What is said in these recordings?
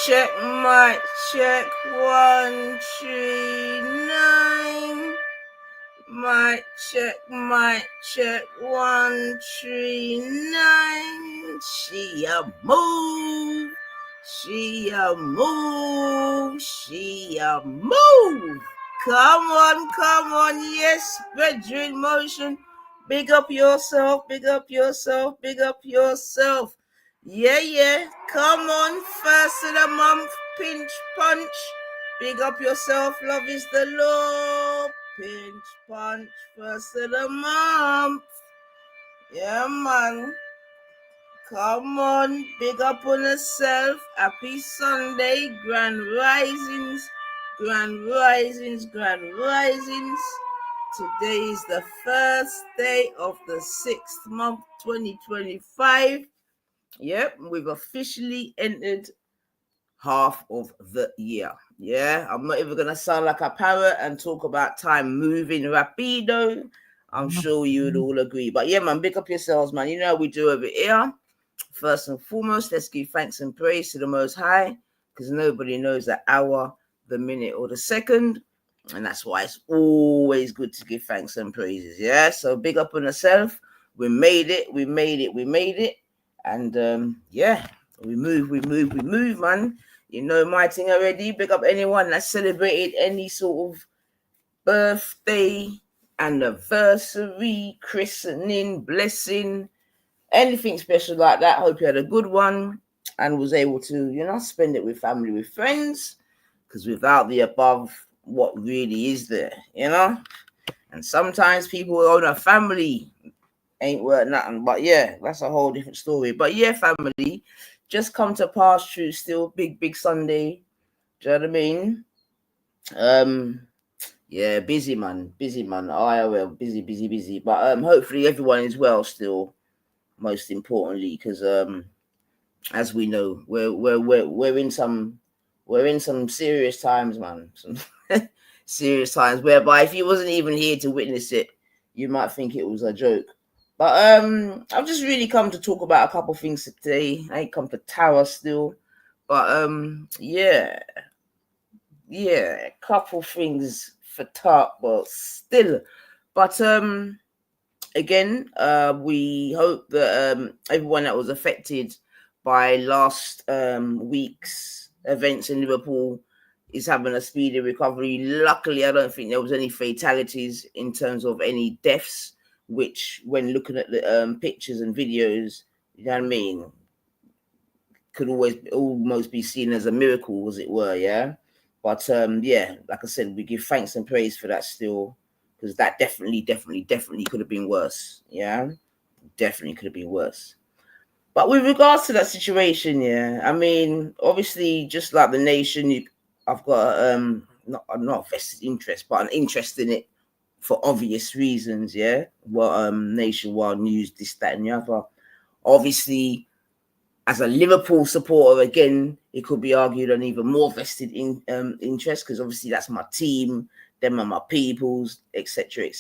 check, mic check, 139. Mic check, 139. She a move. She a move. She a move. Come on. Yes, bedroom motion. Big up yourself, big up yourself, big up yourself. Yeah. Come on, first of the month, pinch punch. Big up yourself, love is the law. Pinch punch, first of the month. Yeah, man. Come on, big up on yourself. Happy Sunday, grand risings, grand risings, grand risings. Today is the first day of the 6th month, 2025. Yep, we've officially entered half of the year. Yeah, I'm not even going to sound like a parrot and talk about time moving rapido. I'm sure you would all agree. But yeah, man, big up yourselves, man. You know how we do over here. First and foremost, let's give thanks and praise to the Most High, because nobody knows the hour, the minute, or the second. And that's why it's always good to give thanks and praises. Yeah, so big up on yourself. We made it. And yeah, we move, man. You know my thing already. Big up anyone that celebrated any sort of birthday, anniversary, christening, blessing, anything special like that. Hope you had a good one and was able to, spend it with family, with friends. Because without the above, what really is there, And sometimes people own a family ain't worth nothing. But yeah, that's a whole different story. But yeah, family, just come to pass through still. Big Sunday. Do you know what I mean? Yeah, busy man. IRL, busy. But hopefully everyone is well still, most importantly, because as we know, we're in some serious times, man. Some serious times whereby if you wasn't even here to witness it, you might think it was a joke. But I've just really come to talk about a couple of things today. I ain't come to tower still. But yeah, a couple things for talk, but still. But again, we hope that everyone that was affected by last week's events in Liverpool is having a speedy recovery. Luckily, I don't think there was any fatalities in terms of any deaths, which when looking at the pictures and videos, you know what I mean, could almost be seen as a miracle, as it were, yeah? But yeah, like I said, we give thanks and praise for that still, because that definitely could have been worse, yeah? Definitely could have been worse. But with regards to that situation, yeah, I mean, obviously, just like the nation, I've got not vested interest, but an interest in it for obvious reasons, yeah. Well, nationwide news, this, that, and the other. Obviously, as a Liverpool supporter, again, it could be argued an even more vested interest, because obviously that's my team, them are my peoples, etc.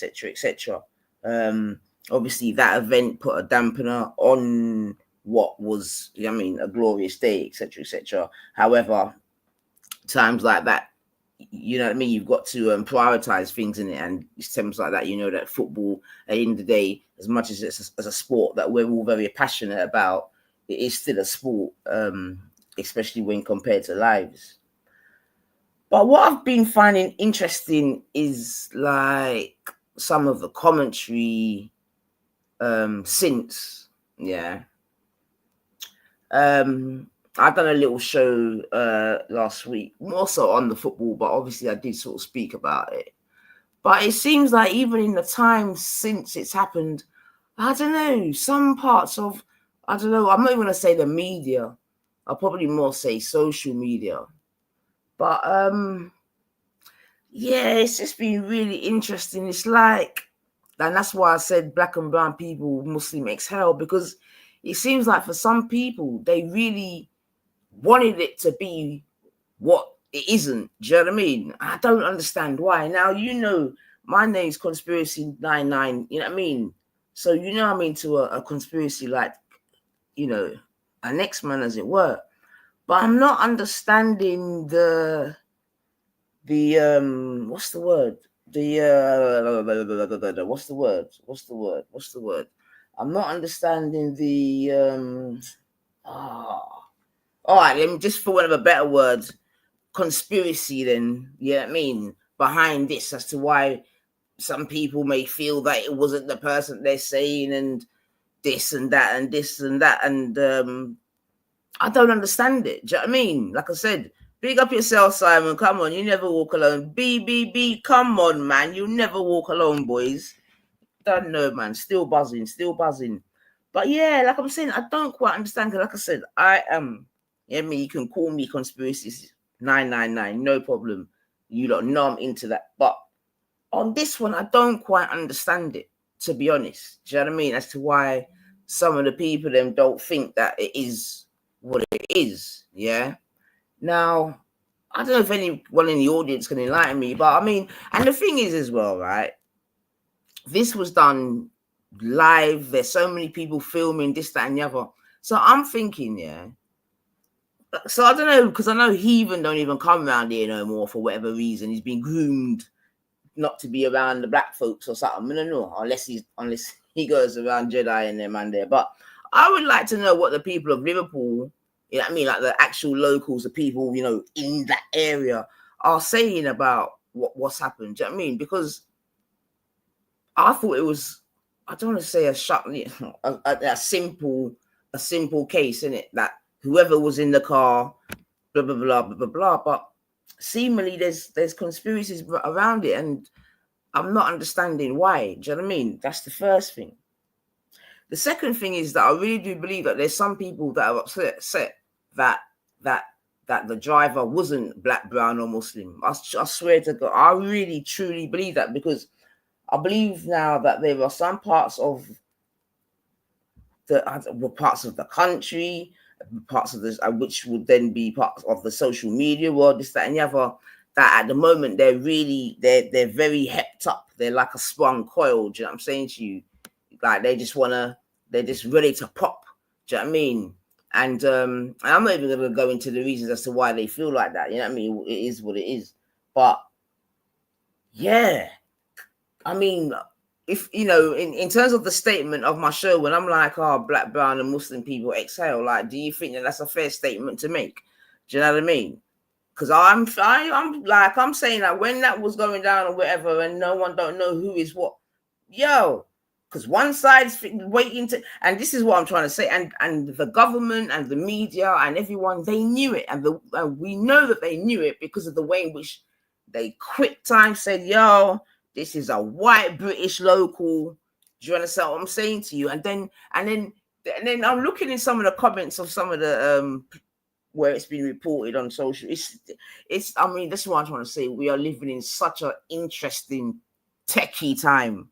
Obviously, that event put a dampener on what was, a glorious day, etc. However, times like that, you know what I mean, you've got to prioritize things in it, and it's times like that, that football, at the end of the day, as much as it's as a sport that we're all very passionate about, it is still a sport, especially when compared to lives. But what I've been finding interesting is like some of the commentary since, yeah. I've done a little show last week, more so on the football, but obviously I did sort of speak about it. But it seems like even in the time since it's happened, I don't know, some parts of, I'm not even going to say the media, I'll probably more say social media. But yeah, it's just been really interesting. It's like, and that's why I said black and brown people, Muslim X hell, because it seems like for some people, they really wanted it to be what it isn't. Do you know what I mean? I don't understand why. Now, my name's Conspiracy 99, you know what I mean? So, I'm into a conspiracy like, an X-Man, as it were. but I'm not understanding the what's the word? What's the word? I'm not understanding the all right, let me just, for one of a better words, conspiracy then, you know what I mean, behind this, as to why some people may feel that it wasn't the person they're saying, and this and that and this and that, and I don't understand it. Do you know what I mean? Like I said, big up yourself, Simon. Come on, you never walk alone. B, come on, man. You never walk alone, boys. Don't know, man. Still buzzing, still buzzing. But yeah, like I'm saying, I don't quite understand. Cause like I said, I am. Yeah, me. You can call me conspiracies 999, no problem. You don't know I'm into that. But on this one, I don't quite understand it. To be honest, do you know what I mean? As to why some of the people them don't think that it is what it is. Yeah. Now, I don't know if anyone in the audience can enlighten me, but I mean, and the thing is as well, right? This was done live. There's so many people filming this, that, and the other. So I'm thinking, yeah. So I don't know, because I know Heathen don't even come around here no more for whatever reason. He's been groomed not to be around the black folks or something. I don't know, unless he goes around Jedi and them and there. But I would like to know what the people of Liverpool, you know what I mean, like the actual locals, the people, you know, in that area are saying about what's happened. Do you know what I mean? Because I thought it was, I don't want to say a simple case, in it, that whoever was in the car, blah blah blah blah blah blah. But seemingly there's conspiracies around it, and I'm not understanding why. Do you know what I mean? That's the first thing. The second thing is that I really do believe that there's some people that are upset that the driver wasn't black, brown, or Muslim. I swear to God, I really truly believe that, because I believe now that there are some parts of the country, parts of this, which would then be parts of the social media world, this, that, and the other, that at the moment they're very hepped up. They're like a sprung coil. Do you know what I'm saying to you? Like they're just ready to pop. Do you know what I mean? And I'm not even gonna go into the reasons as to why they feel like that. You know what I mean? It is what it is. But yeah, I mean, if you know, in terms of the statement of my show, when I'm like, oh, black, brown, and Muslim people exhale, like, do you think that that's a fair statement to make? Do you know what I mean? Because I'm saying that when that was going down or whatever, and no one don't know who is what, yo, because one side's waiting to, and this is what I'm trying to say, and the government and the media and everyone, they knew it, and we know that they knew it because of the way in which they quick time said, yo, this is a white British local. Do you understand what I'm saying to you? And then I'm looking in some of the comments of some of the where it's been reported on social. It's. I mean, this is what I'm trying to say. We are living in such an interesting, techie time.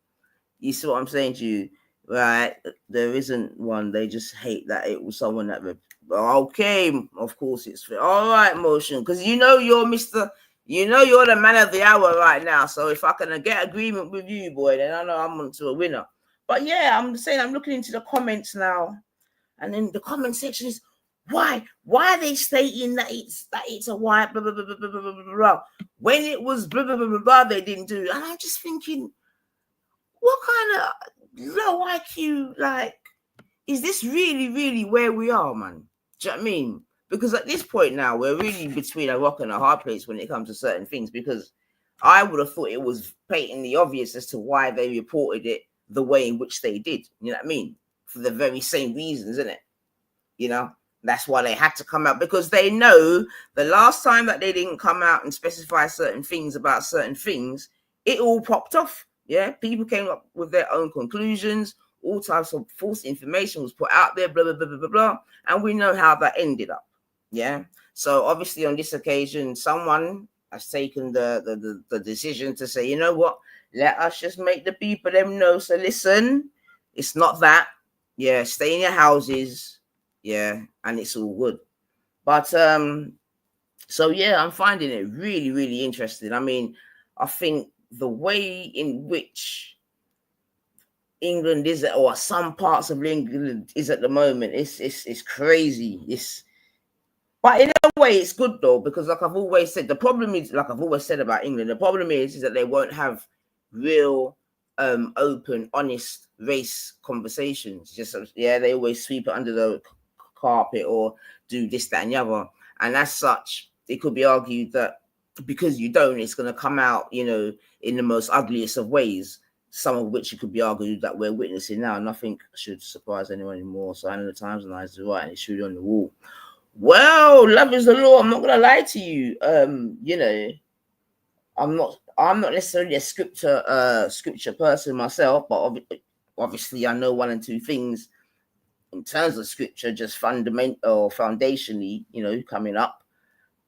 You see what I'm saying to you, right? There isn't one. They just hate that it was someone that. Okay, of course it's all right, motion, because you know you're Mr. You know you're the man of the hour right now. So if I can get agreement with you, boy, then I know I'm onto a winner. But yeah, I'm saying I'm looking into the comments now, and then the comment section is why are they stating that it's a white blah blah blah blah blah blah blah when it was blah blah blah blah blah they didn't do it. And I'm just thinking, what kind of low IQ, like, is this really where we are, man? Do you know what I mean? Because at this point now, we're really between a rock and a hard place when it comes to certain things, because I would have thought it was patently obvious as to why they reported it the way in which they did. You know what I mean? For the very same reasons, isn't it? You know, that's why they had to come out, because they know the last time that they didn't come out and specify certain things about certain things, it all popped off. Yeah, people came up with their own conclusions. All types of false information was put out there, blah, blah, blah, blah, blah, blah. And we know how that ended up. Yeah. So obviously on this occasion, someone has taken the decision to say, you know what, let us just make the people them know. So listen, it's not that. Yeah, stay in your houses. Yeah, and it's all good. But so yeah, I'm finding it really interesting. I mean, I think the way in which England is, or some parts of England is at the moment, it's crazy. But in a way, it's good though, because like I've always said, the problem is, like I've always said about England, the problem is that they won't have real, open, honest race conversations. Just yeah, they always sweep it under the carpet or do this, that, and the other. And as such, it could be argued that because you don't, it's going to come out, you know, in the most ugliest of ways. Some of which it could be argued that we're witnessing now. Nothing should surprise anyone anymore. Sign of the times and eyes is right, and it's shoot on the wall. Well, love is the law. I'm not gonna lie to you. You know, I'm not necessarily a scripture person myself, but obviously I know one and two things in terms of scripture, just fundamental or foundationally, you know, coming up.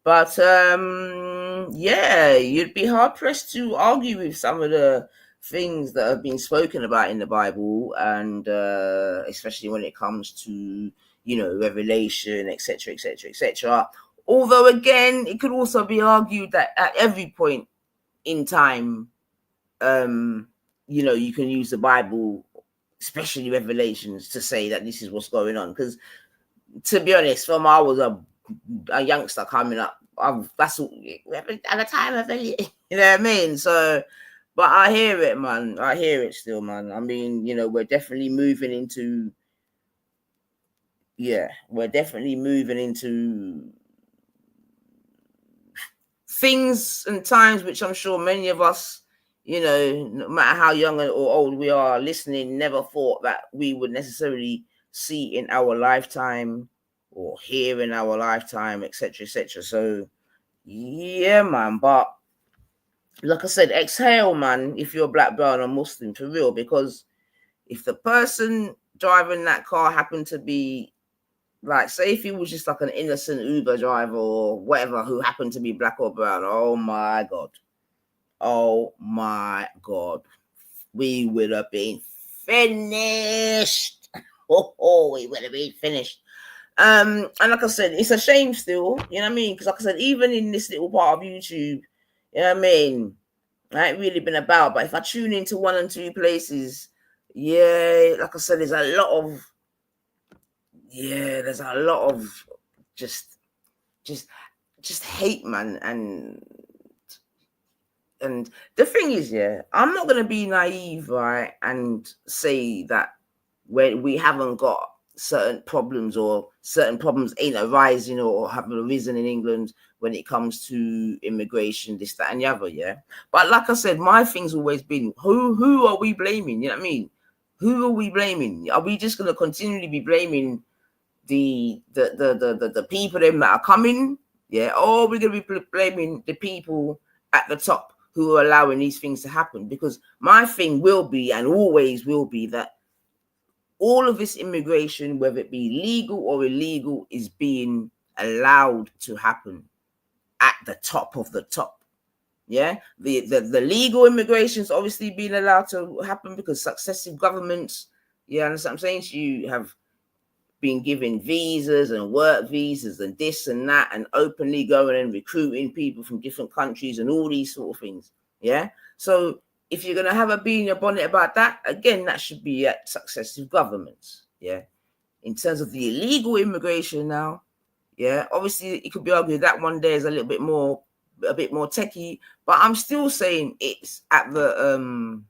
But yeah, you'd be hard pressed to argue with some of the things that have been spoken about in the Bible, and especially when it comes to, you know, Revelation, etc., etc., etc. Although again, it could also be argued that at every point in time, you know, you can use the Bible, especially Revelations, to say that this is what's going on. Because to be honest, from I was a youngster coming up, that's all, at the time of it, you know what I mean? So, but I hear it, man. I hear it still, man. I mean, you know, we're definitely moving into things and times which I'm sure many of us, you know, no matter how young or old we are listening, never thought that we would necessarily see in our lifetime or hear in our lifetime, etc., etc. So, yeah, man. But like I said, exhale, man, if you're black, brown, or Muslim, for real, because if the person driving that car happened to be, like, say if he was just like an innocent Uber driver or whatever who happened to be black or brown, oh my God, we would have been finished. We would have been finished. And like I said, it's a shame still, you know what I mean? Because like I said, even in this little part of YouTube, you know what I mean, I ain't really been about, but if I tune into one and two places, yeah, like I said, there's a lot of just hate, man. And the thing is, yeah, I'm not gonna be naive, right, and say that when we haven't got certain problems or certain problems ain't arising or have arisen in England when it comes to immigration, this, that, and the other, yeah. But like I said, my thing's always been who are we blaming? You know what I mean? Who are we blaming? Are we just gonna continually be blaming the people them that are coming? Yeah, or we're gonna be blaming the people at the top who are allowing these things to happen? Because my thing will be and always will be that all of this immigration, whether it be legal or illegal, is being allowed to happen at the top of the top. Yeah, the legal immigration is obviously being allowed to happen because successive governments, yeah, understand what I'm saying? So you have been given visas and work visas and this and that, and openly going and recruiting people from different countries and all these sort of things. Yeah. So if you're going to have a bee in your bonnet about that, again, that should be at successive governments. Yeah. In terms of the illegal immigration now, yeah, obviously it could be argued that one day is a bit more techie, but I'm still saying it's at the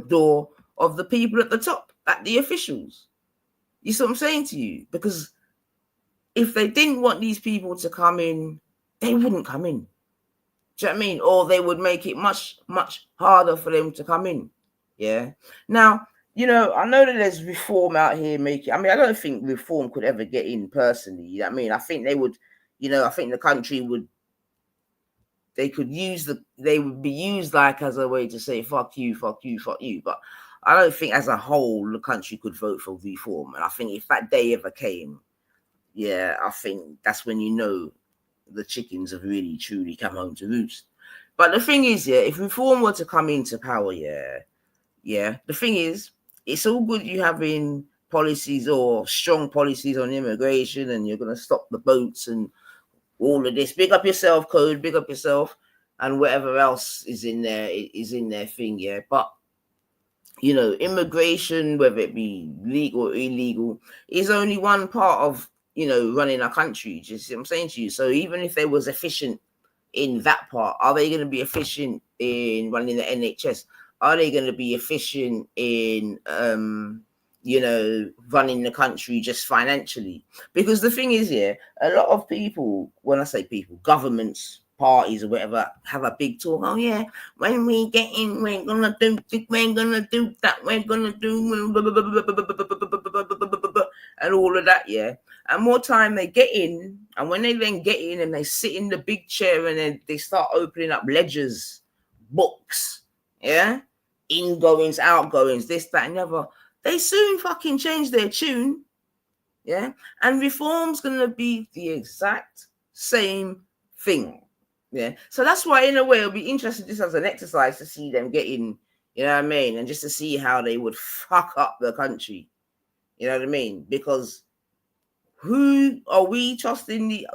door of the people at the top, at the officials. You see what I'm saying to you? Because if they didn't want these people to come in, they wouldn't come in. Do you know what I mean? Or they would make it much, much harder for them to come in. Yeah. Now, you know, I know that there's reform out here making. I mean, I don't think reform could ever get in personally. You know what I mean? I think they would, you know, I think the country would, they would be used like as a way to say, fuck you, fuck you, fuck you. But I don't think as a whole the country could vote for reform. And I think if that day ever came, yeah, I think that's when you know the chickens have really truly come home to roost. But the thing is, yeah, if reform were to come into power, yeah, the thing is, it's all good you having policies or strong policies on immigration and you're going to stop the boats and all of this. Big up yourself, Code, big up yourself, and whatever else is in their thing, yeah. But you know, immigration, whether it be legal or illegal, is only one part of, running a country. Do you see what I'm saying to you? So even if they was efficient in that part, are they going to be efficient in running the NHS? Are they going to be efficient in running the country just financially? Because the thing is, a lot of people, when I say people, governments, parties or whatever, have a big talk. Oh yeah, when we get in, we're gonna do this, we're gonna do that, we're gonna do and all of that, and more time they get in, and when they then get in and they sit in the big chair and then they start opening up ledgers, books, ingoings, outgoings, this, that, and the other, they soon fucking change their tune, and reform's gonna be the exact same thing. So that's why, in a way, it'll be interesting just as an exercise to see them getting, you know what I mean, and just to see how they would fuck up the country, you know what I mean, because who are we trusting?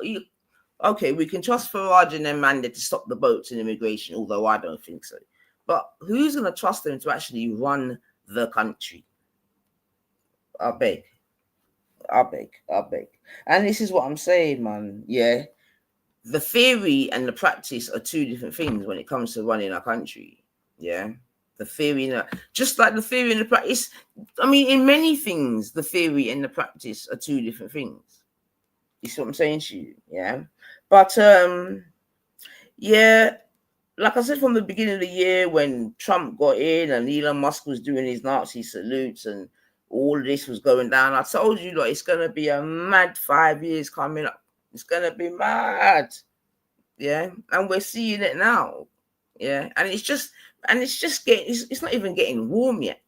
Okay, we can trust Farage and Amanda to stop the boats and immigration, although I don't think so. But who's going to trust them to actually run the country? I beg. And this is what I'm saying, man. Yeah. The theory and the practice are two different things when it comes to running a country. Yeah. The theory, just like the theory and the practice. I mean, in many things, the theory and the practice are two different things. You see what I'm saying to you? Yeah. But, like I said from the beginning of the year, when Trump got in and Elon Musk was doing his Nazi salutes and all of this was going down, I told you, it's going to be a mad 5 years coming up. It's going to be mad. Yeah. And we're seeing it now. Yeah. And it's not even getting warm yet.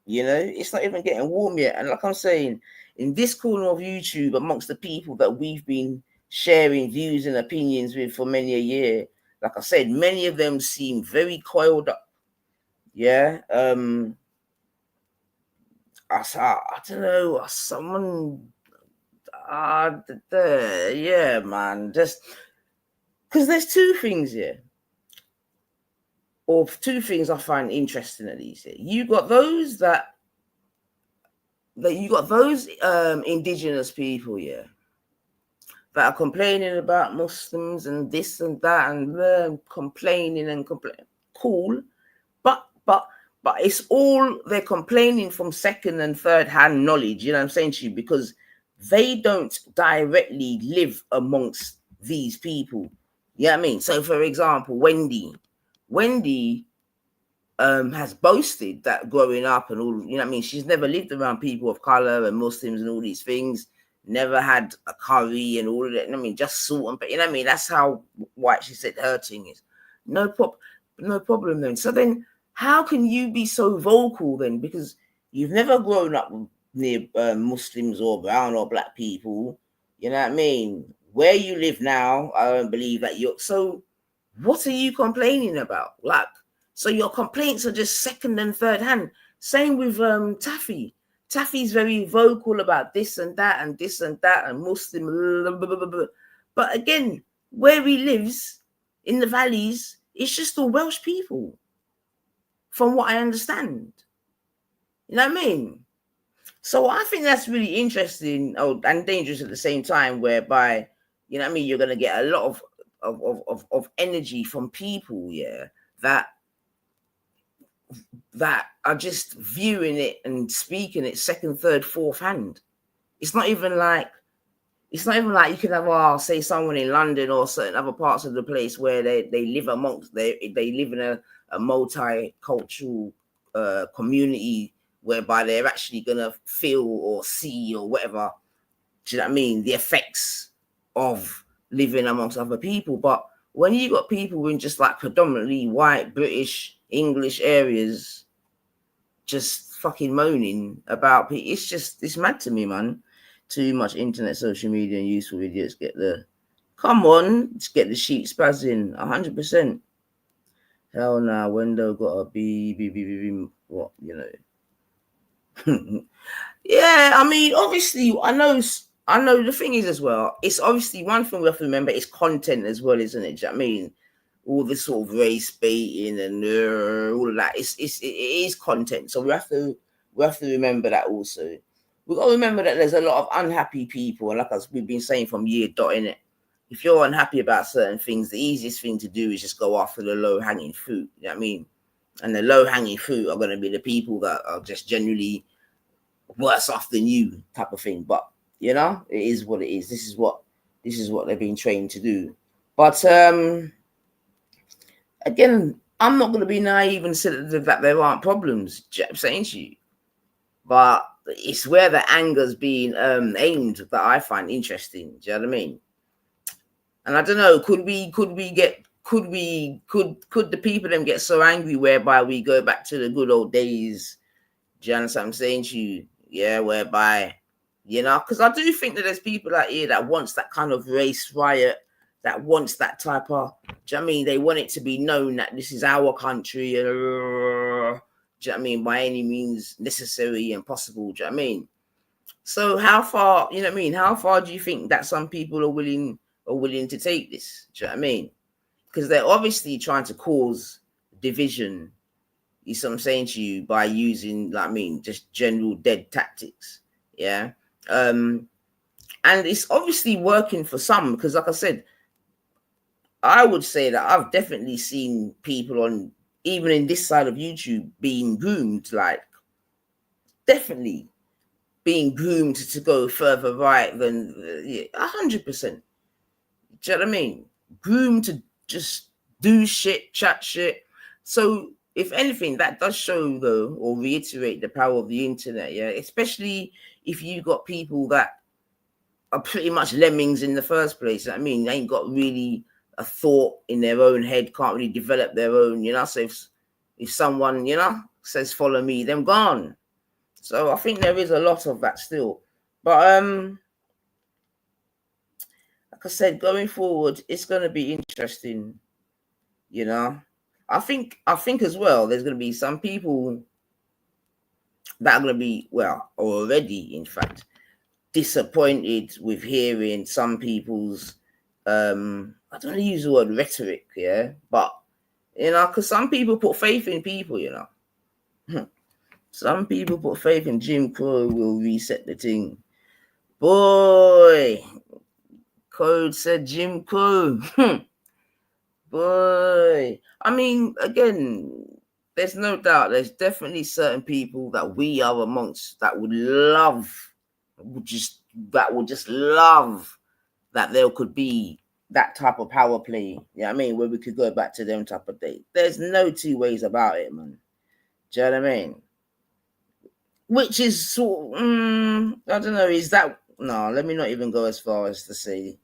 It's not even getting warm yet. And like I'm saying, in this corner of YouTube, amongst the people that we've been sharing views and opinions with for many a year, like I said, many of them seem very coiled up. Yeah. I don't know, someone, yeah, man, just because there's two things here, or two things I find interesting at least. You got those indigenous people, that are complaining about Muslims and this and that, and complaining. Cool, but it's all, they're complaining from second and third hand knowledge. You know what I'm saying to you? Because they don't directly live amongst these people. You know what I mean? So, for example, Wendy has boasted that growing up and all, you know what I mean, she's never lived around people of color and Muslims and all these things, never had a curry and all of that. I mean, just salt and, you know what I mean? That's how white she said her thing is. No problem then. So then how can you be so vocal then? Because you've never grown up near Muslims or brown or black people. You know what I mean? Where you live now, I don't believe that you're. So what are you complaining about? Like, so your complaints are just second and third hand. Same with Taffy. Taffy's very vocal about this and that and this and that and Muslim. Blah, blah, blah, blah. But again, where he lives in the valleys, it's just all Welsh people, from what I understand. You know what I mean? So I think that's really interesting and dangerous at the same time, whereby, you know what I mean, you're going to get a lot of energy from people, that are just viewing it and speaking it second, third, fourth hand. It's not even like you can have, say, someone in London or certain other parts of the place where they live amongst, they live in a multicultural community, whereby they're actually gonna feel or see or whatever, do you know what I mean, the effects of living amongst other people. But when you got people in just like predominantly white, British, English areas just fucking moaning about people, it's mad to me, man. Too much internet, social media, and useful idiots come on, let's get the sheep spazzing, 100%. Hell nah, Wendo got a be what, you know. Yeah, I mean, obviously, I know the thing is as well, it's obviously one thing we have to remember is content as well, isn't it? Do you know what I mean? All this sort of race baiting and all of that, it is content. So we have to remember that also. we've got to remember that there's a lot of unhappy people, and like us, we've been saying from year dot in it. If you're unhappy about certain things, the easiest thing to do is just go after the low hanging fruit. You know what I mean? And the low hanging fruit are going to be the people that are just generally worse off than you, type of thing. But you know, it is what it is. This is what they've been trained to do. But again, I'm not going to be naive and say that there aren't problems. I'm saying to you, but it's where the anger's being aimed that I find interesting. Do you know what I mean? And I don't know, could the people them get so angry whereby we go back to the good old days? Do you understand what I'm saying to you? Yeah, whereby, you know, because I do think that there's people out here that wants that kind of race riot, that wants that type of, do you know what I mean? They want it to be known that this is our country, and do you know what I mean? By any means necessary and possible, do you know what I mean? So how far, you know what I mean? How far do you think that some people are willing to take this? Do you know what I mean? Because they're obviously trying to cause division. You see what I'm saying to you, by using, like, I mean, just general dead tactics. Yeah. And it's obviously working for some, because like I said, I would say that I've definitely seen people on, even in this side of YouTube, being groomed, like definitely being groomed to go further right than 100%. Do you know what I mean? Groomed to just do shit, chat shit. So if anything, that does show though, or reiterate the power of the internet. Yeah, especially if you got people that are pretty much lemmings in the first place. I mean, they ain't got really a thought in their own head, can't really develop their own. You know, so if someone, you know, says follow me, them gone. So I think there is a lot of that still. But like I said, going forward, it's going to be interesting. You know, I think as well, there's going to be some people that are going to be, well, already, in fact, disappointed with hearing some people's, I don't want to use the word rhetoric, yeah, but, you know, because some people put faith in people, you know. Some people put faith in Jim Crow will reset the thing. Boy, Code said Jim Crow. Boy, I mean, again, there's no doubt. There's definitely certain people that we are amongst that would just love that there could be that type of power play. You know what I mean? Where we could go back to them type of day. There's no two ways about it, man. Do you know what I mean? Which is sort of, I don't know, is that, no, let me not even go as far as to say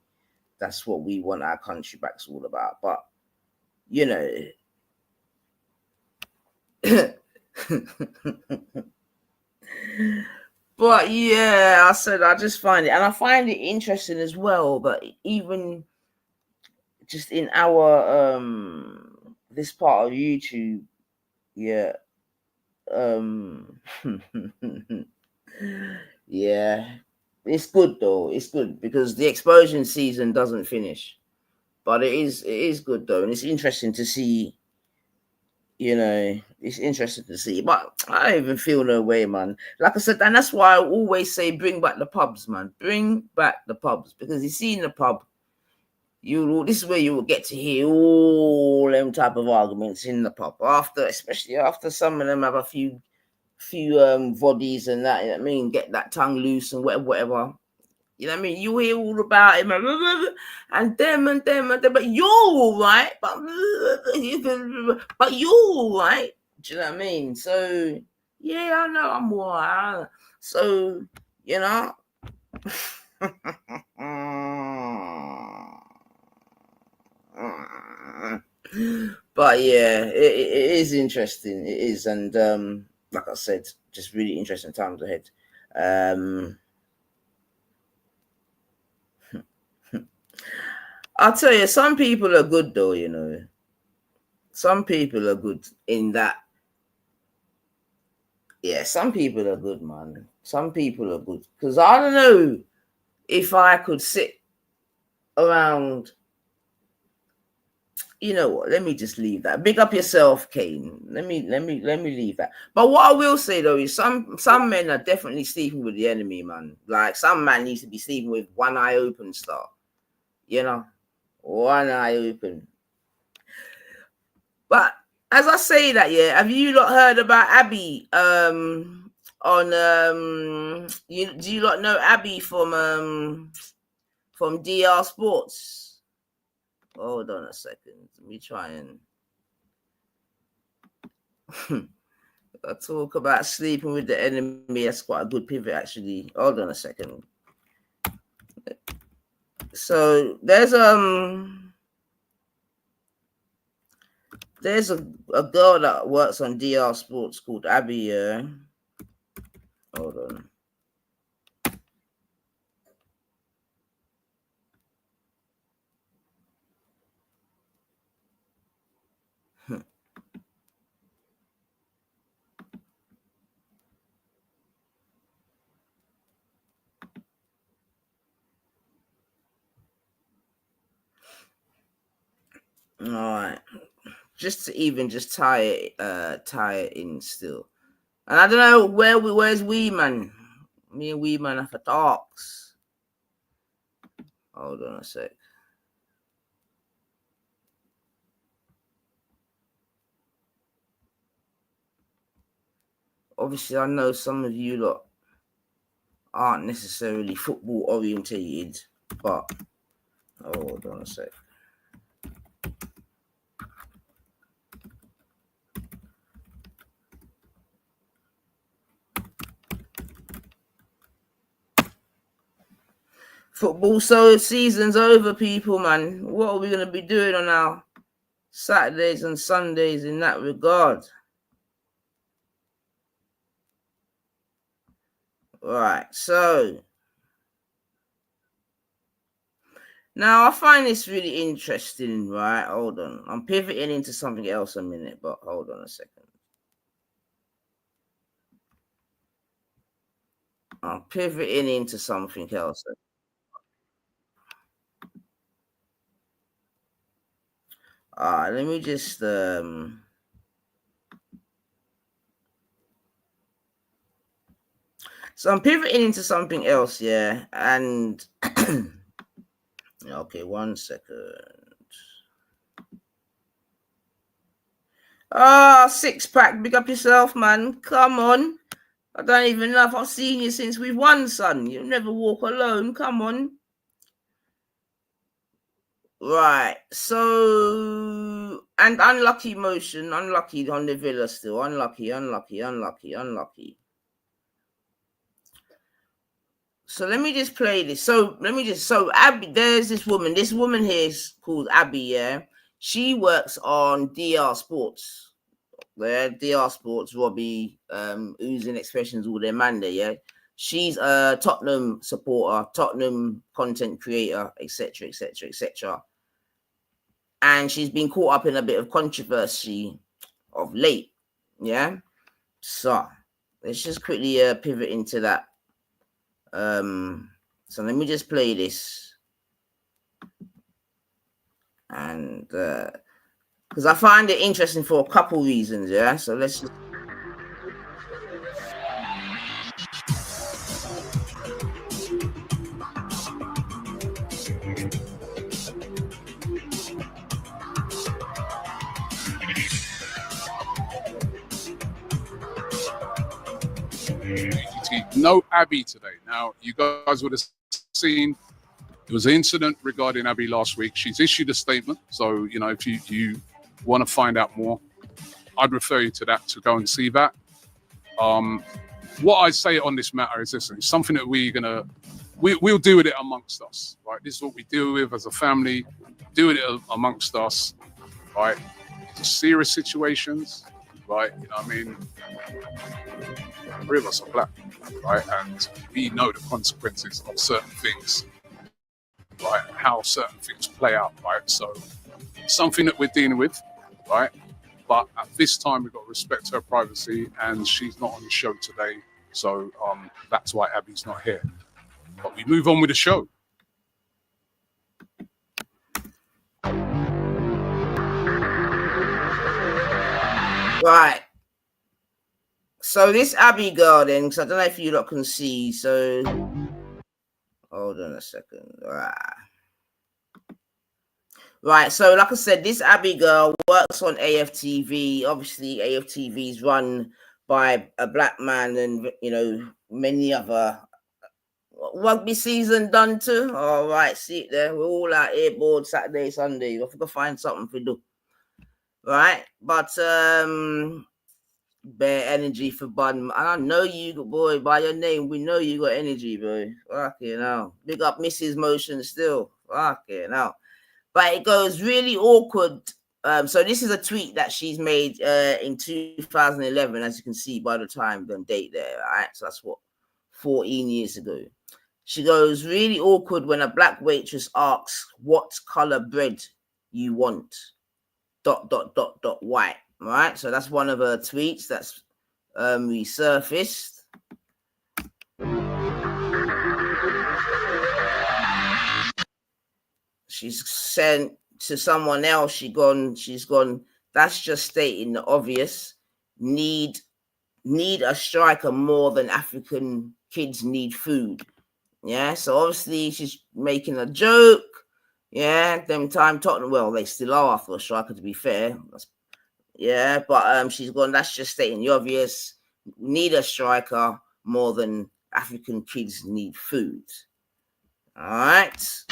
that's what we want our country back's all about. But, you know, but yeah, I said I just find it, and I find it interesting as well that even just in our this part of YouTube, yeah, yeah, it's good though. It's good because the explosion season doesn't finish, but it is good though, and it's interesting to see. You know, it's interesting to see, but I don't even feel no way, man. Like I said, and that's why I always say, bring back the pubs, man. Bring back the pubs, because you see in the pub, this is where you will get to hear all them type of arguments in the pub. Especially after some of them have a few bodies and that. You know what I mean, get that tongue loose and whatever. You know what I mean? You hear all about him and them, but you're all right. But you're all right. Do you know what I mean? So, yeah, I know I'm all right. So, you know. But yeah, it is interesting. It is. And like I said, just really interesting times ahead. I'll tell you, some people are good though, you know. Some people are good in that. Yeah, some people are good, man. Some people are good. Because I don't know if I could sit around you know what? Let me just leave that. Big up yourself, Kane. Let me leave that. But what I will say though is some men are definitely sleeping with the enemy, man. Like some man needs to be sleeping with one eye open, star. You know, one eye open. But as I say that, yeah, have you not heard about Abby? Do you not know Abby from DR Sports? Hold on a second. Let me try and I talk about sleeping with the enemy. That's quite a good pivot, actually. Hold on a second. So there's a girl that works on DR Sports called Abby. Hold on. All right, just to even just tie it in still, and I don't know where's Wee Man. Me and Wee Man have a talks. Hold on a sec. Obviously, I know some of you lot aren't necessarily football orientated, but hold on a sec. Football season's over, people, man. What are we going to be doing on our Saturdays and Sundays in that regard? Right, so now I find this really interesting, right? Hold on. I'm pivoting into something else a minute, but hold on a second. I'm pivoting into something else. Let me just so I'm pivoting into something else, yeah. And okay, 1 second. Six pack, big up yourself, man. Come on. I don't even know if I've seen you since we've won, son. You never walk alone. Come on. Right. So, and unlucky motion. Unlucky on the Villa still. Unlucky. So let me just play this. So Abby, there's this woman. This woman here is called Abby, yeah. She works on DR Sports. DR Sports, Robbie, oozing expressions, all their man there, yeah. She's a Tottenham supporter, Tottenham content creator, etc., etc., etc. And she's been caught up in a bit of controversy of late, yeah. So let's just quickly pivot into that. So let me just play this, and because I find it interesting for a couple reasons, yeah. So let's just. No Abby today. Now, you guys would have seen there was an incident regarding Abby last week. She's issued a statement. So, you know, if you want to find out more, I'd refer you to that to go and see that. What I say on this matter is this: it's something that we'll deal with it amongst us, right? This is what we deal with as a family, doing it amongst us, right? It's serious situations, right? You know what I mean? 3 of us are black, right? And we know the consequences of certain things, right? How certain things play out, right? So something that we're dealing with, right? But at this time, we've got to respect her privacy, and she's not on the show today. So that's why Abby's not here. But we move on with the show. Right. So this Abby girl then, because I don't know if you lot can see. So hold on a second. Right. So like I said, this Abby girl works on AFTV. Obviously, AFTV is run by a black man, and many other. Rugby season done too. All right, see it there. We're all out here bored Saturday, Sunday. We have to find something to do. Right, but bare energy for Bun. I know you, boy, by your name. We know you got energy, boy. Fucking hell. Big up Mrs. Motion still. Fucking hell. But it goes really awkward. So this is a tweet that she's made in 2011, as you can see by the time and date there. Right, so that's what 14 years ago. She goes, really awkward when a black waitress asks what color bread you want. ... White. Right. So that's one of her tweets that's resurfaced. She's sent to someone else. She's gone. That's just stating the obvious. Need a striker more than African kids need food. Yeah, so obviously she's making a joke. Yeah, them time Tottenham. Well, they still are after a striker, to be fair. Yeah, but she's gone. That's just stating the obvious. Need a striker more than African kids need food. All right.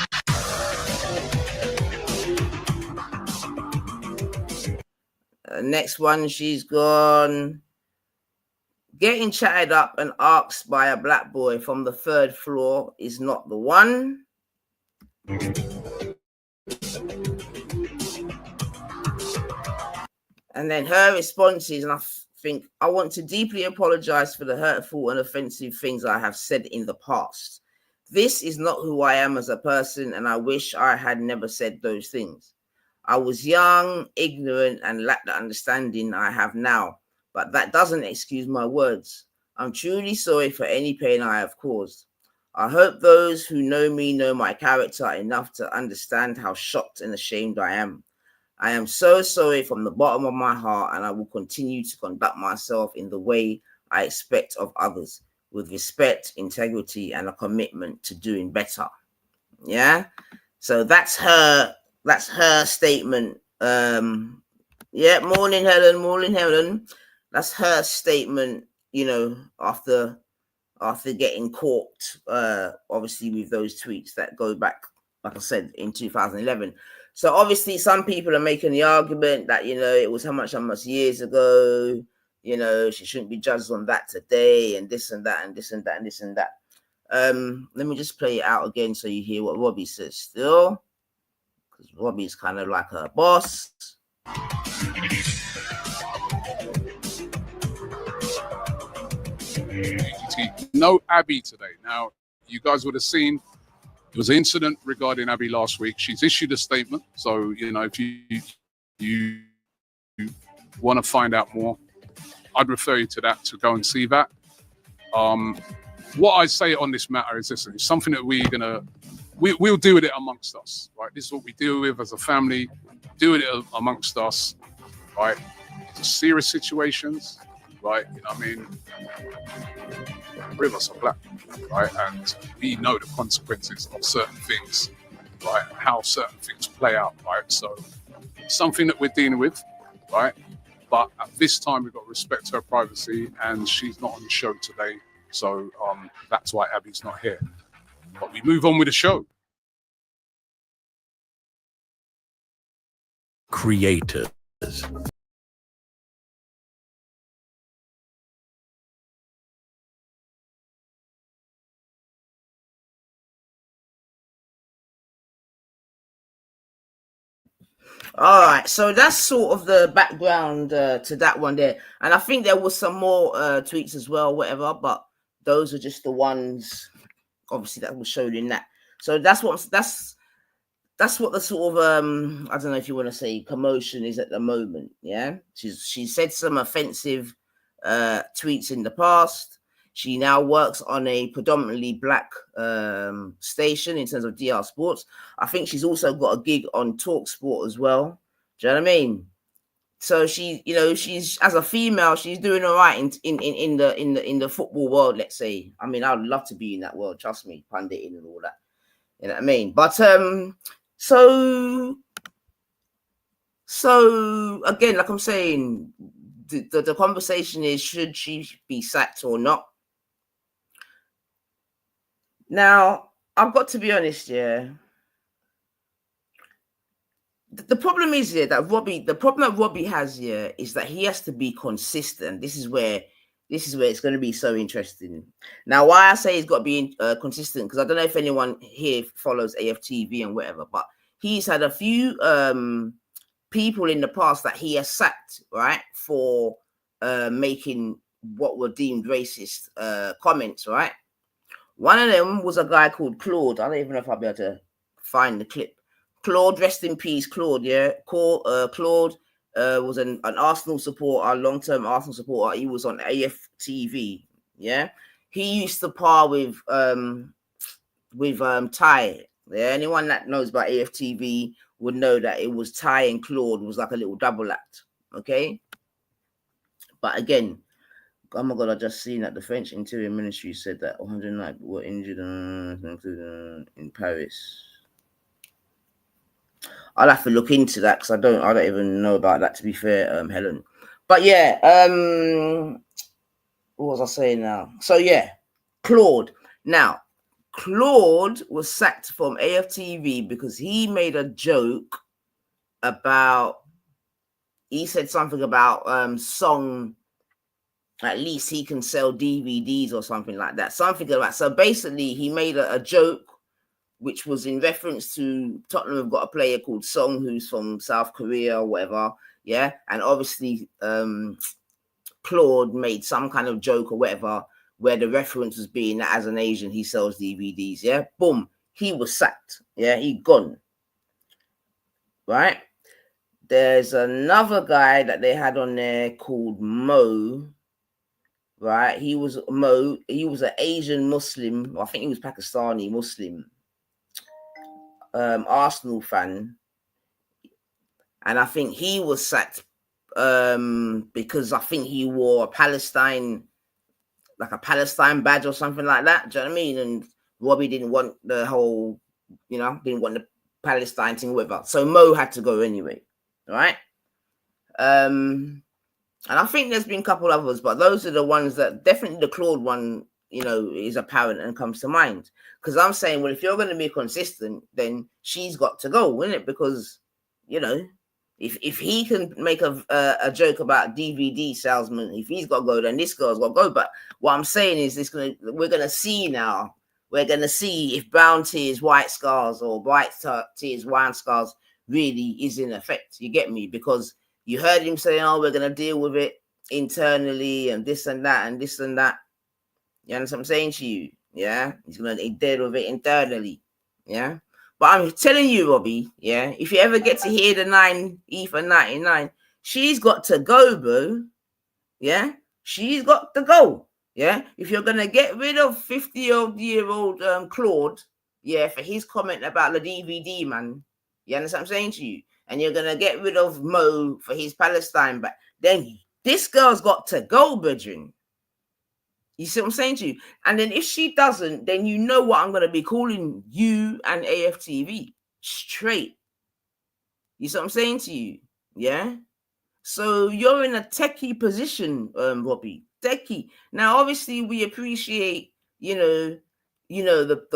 Next one, she's gone. Getting chatted up and asked by a black boy from the 3rd floor is not the one. And then her responses, and I think, I want to deeply apologize for the hurtful and offensive things I have said in the past. This is not who I am as a person, and I wish I had never said those things. I was young, ignorant, and lacked the understanding I have now, but that doesn't excuse my words. I'm truly sorry for any pain I have caused. I hope those who know me know my character enough to understand how shocked and ashamed I am. I am so sorry from the bottom of my heart, and I will continue to conduct myself in the way I expect of others, with respect, integrity, and a commitment to doing better. Yeah. So that's her statement. Yeah, morning Helen. That's her statement, after getting caught, obviously with those tweets that go back, like I said, in 2011. So obviously some people are making the argument that, it was how much years ago, she shouldn't be judged on that today, and this and that, and this and that, and this and that. Let me just play it out again so you hear what Robbie says still, because Robbie's kind of like her boss. No Abby today. Now, you guys would have seen there was an incident regarding Abby last week. She's issued a statement. So, if you want to find out more, I'd refer you to that, to go and see that. What I say on this matter is this: it's something that we'll deal with it amongst us, right? This is what we deal with as a family, deal with it amongst us, right? It's serious situations, right? Three of us are black, right? And we know the consequences of certain things, right? How certain things play out, right? So something that we're dealing with, right? But at this time, we've got to respect her privacy, and she's not on the show today. So that's why Abby's not here. But we move on with the show. Creators. All right, so that's sort of the background to that one there, and I think there was some more tweets as well, whatever. But those are just the ones, obviously, that was shown in that. So that's what the sort of I don't know if you want to say commotion is at the moment. Yeah, she said some offensive tweets in the past. She now works on a predominantly black station in terms of DR Sports. I think she's also got a gig on Talk Sport as well. Do you know what I mean? So she, she's as a female, she's doing all right in the football world. Let's say. I mean, I would love to be in that world. Trust me, pundit and all that. You know what I mean? But so again, like I'm saying, the conversation is, should she be sacked or not? Now, I've got to be honest, yeah. The problem is here that the problem that Robbie has here is that he has to be consistent. This is where it's going to be so interesting. Now, why I say he's got to be consistent, because I don't know if anyone here follows AFTV and whatever, but he's had a few people in the past that he has sacked, right, for making what were deemed racist comments, right? One of them was a guy called Claude. I don't even know if I'll be able to find the clip. Claude, rest in peace, Claude. Yeah, Claude was an Arsenal supporter, long-term Arsenal supporter. He was on AFTV. Yeah, he used to par with Ty. Yeah, anyone that knows about AFTV would know that it was Ty and Claude was like a little double act. Okay, but again, oh my God, I just seen that the French Interior Ministry said that 109 were injured in Paris. I'll have to look into that because I don't even know about that, to be fair, Helen. But yeah, what was I saying now? So yeah, Claude. Now, Claude was sacked from AFTV because he made a joke about, he said something about song, at least he can sell DVDs or something like that. Something about, so basically he made a joke which was in reference to Tottenham have got a player called Song who's from South Korea or whatever. Yeah. And obviously Claude made some kind of joke or whatever where the reference was being that as an Asian he sells DVDs. Yeah. Boom. He was sacked. Yeah. He gone. Right. There's another guy that they had on there called Mo. Right. He was an Asian Muslim. I think he was Pakistani Muslim. Arsenal fan, and I think he was sacked because I think he wore a Palestine badge or something like that. Do you know what I mean? And Robbie didn't want the whole, didn't want the Palestine thing with her, so Mo had to go anyway, right? And I think there's been a couple others, but those are the ones that definitely the Claude one, is apparent and comes to mind. Because I'm saying, well, if you're going to be consistent, then she's got to go, isn't it? Because, if he can make a joke about DVD salesman, if he's got to go, then this girl's got to go. But what I'm saying is, we're going to see now. We're going to see if brown tears, white scars, or white tears, wine scars really is in effect. You get me? Because you heard him saying, oh, we're going to deal with it internally and this and that and this and that. You understand what I'm saying to you? Yeah, he's going to deal with it internally. Yeah. But I'm telling you, Robbie, yeah, if you ever get to hear the 9 Ether 99, she's got to go, bro. Yeah, she's got to go. Yeah, if you're going to get rid of 50-year-old Claude, yeah, for his comment about the DVD, man, you understand what I'm saying to you? And you're going to get rid of Mo for his Palestine, but then this girl's got to go, brethren. You see what I'm saying to you? And then if she doesn't, then you know what I'm going to be calling you and AFTV straight. You see what I'm saying to you? Yeah? So you're in a techie position, Robbie. Techie. Now, obviously, we appreciate, the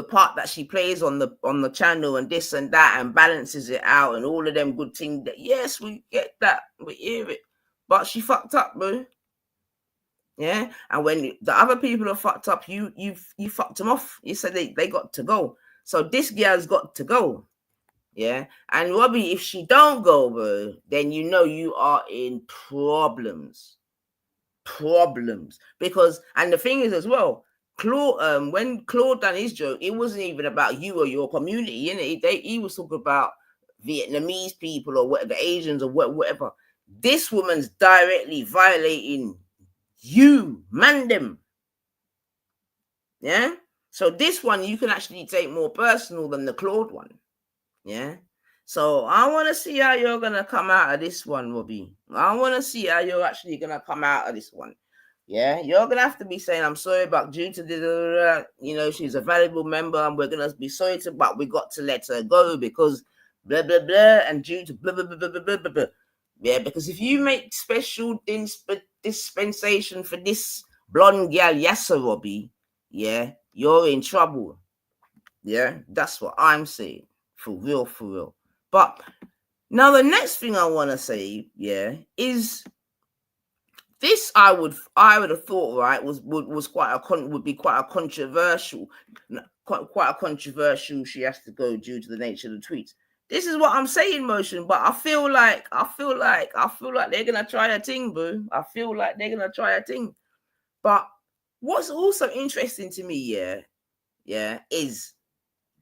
part that she plays on the channel and this and that and balances it out and all of them good things. That, yes, we get that. We hear it. But she fucked up, bro. Yeah, and when the other people are fucked up, you fucked them off. You said they got to go. So this girl's got to go. Yeah, and Robbie, if she don't go, bro, then you know you are in problems. Because, and the thing is as well, Claude, when Claude done his joke, it wasn't even about you or your community. You know, he was talking about Vietnamese people or whatever, the Asians or whatever. This woman's directly violating you, man them. Yeah. So this one you can actually take more personal than the Claude one. Yeah. So I want to see how you're gonna come out of this one, Robbie. I want to see how you're actually gonna come out of this one. Yeah, you're gonna have to be saying, "I'm sorry, but due to the, she's a valuable member, and we're gonna be sorry to, but we got to let her go because blah blah blah, and due to blah blah blah blah blah blah blah." Yeah, because if you make special dispensation for this blonde gal, Yassa Robbie, yeah, you're in trouble. Yeah, that's what I'm saying. For real, for real. But now the next thing I want to say, yeah, is this. I would have thought, right, would be quite a controversial, quite a controversial. She has to go due to the nature of the tweets. This is what I'm saying, Motion. But I feel like they're gonna try a thing, boo. I feel like they're gonna try a thing. But what's also interesting to me, yeah, is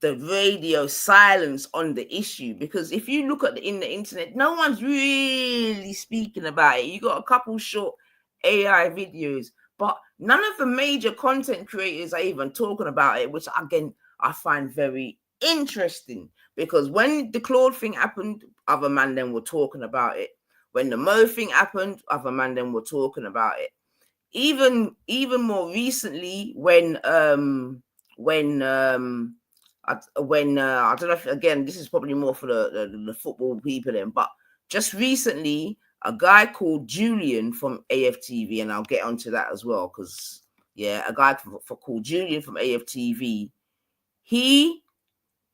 the radio silence on the issue, because if you look at in the internet, no one's really speaking about it. You got a couple short AI videos, but none of the major content creators are even talking about it, which again I find very interesting, because when the Claude thing happened, other man then were talking about it. When the Mo thing happened, other man then were talking about it. Even more recently, when I don't know if, again, this is probably more for the football people then, but just recently a guy called Julian from AFTV, and I'll get onto that as well, because a guy called Julian from AFTV,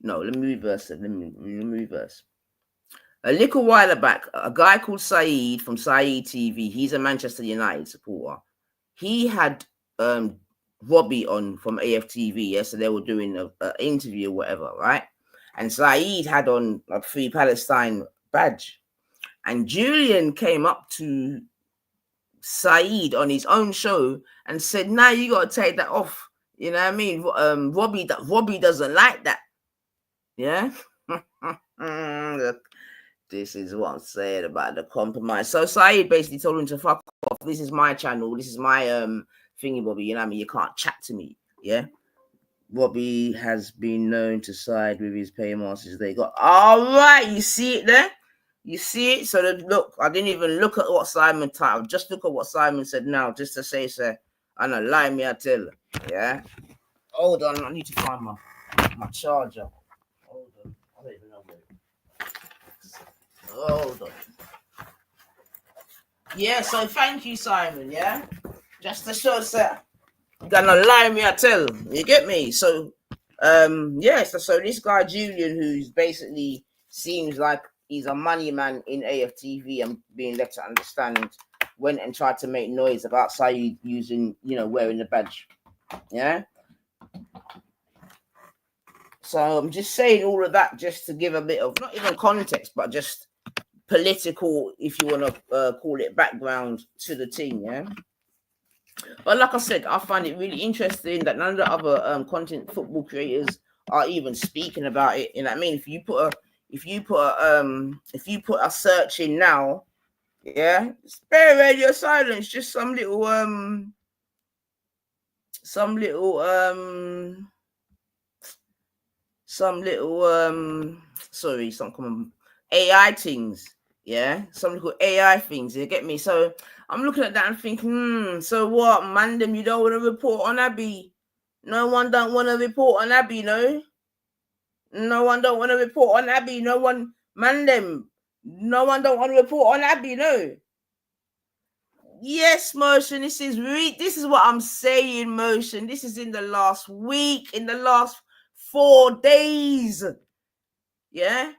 let me reverse it. Let me reverse. A little while back, a guy called Saeed from Saeed TV, he's a Manchester United supporter. He had Robbie on from AFTV, so they were doing an interview or whatever, right? And Saeed had on a Free Palestine badge. And Julian came up to Saeed on his own show and said, "Nah, you got to take that off." You know what I mean? Robbie doesn't like that. Yeah? This is what I'm saying about the compromise. So Saeed basically told him to fuck off. This is my channel. This is my thingy, Bobby. You know what I mean? You can't chat to me. Yeah. Robbie has been known to side with his paymasters. They got all right. You see it there? You see it? So look, I didn't even look at what Simon typed. Just look at what Simon said now, just to say, sir. I know, lie me, I tell you. Yeah. Hold on, I need to find my charger. Hold on. I don't even know where. Hold on. Yeah, so thank you, Simon. Yeah, just to show that gonna lie me, I tell you get me. So, so this guy Julian, who's basically seems like he's a money man in AFTV and being left to understand, went and tried to make noise about Saeed using, wearing the badge. Yeah. So I'm just saying all of that just to give a bit of not even context, but just political, if you want to call it, background to the team, yeah. But like I said, I find it really interesting that none of the other content football creators are even speaking about it. You know what I mean? If you put a search in now, yeah, spare radio silence, just some little AI things, yeah, some little AI things, you get me? So I'm looking at that and thinking, so what, man, them, you don't want to report on Abby? No one don't want to report on Abby, no? No one don't want to report on Abby, no one, man, them, no one don't want to report on Abby, no? Yes, Motion, this is what I'm saying, Motion. This is in the last week, in the last 4 days. Yeah?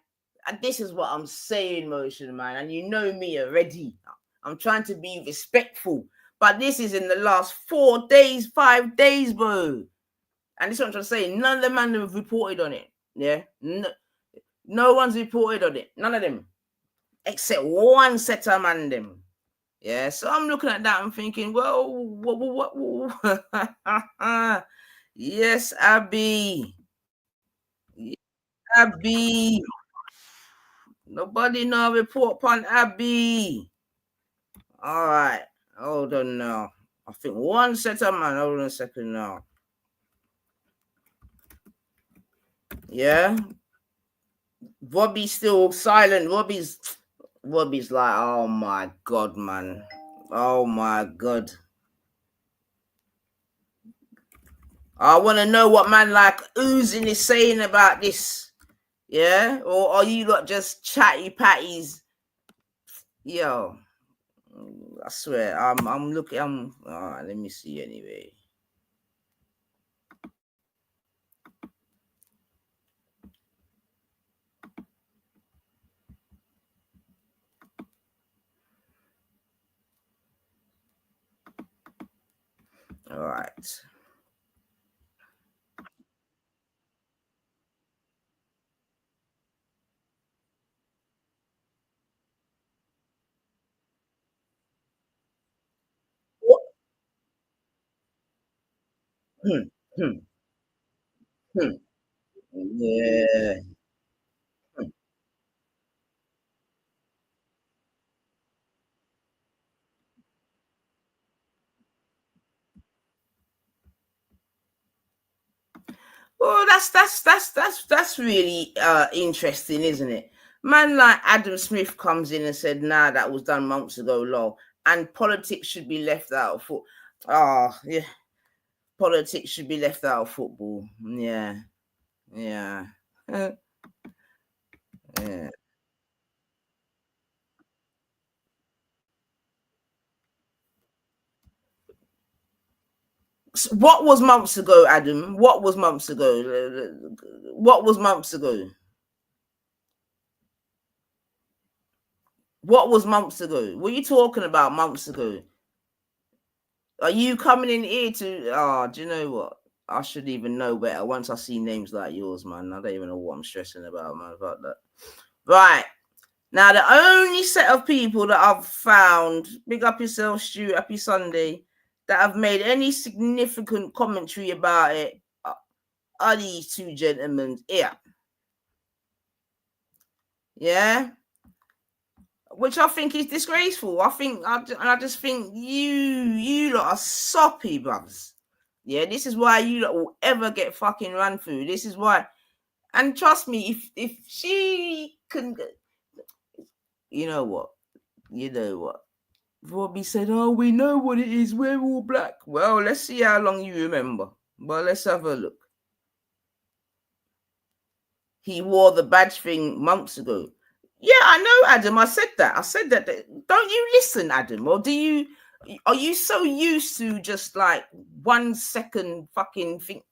And this is what I'm saying, Motion, man. And you know me already. I'm trying to be respectful. But this is in the last 4 days, 5 days, bro. And this is what I'm trying to say. None of the men have reported on it. Yeah? No one's reported on it. None of them. Except one set of man them. Yeah, so I'm looking at that and thinking, well, what? Yes, Abby. Abby. Nobody no report upon Abby. All right. Hold on now. I think one set of man. Hold on a second now. Yeah. Robbie's still silent. Robbie's like, oh my God, man. Oh my God. I want to know what man like oozing is saying about this. Yeah? Or are you lot just chatty patties? Yo. I swear, I'm looking. All right, let me see anyway. All right. What? Hmm, hmm, hmm. Yeah. Hmm. Well, that's really interesting, isn't it? Man like Adam Smith comes in and said, "Nah, that was done months ago, lol." And politics should be left out of football. Oh, yeah. Politics should be left out of football. Yeah, yeah, yeah. So what was months ago, Adam? What was months ago? What was months ago? What was months ago? What are you talking about months ago? Are you coming in here to? Oh, do you know what? I should even know better once I see names like yours, man. I don't even know what I'm stressing about, man. About that. Right. Now, the only set of people that I've found, big up yourself, Stu, happy Sunday, that have made any significant commentary about it are these two gentlemen here. Yeah. Which I think is disgraceful. I just think you lot are soppy, bruv. Yeah, this is why you lot will ever get fucking run through. This is why. And trust me, if she can, you know what? You know what? Robbie said, "Oh, we know what it is. We're all black." Well, let's see how long you remember. But let's have a look. He wore the badge thing months ago. Yeah, I know, Adam. I said that. Don't you listen, Adam? Or do you? Are you so used to just like 1 second fucking thing?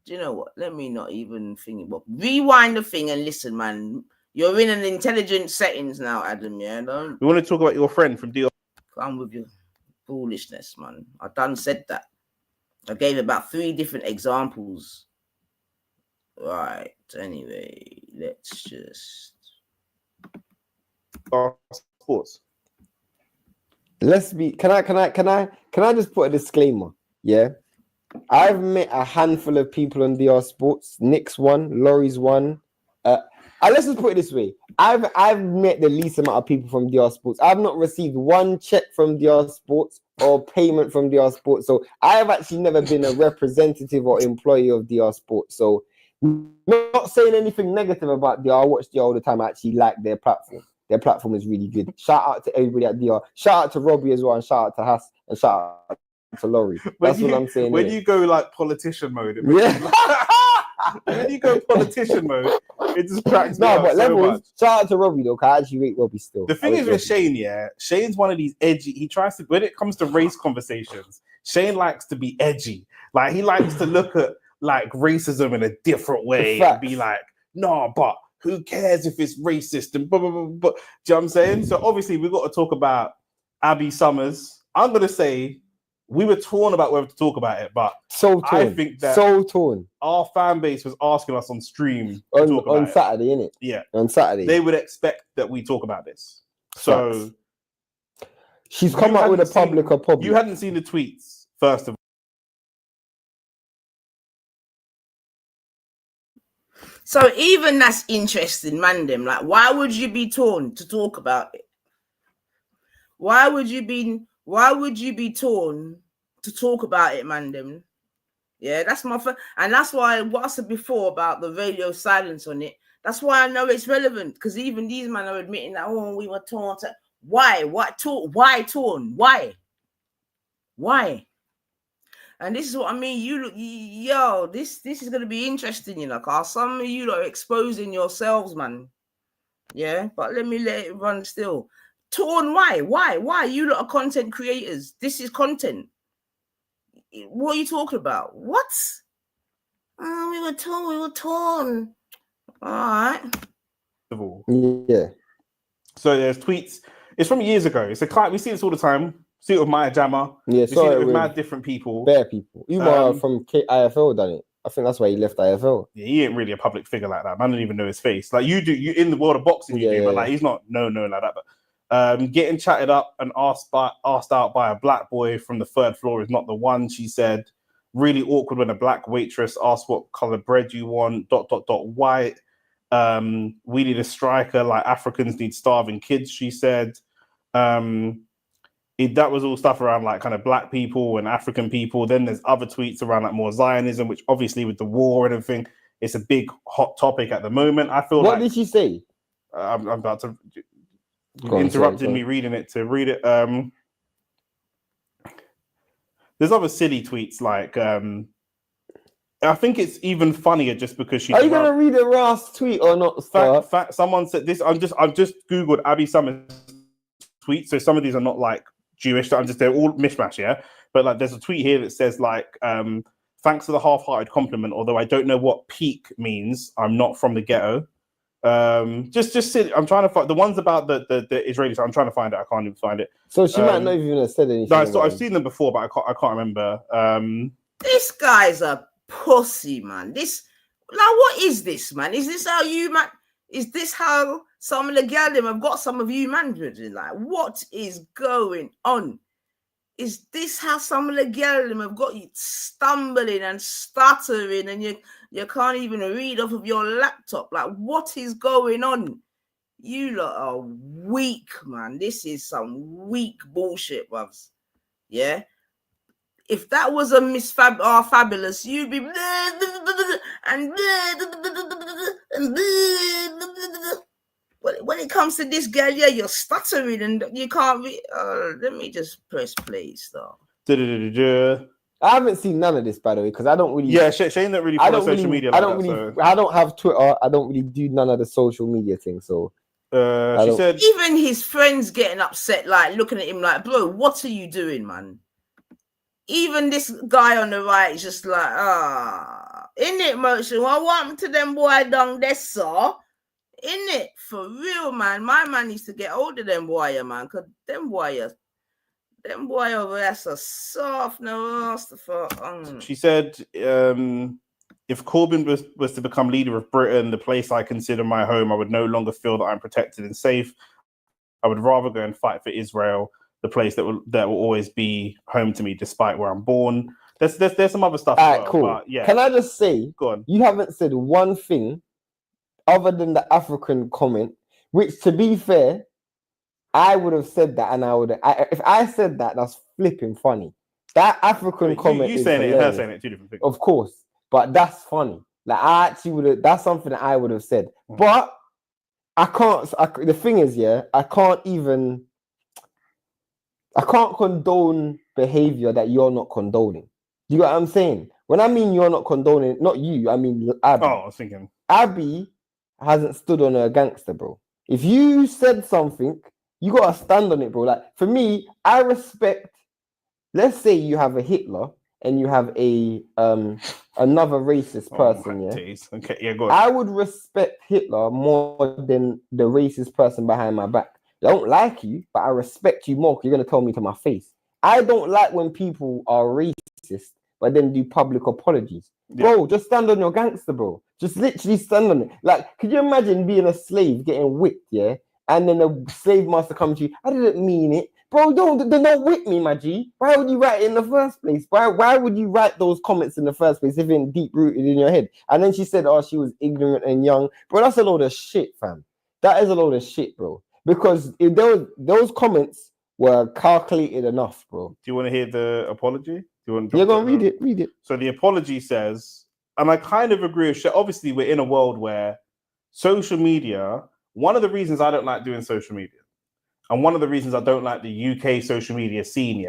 Do you know what? Let me not even think about. Rewind the thing and listen, man. You're in an intelligent settings now, Adam. Yeah, don't We want to talk about your friend from DR. come with your foolishness, man. I done said that. I gave about 3 different examples. Right. Anyway, let's just. Sports. Let's be. Can I just put a disclaimer? Yeah, I've met a handful of people on DR Sports. Nick's one, Laurie's one. Let's just put it this way: I've met the least amount of people from DR Sports. I've not received one check from DR Sports or payment from DR Sports. So I've actually never been a representative or employee of DR Sports. So not saying anything negative about DR. I watch DR all the time. I actually like their platform. Their platform is really good. Shout out to everybody at DR. Shout out to Robbie as well, and shout out to Hass, and shout out to Laurie. That's what I'm saying. When you go like politician mode, when you go politician mode, it just cracks me up so much. Shout out to Robbie though, because I actually rate Robbie still. The thing is with Shane, yeah, Shane's one of these edgy. He tries to, when it comes to race conversations, Shane likes to be edgy. Like he likes to look at like racism in a different way and be like, no, but who cares if it's racist and blah, blah, blah, blah. Do you know what I'm saying? So obviously we've got to talk about Abby Summers. I'm going to say we were torn about whether to talk about it, but I think that our fan base was asking us on stream on Saturday, innit? Yeah. On Saturday. They would expect that we talk about this. So she's come out with a public apology. You hadn't seen the tweets, first of all. So even that's interesting, man. Them like, why would you be torn to talk about it? Why would you be torn to talk about it, man? Them, yeah, that's my and that's why what I said before about the radio silence on it. That's why I know it's relevant, because even these men are admitting that, oh, we were torn. Why? Why torn? Why? And this is what I mean. This is gonna be interesting, you know, cause some of you are exposing yourselves, man. Yeah, but let it run still. Torn, why? You lot are content creators. This is content. What are you talking about? What? Oh, we were torn. All right. Yeah. So there's tweets. It's from years ago. It's a client. We see this all the time. See it with Maya Jama. Yeah, we see it with mad different people. Bare people. Even from IFL done it. I think that's why he left IFL. Yeah, he ain't really a public figure like that. Man, I don't even know his face. Like you do, you in the world of boxing, you do, but like he's not known like that. But getting chatted up and asked out by a black boy from the third floor is not the one. She said, really awkward when a black waitress asked what color bread you want. ... White. We need a striker like Africans need starving kids. She said. That was all stuff around like kind of black people and African people. Then there's other tweets around like more Zionism, which obviously with the war and everything, it's a big hot topic at the moment. I feel what did she say? I'm about to. You interrupted me reading it to read it. There's other silly tweets like. I think it's even funnier just because she's. Are you gonna read a Ross tweet or not? Someone said this. I've just googled Abby Summers tweets, so some of these are not like Jewish. They're all mishmash, yeah. But like, there's a tweet here that says like, "Thanks for the half-hearted compliment. Although I don't know what peak means. I'm not from the ghetto." Just sit. I'm trying to find the ones about the Israelis. I'm trying to find it. I can't even find it. So she might not even have said anything. No, so I've seen them before, but I can't remember. This guy's a pussy, man. What is this, man? Is this how you, man? Is this how some of the girls have got some of you, man? Like, what is going on? Is this how some of the girls have got you stumbling and stuttering and you can't even read off of your laptop? Like, what is going on? You lot are weak, man. This is some weak bullshit, bruv. Yeah? If that was a Miss Fabulous, you'd be and when it comes to this girl, yeah, you're stuttering and you can't read. Let me just press play, stop. I haven't seen none of this, by the way, because I don't really. Yeah, Shane don't really follow social media. I don't have Twitter. I don't really do none of the social media things. So she said, even his friends getting upset, like looking at him like, bro, what are you doing, man? Even this guy on the right is just like, in it, motion. What happened to them boy down there, sir? In it, for real, man. My man needs to get hold of them boy, man, because them boy over there so soft, no. She said, if Corbyn was to become leader of Britain, the place I consider my home, I would no longer feel that I'm protected and safe. I would rather go and fight for Israel, the place that will always be home to me, despite where I'm born. There's some other stuff. All right, cool. But yeah. Can I just say, go on. You haven't said one thing other than the African comment, which, to be fair, I would have said that, and if I said that, that's flipping funny. That African comment, you saying it, and her saying it, two different things. Of course, but that's funny. Like, I actually would have. That's something that I would have said, but I can't. The thing is, yeah, I can't condone behavior that you're not condoning. You get what I'm saying? When I mean you're not condoning, not you, I mean Abby. Oh, I was thinking. Abby hasn't stood on a gangster, bro. If you said something, you gotta stand on it, bro. Like, for me, I respect. Let's say you have a Hitler and you have a another racist person. Okay, yeah, go on. I would respect Hitler more than the racist person behind my back. I don't like you, but I respect you more because you're gonna tell me to my face. I don't like when people are racist but then do public apologies. Yeah. Bro, just stand on your gangster, bro. Just literally stand on it. Like, could you imagine being a slave getting whipped, yeah? And then a slave master comes to you, I didn't mean it. Bro, don't whip me, my G. Why would you write it in the first place? Why would you write those comments in the first place if it's deep-rooted in your head? And then she said, she was ignorant and young. Bro, that's a load of shit, fam. That is a load of shit, bro. Because if those comments were calculated enough, bro. Do you want to hear the apology? You're going to read it. So the apology says, and I kind of agree with Obviously, we're in a world where social media, one of the reasons I don't like doing social media, and one of the reasons I don't like the UK social media scene,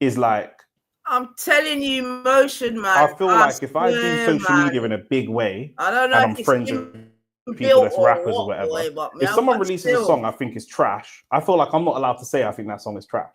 is like, I'm telling you, motion, man. I feel like if I do social media in a big way, I don't know and I'm if it's friends with people that's rappers or whatever, boy, but if someone releases a song I think is trash, I feel like I'm not allowed to say I think that song is trash.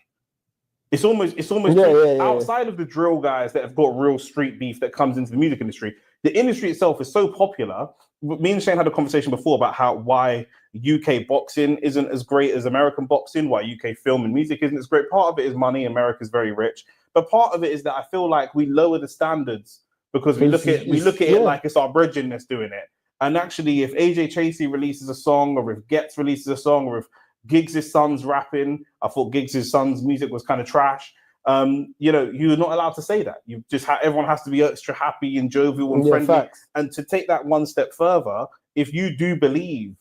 It's almost outside of the drill guys that have got real street beef that comes into the music industry. The industry itself is so popular. Me and Shane had a conversation before about why UK boxing isn't as great as American boxing, why UK film and music isn't as great. Part of it is money. America's very rich, but part of it is that I feel like we lower the standards because we look at it like it's our brethren that's doing it. And actually, if AJ Chasey releases a song, or if Getz releases a song, or if Giggs' son's rapping, I thought Giggs' son's music was kind of trash. You're not allowed to say that. You just everyone has to be extra happy and jovial and friendly. Facts. And to take that one step further, if you do believe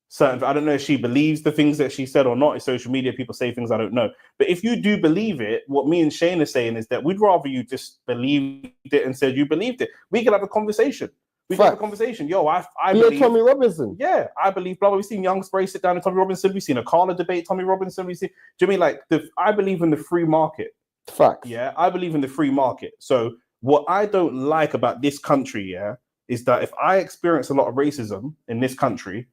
certain, I don't know if she believes the things that she said or not. In social media, people say things I don't know. But if you do believe it, what me and Shane are saying is that we'd rather you just believed it and said you believed it. We could have a conversation. We can have a conversation. Yo, I believe Tommy Robinson. Yeah, I believe. Blah, blah. We've seen Young Spray sit down and Tommy Robinson. We've seen a Carla debate Tommy Robinson. Do you mean like I believe in the free market? Facts. Yeah, I believe in the free market. So what I don't like about this country, is that if I experience a lot of racism in this country,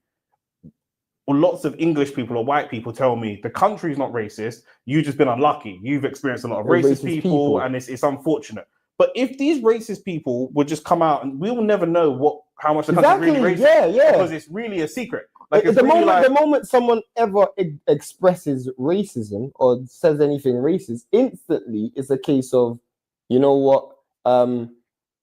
or lots of English people or white people tell me the country's not racist. You've just been unlucky. You've experienced a lot of racist people, and it's unfortunate. But if these racist people would just come out, and we will never know how much the country really racist, because it's really a secret. Like the moment someone ever expresses racism or says anything racist, instantly it's a case of, you know what,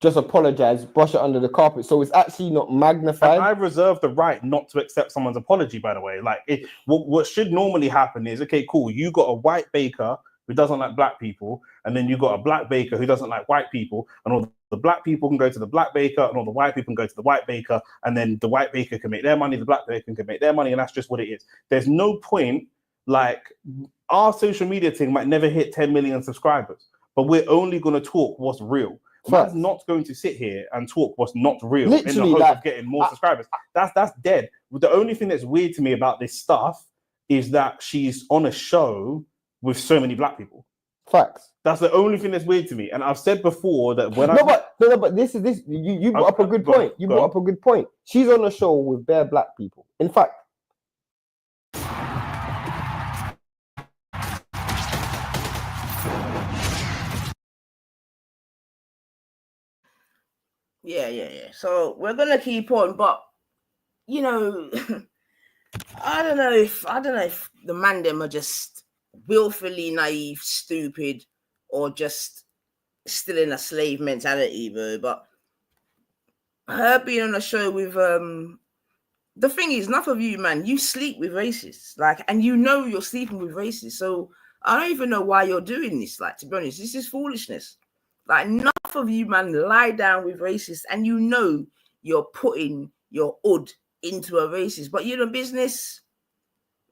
just apologize, brush it under the carpet. So it's actually not magnified. And I reserve the right not to accept someone's apology, by the way. Like what should normally happen is, okay, cool, you got a white baker who doesn't like black people, and then you got a black baker who doesn't like white people, and all the black people can go to the black baker, and all the white people can go to the white baker, and then the white baker can make their money, the black baker can make their money, and that's just what it is. There's no point, like, our social media thing might never hit 10 million subscribers, but we're only going to talk what's real. Man's not going to sit here and talk what's not real in the hope of getting more subscribers. That's dead. The only thing that's weird to me about this stuff is that she's on a show with so many black people. Facts. That's the only thing that's weird to me. And I've said before that when but this you brought up a good point. You brought up a good point. She's on a show with bare black people. In fact, Yeah. So we're gonna keep on, but I don't know if the man them are just willfully naive, stupid, or just still in a slave mentality, bro. But her being on a show with the thing is, enough of you, man, you sleep with racists, like, and you're sleeping with racists. So I don't even know why you're doing this. Like, to be honest, this is foolishness. Like, enough of you, man, lie down with racists, and you're putting your odd into a racist, but you're the business.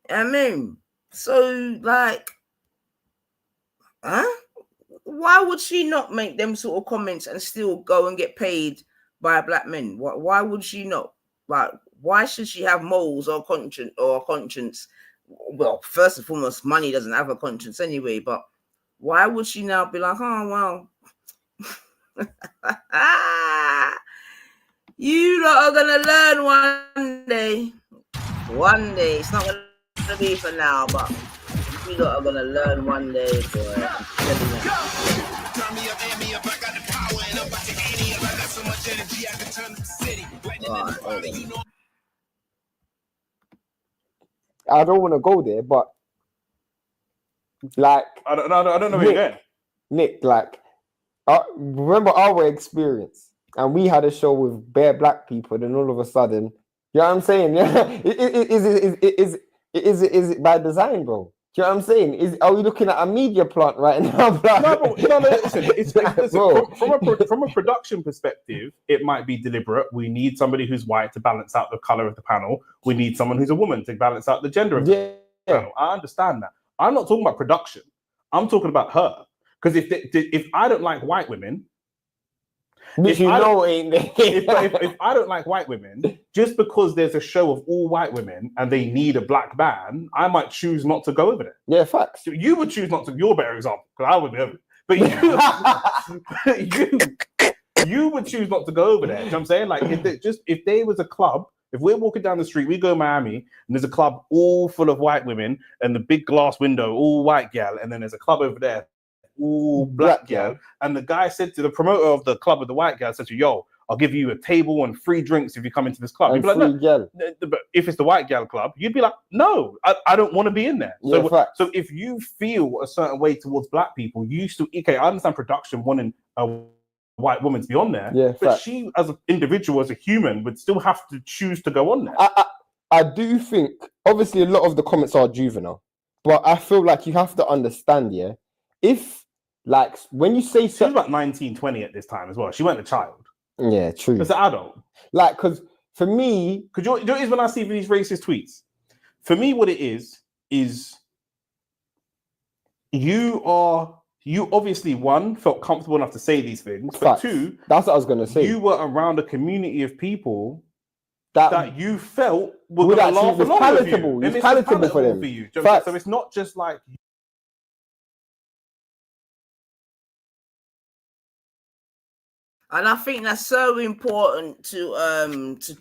I mean, so like, why would she not make them sort of comments and still go and get paid by black men? Why would she not? Like, why should she have morals or conscience? Well, first and foremost, money doesn't have a conscience anyway, but why would she now be like, oh, well, you lot are gonna learn one day. One day. It's not gonna be for now, but you lot are gonna learn one day, boy. I don't want to go there, but like, I don't know where you're going. Nick, like, remember our experience, and we had a show with bare black people, then all of a sudden, you know what I'm saying? Yeah, is it by design, bro? Do you know what I'm saying? Are we looking at a media plant right now? No, listen, from a production perspective, it might be deliberate. We need somebody who's white to balance out the color of the panel. We need someone who's a woman to balance out the gender of the panel. I understand that. I'm not talking about production. I'm talking about her. Because if I don't like white women, Which you know ain't there. if I don't like white women, just because there's a show of all white women and they need a black man, I might choose not to go over there. Yeah, facts. So you would choose not to. You're a better example because I would be over it. But you would choose not to go over there. You know what I'm saying? Like if there was a club, if we're walking down the street, we go to Miami and there's a club all full of white women and the big glass window, all white gal, and then there's a club over there, all black gal. And the guy said to the promoter of the club with the white gal, said to yo, I'll give you a table and free drinks if you come into this club. And you'd be like, no. But if it's the white gal club, you'd be like, no, I don't want to be in there. Yeah, so if you feel a certain way towards black people, you still, okay, I understand production wanting a white woman to be on there, but she as an individual, as a human, would still have to choose to go on there. I do think, obviously, a lot of the comments are juvenile, but I feel like you have to understand, yeah, if, like, when you say... She was about 19, 20 at this time as well. She wasn't a child. Yeah, true. It's an adult. Like, because for me... Because you know what it is when I see these racist tweets? For me, what it is you obviously, one, felt comfortable enough to say these things, but two, that's what I was going to say. You were around a community of people that you felt were going to laugh along palatable. with you. It's palatable for them. For you. So it's not just like... And I think that's so important to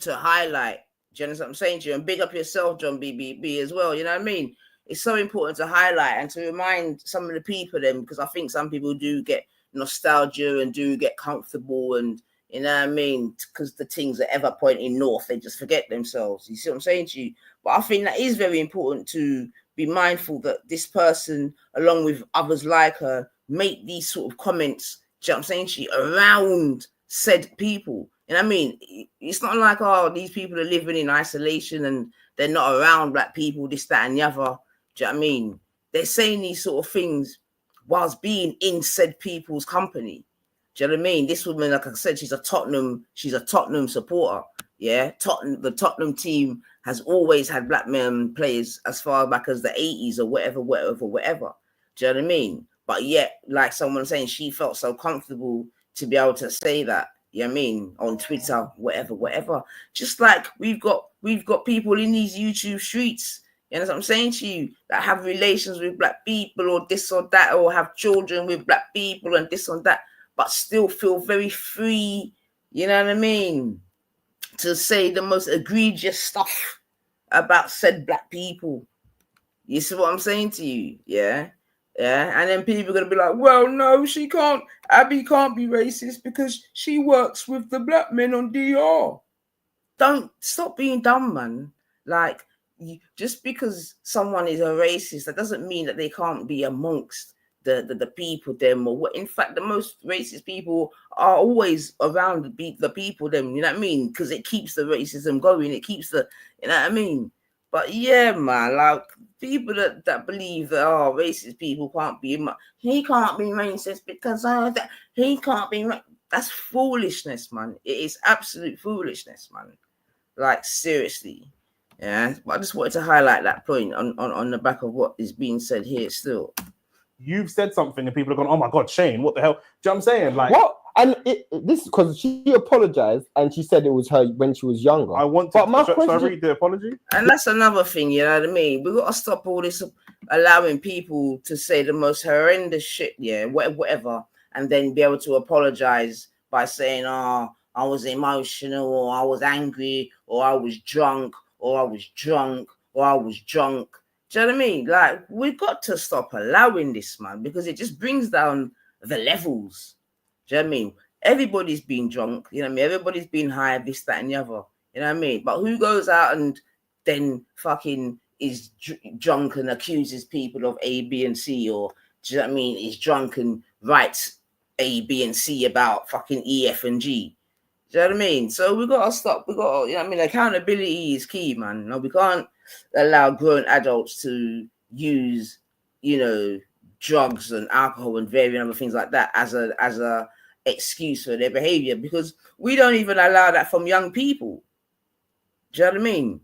highlight. Do you understand what I'm saying to you? And big up yourself, John BBB, as well. You know what I mean? It's so important to highlight and to remind some of the people then, because I think some people do get nostalgia and do get comfortable, and you know what I mean, because the things are ever pointing north, they just forget themselves. You see what I'm saying to you? But I think that is very important to be mindful that this person, along with others like her, make these sort of comments, do you know what I'm saying to you, around said people. You know what I mean? It's not like, oh, these people are living in isolation and they're not around black people, this, that, and the other. Do you know what I mean? They're saying these sort of things whilst being in said people's company. Do you know what I mean? This woman, like I said, she's a Tottenham supporter. Yeah, the Tottenham team has always had black men players as far back as the 80s or whatever. Do you know what I mean? But yet, like someone saying, she felt so comfortable to be able to say that. You know what I mean? On Twitter, whatever. Just like we've got people in these YouTube streets, you know what I'm saying to you, that have relations with black people or this or that, or have children with black people and this or that, but still feel very free, you know what I mean, to say the most egregious stuff about said black people. You see what I'm saying to you? Yeah. And then people are going to be like, well, no, Abby can't be racist because she works with the black men on DR. Don't stop being dumb, man. Like, just because someone is a racist, that doesn't mean that they can't be amongst the people them, or what. In fact, the most racist people are always around the people them, you know what I mean? Because it keeps the racism going, it keeps the, you know what I mean? But yeah, man, like people that believe that racist people can't be, he can't be racist because he can't be, that's foolishness, man. It is absolute foolishness, man. Like, seriously. Yeah, but I just wanted to highlight that point on the back of what is being said here still. You've said something and people are going, oh my God, Shane, what the hell? Do you know what I'm saying? Like, what? And this, because she apologized and she said it was her when she was younger. I want to, but my question, should I read the apology? And that's another thing, you know what I mean? We've got to stop all this allowing people to say the most horrendous shit, yeah, whatever, and then be able to apologize by saying, I was emotional, or I was angry, or I was drunk, or I was drunk, or I was drunk. Do you know what I mean? Like, we've got to stop allowing this, man, because it just brings down the levels. Do you know what I mean? Everybody's been drunk, you know what I mean? Everybody's been high, this, that, and the other. You know what I mean? But who goes out and then fucking is drunk and accuses people of A, B, and C, or do you know what I mean? Is drunk and writes A, B, and C about fucking E, F, and G. Do you know what I mean? So we got to stop. We got to, you know what I mean? Accountability is key, man. No, we can't allow grown adults to use, you know, drugs and alcohol and various other things like that as a excuse for their behavior, because we don't even allow that from young people. Do you know what I mean?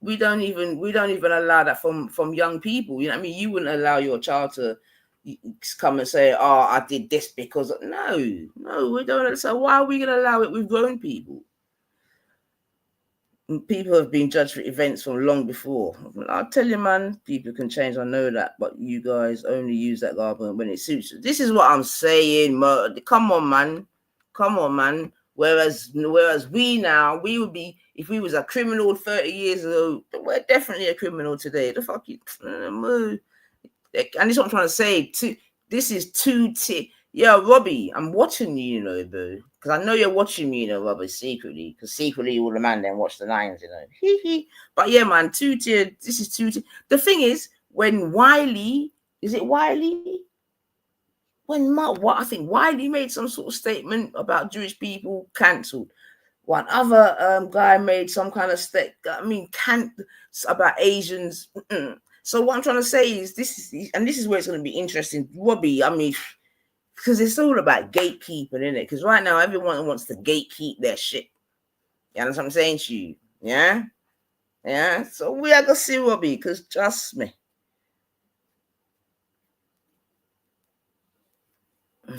We don't even allow that from young people. You know what I mean? You wouldn't allow your child to, come and say, "Oh, I did this because..." No, we don't. So why are we going to allow it with grown people? People have been judged for events from long before. I'll tell you, man, people can change. I know that, but you guys only use that argument when it suits you. This is what I'm saying, come on, man. Whereas we now, we would be, if we was a criminal 30 years ago, we're definitely a criminal today. The fuck you, and this is what I'm trying to say. This is yeah, Robbie, I'm watching you, bro. Because I know you're watching me, Robbie, secretly. Because secretly all the man then watch the nines, But yeah, man, 2-tier. This is 2-tier. The thing is, when Wiley, is it Wiley? I think Wiley made some sort of statement about Jewish people cancelled. One other guy made some kind of about Asians. So what I'm trying to say is this is where it's going to be interesting, Robbie. I mean, because it's all about gatekeeping, isn't it? Because right now everyone wants to gatekeep their shit. You know what I'm saying to you? Yeah. So we are gonna see, Robbie, because trust me. Oh,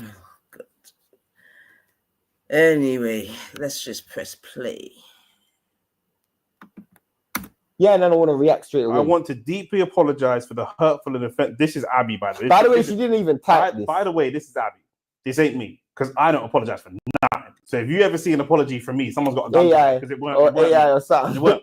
God. Anyway, let's just press play. Yeah, and then I want to react straight away. I want to deeply apologize for the hurtful and offensive. This is Abby, by the way. By the way, she didn't even type this. By the way, this is Abby. This ain't me, because I don't apologize for nothing. So if you ever see an apology from me, someone's got a gun because it weren't AI or something. It weren't.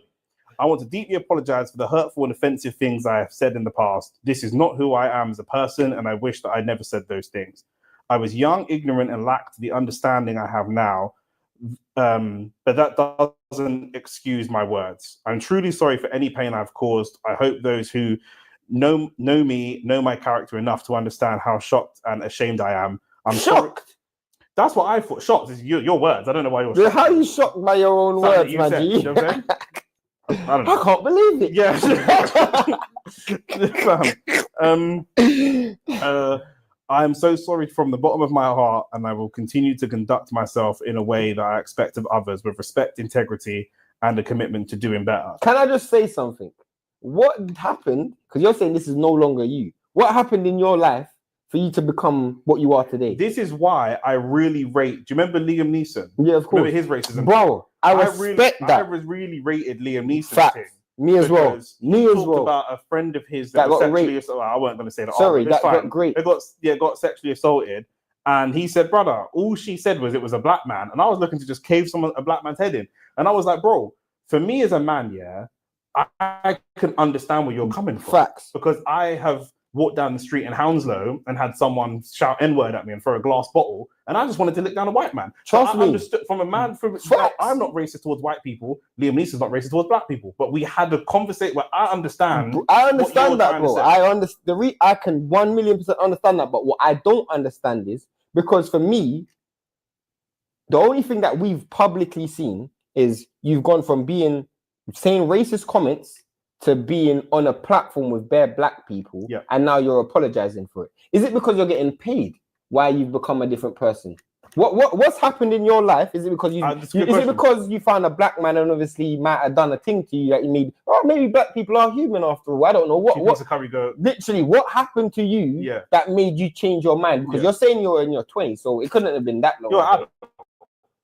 I want to deeply apologize for the hurtful and offensive things I have said in the past. This is not who I am as a person, and I wish that I never said those things. I was young, ignorant, and lacked the understanding I have now. But that doesn't excuse my words. I'm truly sorry for any pain I've caused. I hope those who know me know my character enough to understand how shocked and ashamed I am. I'm shocked. Sorry. That's what I thought. Shocked is your words. I don't know why you're shocked. How are you shocked by your own words, man? You know what I'm saying? I don't know. I can't believe it. Yeah. I am so sorry from the bottom of my heart, and I will continue to conduct myself in a way that I expect of others with respect, integrity, and a commitment to doing better. Can I just say something? What happened? Because you're saying this is no longer you. What happened in your life for you to become what you are today? This is why I really rate. Do you remember Liam Neeson? Yeah, of course. Remember his racism? Bro, I respect that. I really rated Liam Neeson's thing. Me as well. Me as well. About a friend of his that got sexually assaulted. I wasn't going to say that. Sorry, that got great. They got sexually assaulted, and he said, "Brother, all she said was it was a black man," and I was looking to just cave a black man's head in, and I was like, "Bro, for me as a man, yeah, I can understand where you're coming from." Facts. Because I have walked down the street in Hounslow and had someone shout N-word at me and throw a glass bottle, and I just wanted to lick down a white man. Trust me. I understood from a man from I'm not racist towards white people. Liam Neeson's not racist towards black people, but we had a conversation where I understand that, bro. I understand. I can 1,000,000% understand that, but what I don't understand is because for me, the only thing that we've publicly seen is you've gone from saying racist comments to being on a platform with bare black people, and now you're apologizing for it. Is it because you're getting paid why you've become a different person? What's happened in your life? Is it because because you found a black man and obviously he might have done a thing to you that you need? Oh, maybe black people are human after all. I don't know literally what happened to you that made you change your mind? Because you're saying you're in your 20s, so it couldn't have been that long.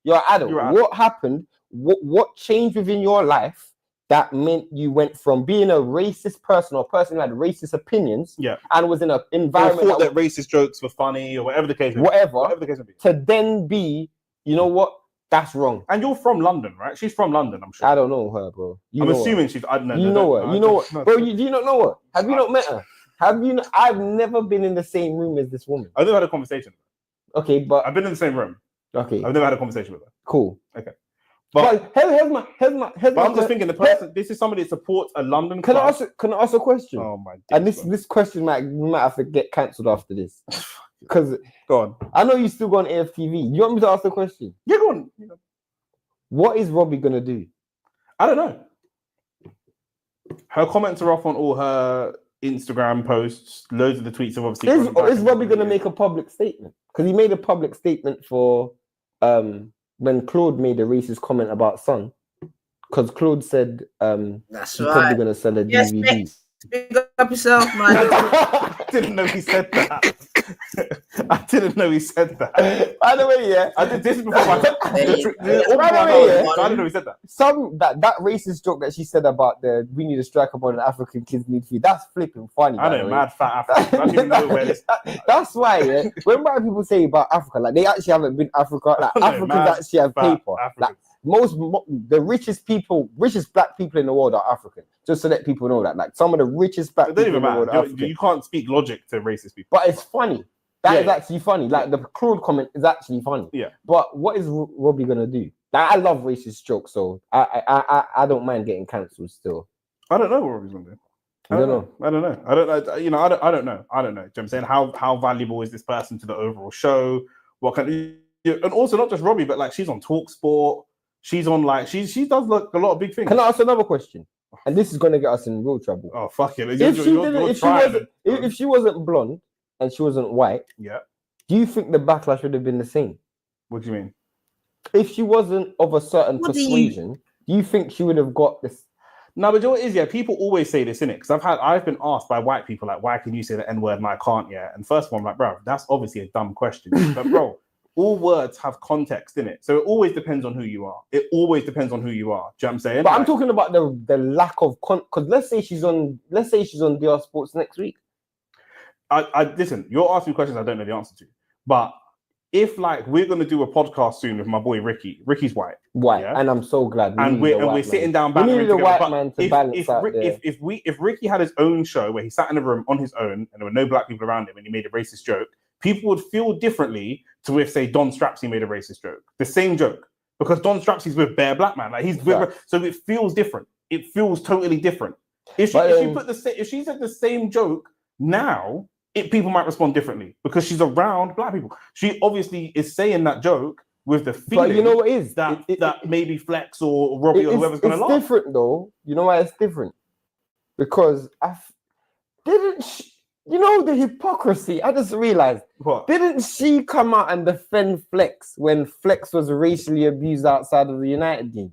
You're an adult. What happened? What changed within your life that meant you went from being a racist person or a person who had racist opinions and was in an environment thought that racist jokes were funny or whatever the case may be. Whatever the case may be. To then be, you know what? That's wrong. And you're from London, right? She's from London, I'm sure. I don't know her, bro. I'm assuming she's. I don't know. You know her. You know her. Bro, do you not know her? Have you not met her? Have you? I've never been in the same room as this woman. I've never had a conversation with her. Okay, but I've been in the same room. Okay. I've never had a conversation with her. Cool. Okay. But I'm just thinking the person. This is somebody that supports a London. Can I ask a question? Oh my! And this question might have to get cancelled after this. Because go on. I know you still go on AFTV. You want me to ask the question? Yeah, go on. What is Robbie gonna do? I don't know. Her comments are off on all her Instagram posts. Loads of the tweets have obviously. Is Robbie gonna make a public statement? Because he made a public statement for when Claude made a racist comment about Son, because Claude said that's he's right. probably going to sell a DVD. Speak up yourself, man. I didn't know he said that. I didn't know he said that. By the way, yeah, I did this before. I didn't know he said that. That racist joke that she said about the we need a striker more than African kids need food. That's flipping funny. I know, mad fat Africans. I don't even know where this. That's why, yeah. When white people say about Africa, like they actually haven't been Africa. Like Africans actually have paper. Like the richest black people in the world are African. Just to let people know that, like some of the richest black people in the world are African. You can't speak logic to racist people, but it's funny. That is actually funny. Like the Claude comment is actually funny. Yeah. But what is Robbie gonna do? Like, I love racist jokes, so I don't mind getting cancelled still. I don't know what Robbie's gonna do. I don't know. I don't know. I don't know. You know, I don't know. I don't know. Do you know what I'm saying? How valuable is this person to the overall show? What can and also not just Robbie, but like she's on TalkSport. She's on like she does like a lot of big things. Can I ask another question? And this is gonna get us in real trouble. Oh fuck it! If she wasn't blonde and she wasn't white, yeah. Do you think the backlash would have been the same? What do you mean? If she wasn't of a certain persuasion, do you think she would have got this? No, but you know what it is, yeah, people always say this, innit? Because I've been asked by white people, like, why can you say the N-word and I can't, yeah? And first one, I'm like, bro, that's obviously a dumb question. But bro, all words have context in it. So it always depends on who you are. It always depends on who you are. Do you know what I'm saying? But like, I'm talking about the lack of because let's say she's on DR Sports next week. I listen, you're asking questions I don't know the answer to. But if like we're gonna do a podcast soon with my boy Ricky. Ricky's white. Yeah? And I'm so glad. And we're sitting down back. We needed a white man to balance out there. If Ricky had his own show where he sat in a room on his own and there were no black people around him and he made a racist joke, people would feel differently to if, say, Don Strapsy made a racist joke. The same joke. Because Don Strapsy's with bare black man. Like he's with so it feels different. It feels totally different. If she said the same joke now, people might respond differently because she's around black people. She obviously is saying that joke with the feeling. But you know what is that maybe Flex or Robbie or whoever's going to laugh. It's different though. You know why it's different? Because you know the hypocrisy. I just realized. What? Didn't she come out and defend Flex when Flex was racially abused outside of the United game?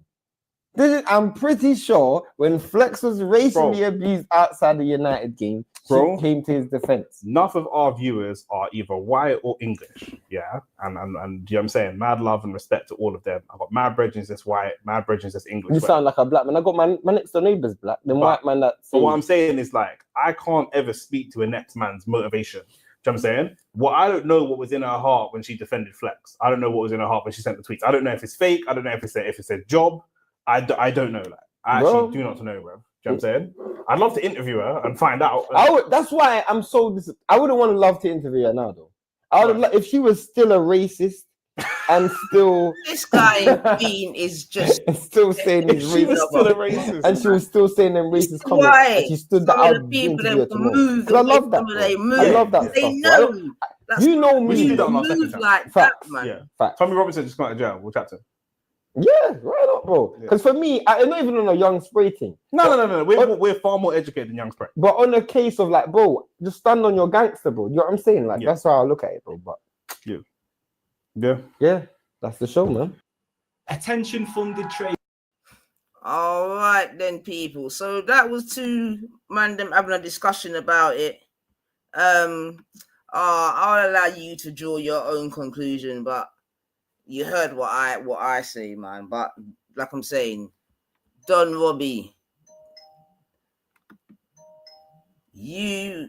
I'm pretty sure when Flex was racially abused outside the United game, she came to his defense. Enough of our viewers are either white or English, yeah? And you know what I'm saying? Mad love and respect to all of them. I've got mad brethren that's white, mad brethren that's English. You sound like a black man. I got my next door neighbour's black. White man that... But what I'm saying is like, I can't ever speak to a next man's motivation. Do you know what I'm saying? Well, I don't know what was in her heart when she defended Flex. I don't know what was in her heart when she sent the tweets. I don't know if it's fake. I don't know if it's a job. I don't know that. I actually do not know, bro. Do you know what I'm saying? I'd love to interview her and find out. That's why I'm so... I wouldn't want to love to interview her now, though. I would if she was still a racist and still... This guy Bean is just... still saying he's racist. Still a racist. And she was still saying them racist comments. And she stood that out. Because I love that. I love that they stuff. Know. You know me. You move like that, man. Yeah. Tommy Robinson just got out of jail. We'll chat to him. Yeah, right up, bro. Because for me, I'm not even on a Young Spray thing. No. We're far more educated than Young Spray. But on a case of like, bro, just stand on your gangster, bro. You know what I'm saying? Like, that's how I look at it, bro. But yeah, that's the show, man. Attention funded trade. All right, then, people. So that was two man them having a discussion about it. I'll allow you to draw your own conclusion, but you heard what I say, man. But like I'm saying, Don Robbie, yeah.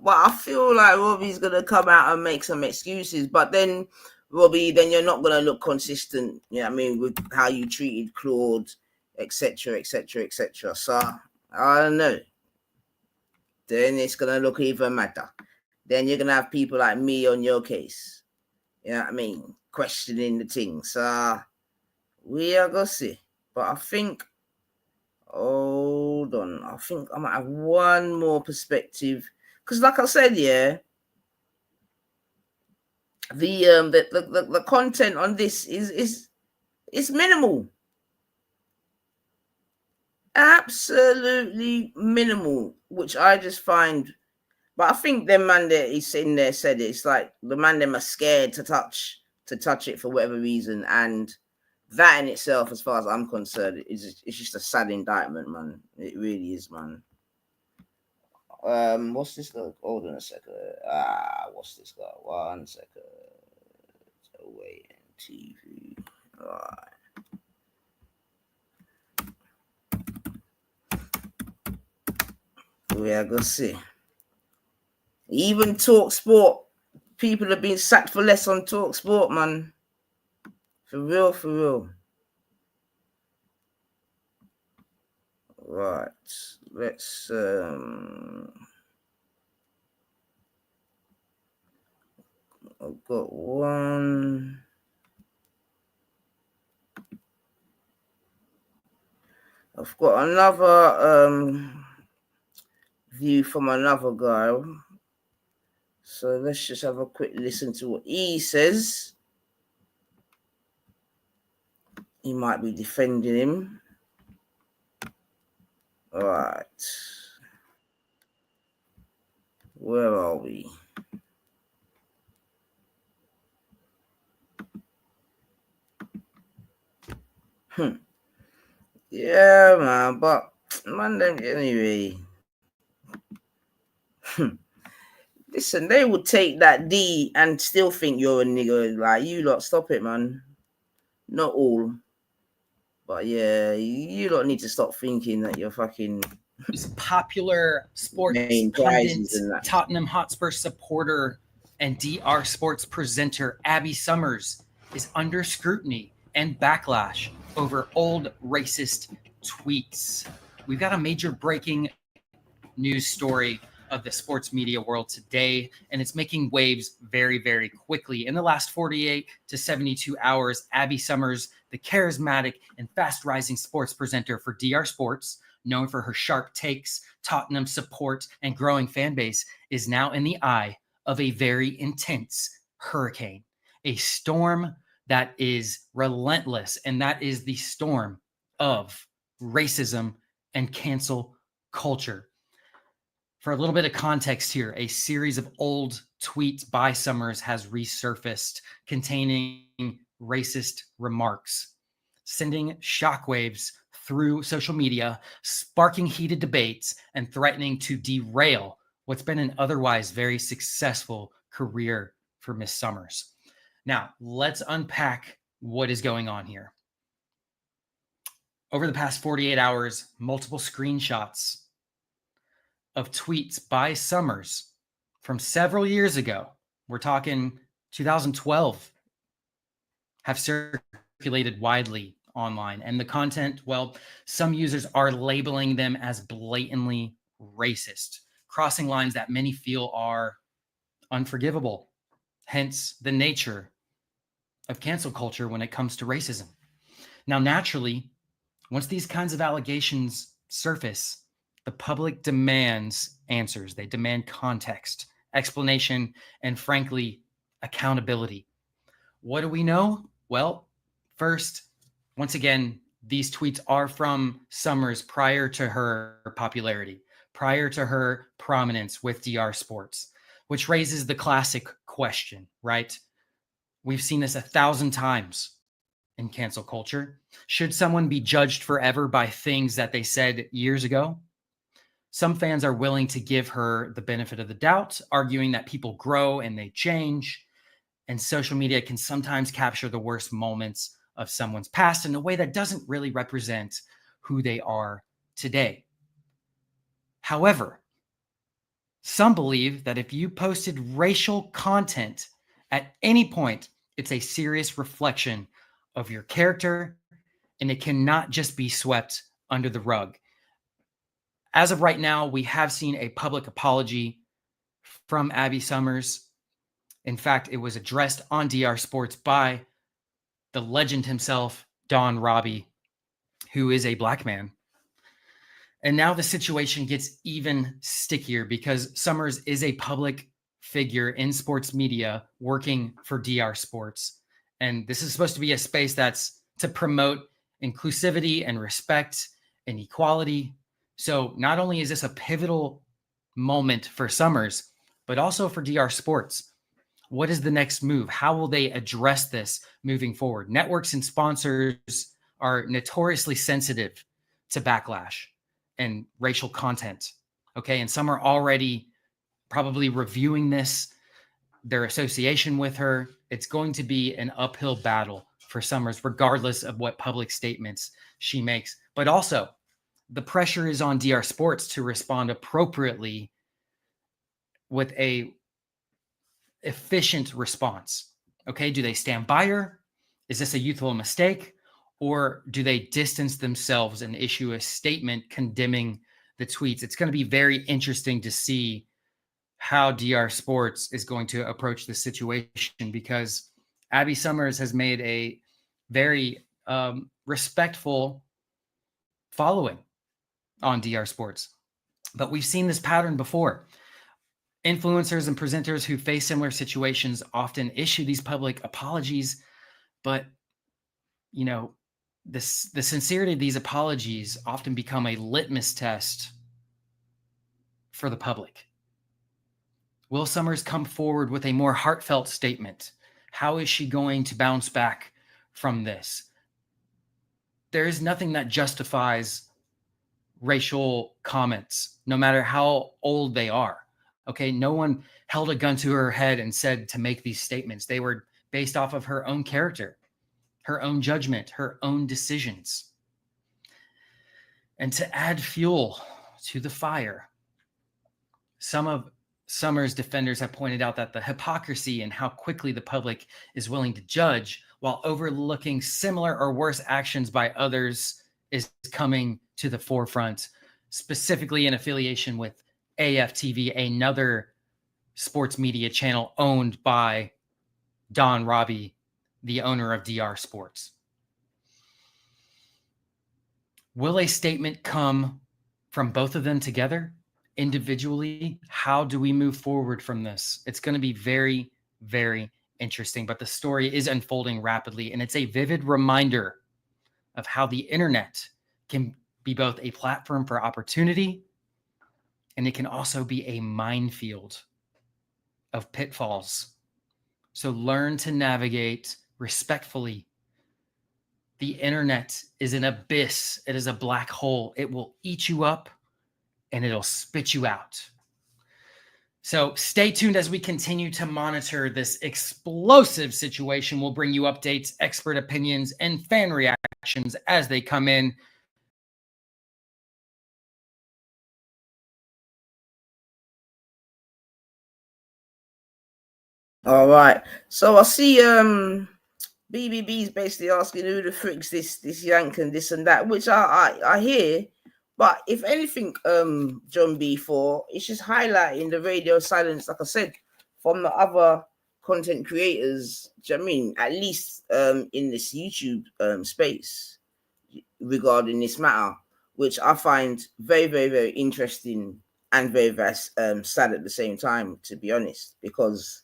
But I feel like Robbie's gonna come out and make some excuses. But then, Robbie, you're not gonna look consistent. You know what I mean, with how you treated Claude, etc. So I don't know. Then it's gonna look even madder. Then you're gonna have people like me on your case. You know what I mean? Questioning the things. We are gonna see. But I think, hold on. I think I might have one more perspective. Because like I said, yeah, the content on this is minimal. Absolutely minimal, which I just find. But I think the man that is in there said it. It's like the man them are scared to touch it for whatever reason, and that in itself, as far as I'm concerned, it's just a sad indictment, man. It really is, man. What's this guy? Hold on a second. What's this guy? 1 second. Wait, TV. Alright. We are gonna see. Even Talk Sport, people have been sacked for less on Talk Sport, man. For real, for real. Right. Let's I've got one. I've got another view from another guy. So let's just have a quick listen to what he says. He might be defending him. All right. Where are we? Yeah, man, but man, anyway. Listen, they will take that D and still think you're a nigga. Like, you lot, stop it, man. Not all. But yeah, you lot need to stop thinking that you're fucking popular sports pundit, Tottenham Hotspur supporter, and DR Sports presenter Abby Summers is under scrutiny and backlash over old racist tweets. We've got a major breaking news story of the sports media world today, and it's making waves very, very quickly. In the last 48 to 72 hours, Abby Summers, the charismatic and fast-rising sports presenter for DR Sports, known for her sharp takes, Tottenham support, and growing fan base, is now in the eye of a very intense hurricane, a storm that is relentless, and that is the storm of racism and cancel culture. For a little bit of context here, a series of old tweets by Summers has resurfaced containing racist remarks, sending shockwaves through social media, sparking heated debates, and threatening to derail what's been an otherwise very successful career for Miss Summers. Now, let's unpack what is going on here. Over the past 48 hours, multiple screenshots of tweets by Summers from several years ago, we're talking 2012, have circulated widely online. And the content, well, some users are labeling them as blatantly racist, crossing lines that many feel are unforgivable, hence the nature of cancel culture when it comes to racism. Now, naturally, once these kinds of allegations surface, the public demands answers. They demand context, explanation, and frankly, accountability. What do we know? Well, first, once again, these tweets are from Summers prior to her popularity, prior to her prominence with DR Sports, which raises the classic question, right? We've seen this 1,000 times in cancel culture. Should someone be judged forever by things that they said years ago? Some fans are willing to give her the benefit of the doubt, arguing that people grow and they change, and social media can sometimes capture the worst moments of someone's past in a way that doesn't really represent who they are today. However, some believe that if you posted racial content at any point, it's a serious reflection of your character, and it cannot just be swept under the rug. As of right now, we have seen a public apology from Abby Summers. In fact, it was addressed on DR Sports by the legend himself, Don Robbie, who is a black man. And now the situation gets even stickier because Summers is a public figure in sports media working for DR Sports. And this is supposed to be a space that's to promote inclusivity and respect and equality. So not only is this a pivotal moment for Summers, but also for DR Sports. What is the next move? How will they address this moving forward? Networks and sponsors are notoriously sensitive to backlash and racial content. Okay. And some are already probably reviewing this, their association with her. It's going to be an uphill battle for Summers, regardless of what public statements she makes. But also, the pressure is on DR Sports to respond appropriately with a efficient response. Okay, do they stand by her? Is this a youthful mistake? Or do they distance themselves and issue a statement condemning the tweets? It's going to be very interesting to see how DR Sports is going to approach the situation, because Abby Summers has made a very respectful following on DR Sports. But we've seen this pattern before. Influencers and presenters who face similar situations often issue these public apologies, but you know, the sincerity of these apologies often become a litmus test for the public. Will Summers come forward with a more heartfelt statement? How is she going to bounce back from this? There is nothing that justifies racial comments, no matter how old they are. Okay, no one held a gun to her head and said to make these statements. They were based off of her own character, her own judgment, her own decisions. And to add fuel to the fire, some of Summers' defenders have pointed out that the hypocrisy and how quickly the public is willing to judge while overlooking similar or worse actions by others is coming to the forefront, specifically in affiliation with AFTV, another sports media channel owned by Don Robbie, the owner of DR Sports. Will a statement come from both of them together? Individually, how do we move forward from this? It's going to be very, very interesting, but the story is unfolding rapidly, and it's a vivid reminder of how the internet can be both a platform for opportunity, and it can also be a minefield of pitfalls. So learn to navigate respectfully. The internet is an abyss. It is a black hole. It will eat you up and it'll spit you out. So stay tuned as we continue to monitor this explosive situation. We'll bring you updates, expert opinions, and fan reactions as they come in. All right. So I see BBB's basically asking who the frick's this yank and this and that, which I hear. But if anything, John B4, it's just highlighting the radio silence, like I said, from the other content creators. Do you know what I mean? At least in this YouTube space regarding this matter, which I find very, very, very interesting and very, very sad at the same time, to be honest, because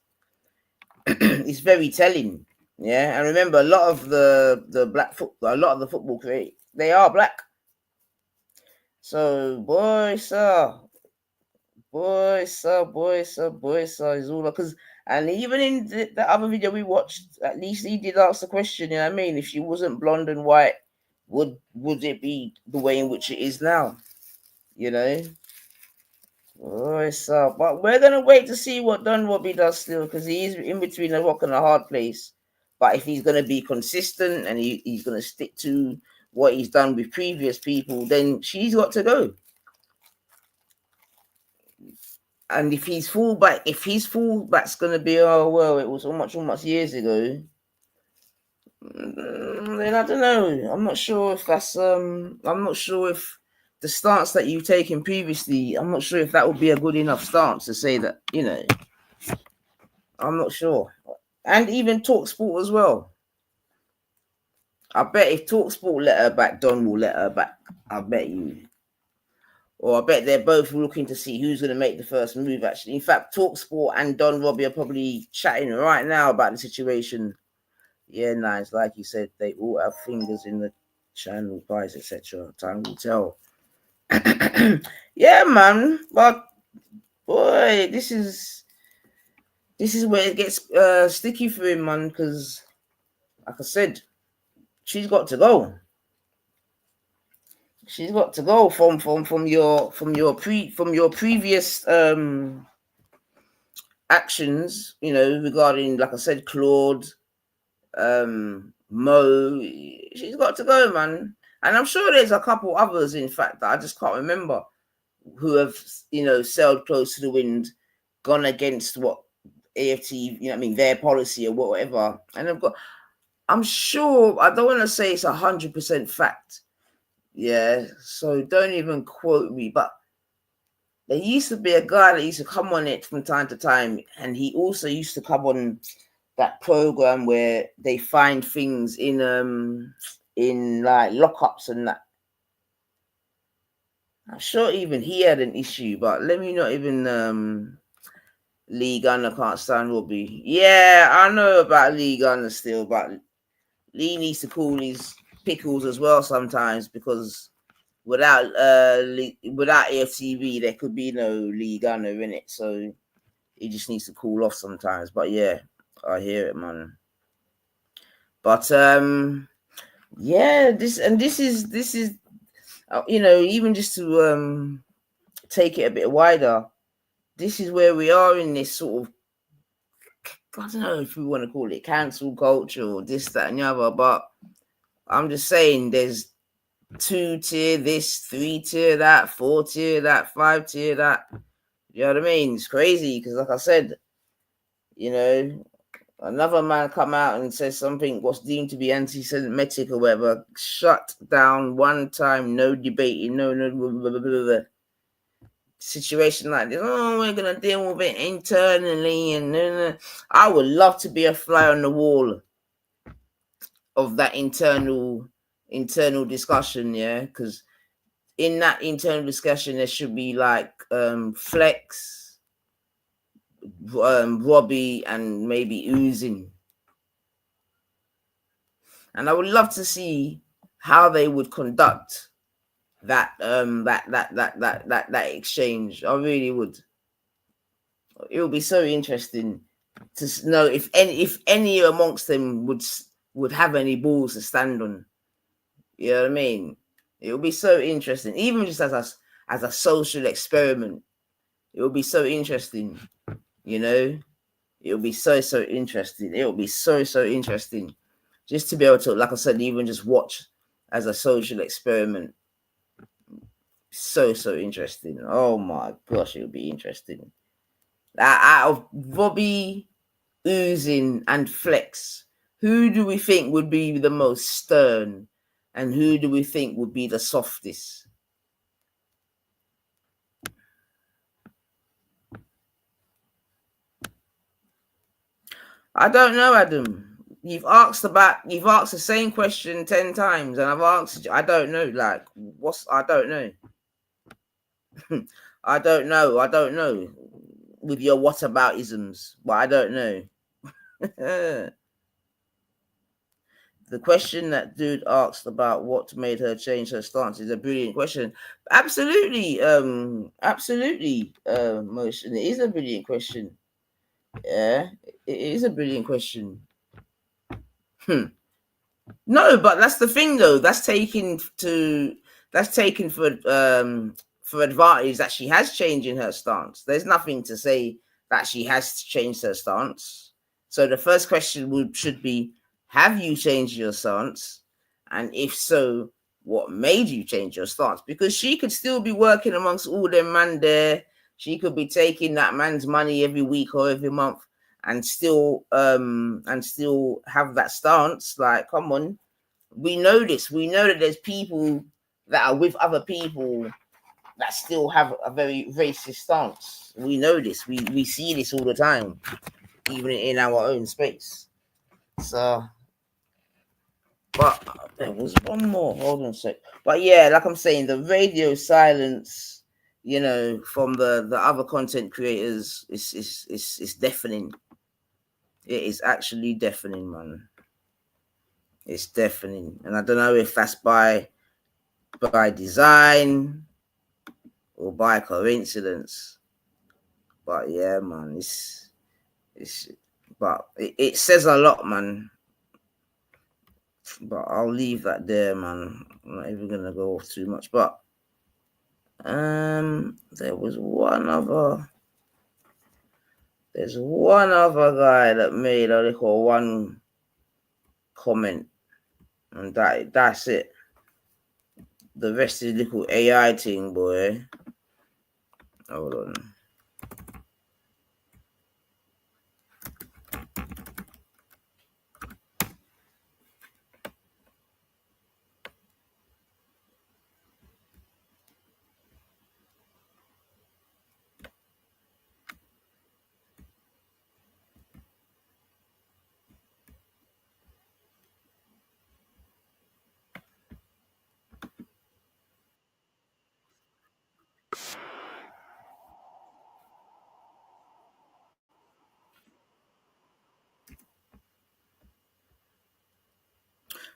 it's very telling. Yeah, and remember, a lot of the black football, a lot of the football create, they are black. So boys, is all because, and even in the other video we watched, at least he did ask the question. You know what I mean? If she wasn't blonde and white, would it be the way in which it is now? You know. But we're gonna wait to see what Don Robbie does still, because he is in between a rock and a hard place. But if he's gonna be consistent and he's gonna stick to what he's done with previous people, then she's got to go. And if his fullback's gonna be, oh well, it was so much years ago, then I don't know. I'm not sure if that's I'm not sure if the stance that you've taken previously, I'm not sure if that would be a good enough stance to say that, you know. I'm not sure. And even TalkSport as well. I bet if TalkSport let her back, Don will let her back. I bet you. Or I bet they're both looking to see who's going to make the first move, actually. In fact, TalkSport and Don Robbie are probably chatting right now about the situation. Yeah, nice. Like you said, they all have fingers in the channel, price, etc. Time will tell. Yeah, man. But boy, this is where it gets sticky for him, man. Because, like I said, she's got to go. She's got to go from your previous actions, you know, regarding, like I said, Claude, Mo. She's got to go, man. And I'm sure there's a couple others, in fact, that I just can't remember, who have, you know, sailed close to the wind, gone against what AFT, you know what I mean, their policy or whatever. And I'm sure, I don't want to say it's 100% fact. Yeah, so don't even quote me, but there used to be a guy that used to come on it from time to time, and he also used to come on that program where they find things in like lockups and that. I'm sure even he had an issue, but let me not even Lee Gunner can't stand Robbie. Yeah, I know about Lee Gunner still, but Lee needs to cool his pickles as well sometimes, because without AFTV there could be no Lee Gunner in it, so he just needs to cool off sometimes. But yeah, I hear it, man. But yeah, this is you know, even just to take it a bit wider, this is where we are in this sort of, I don't know if we want to call it cancel culture or this, that, and the other, but I'm just saying there's 2-tier this, 3-tier that, 4-tier that, 5-tier that. You know what I mean? It's crazy because, like I said, you know, another man come out and says something what's deemed to be anti-Semitic or whatever, shut down one time, no debating, no blah, blah, blah, blah. Situation like this. Oh, we're gonna deal with it internally, and I would love to be a fly on the wall of that internal discussion, yeah, because in that internal discussion there should be like Flex, Robbie, and maybe oozing, and I would love to see how they would conduct that that exchange. I really would. It would be so interesting to know if any amongst them would have any balls to stand on. You know what I mean? It would be so interesting, even just as a social experiment. It would be so interesting, you know. It would be so interesting. It would be so interesting, just to be able to, like I said, even just watch as a social experiment. So interesting. Oh my gosh, it would be interesting. Out of Robbie, Oozing, and Flex, who do we think would be the most stern, and who do we think would be the softest? I don't know, Adam. You've asked the same question 10 times, and I've answered you. I don't know. Like, I don't know. I don't know. With your whataboutisms, but I don't know. The question that dude asked about what made her change her stance is a brilliant question. Absolutely, Motion. It is a brilliant question. Yeah, it is a brilliant question. No, but that's the thing, though. That's taken for advantage that she has changed in her stance. There's nothing to say that she has changed her stance. So the first question should be, have you changed your stance? And if so, what made you change your stance? Because she could still be working amongst all them man there. She could be taking that man's money every week or every month and still have that stance. Like, come on. We know this. We know that there's people that are with other people that still have a very racist stance. We know this. We see this all the time, even in our own space. So, but there was one more. Hold on a sec. But yeah, like I'm saying, the radio silence, you know, from the other content creators is deafening. It is actually deafening, man. It's deafening, and I don't know if that's by design or by coincidence, but yeah, man, it says a lot, man. But I'll leave that there, man. I'm not even gonna go off too much. But there was there's one other guy that made a little one comment, and that's it. The rest is little AI thing, boy. Hold on.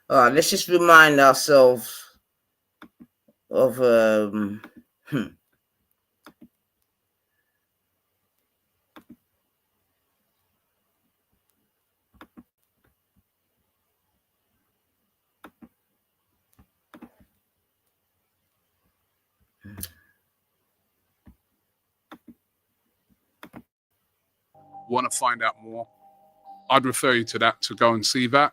All right, let's just remind ourselves of Want to find out more, I'd refer you to that to go and see that.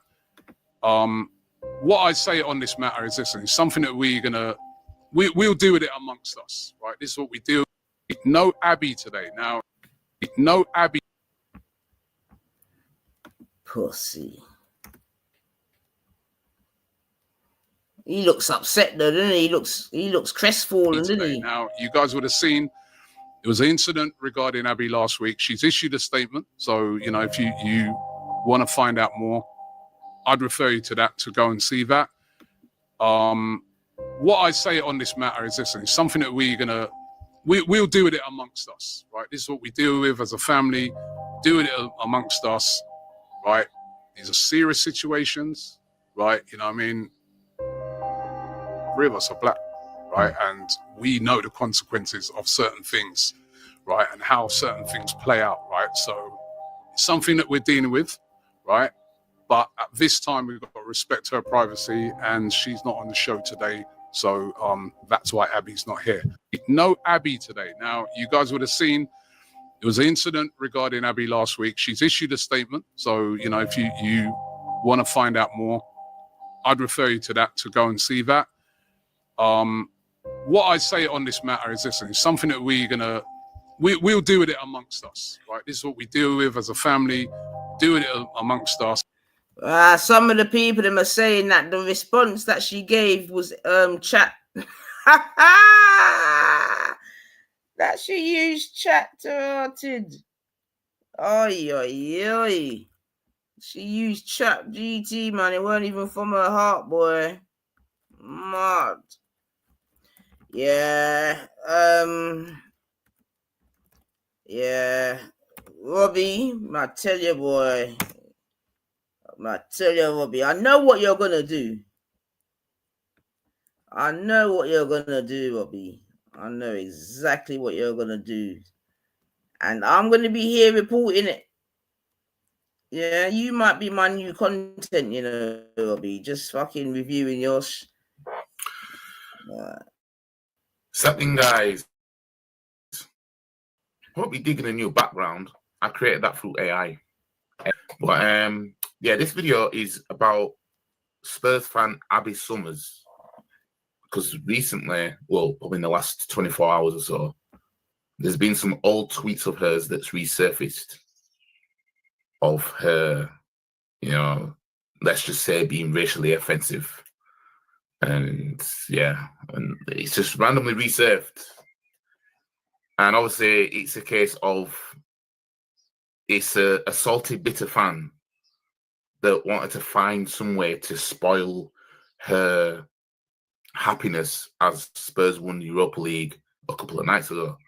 What I say on this matter is this: it's something that we'll deal with it amongst us, right? This is what we do. No Abby today. Now, no Abby. pussy. He looks upset though, doesn't he? He looks crestfallen, doesn't he? Now, you guys would have seen there was an incident regarding Abby last week. She's issued a statement. So, you know, if you want to find out more, I'd refer you to that to go and see that. What I say on this matter is this: it's something that we'll deal with it amongst us, right? This is what we deal with as a family, doing it amongst us, right? These are serious situations, right? You know what I mean? 3 of us are black, right? And we know the consequences of certain things, right? And how certain things play out, right? So it's something that we're dealing with, right? But at this time, we've got to respect her privacy, and she's not on the show today. So that's why Abby's not here. No Abby today. Now, you guys would have seen there was an incident regarding Abby last week. She's issued a statement. So, you know, if you want to find out more, I'd refer you to that to go and see that. What I say on this matter is this: it's something that we'll deal with it amongst us, right? This is what we deal with as a family, doing it amongst us. Some of the people them are saying that the response that she gave was chat. That she used chat to her tid. Oi, oi, oi. She used chat GT, man. It weren't even from her heart, boy. Mad. Yeah. Yeah. Robbie, I tell you, boy. Robbie, I know what you're gonna do. I know what you're gonna do, Robbie. I know exactly what you're gonna do. And I'm gonna be here reporting it. Yeah, you might be my new content, you know, Robbie. Just fucking reviewing your Something, guys. Won't be digging a new background. I created that through AI. But yeah, this video is about Spurs fan Abby Summers, because recently, well, probably in the last 24 hours or so, there's been some old tweets of hers that's resurfaced of her, you know, let's just say being racially offensive. And yeah, and it's just randomly resurfaced. And obviously, it's a case of it's a salty, bitter fan that wanted to find some way to spoil her happiness as Spurs won the Europa League a couple of nights ago.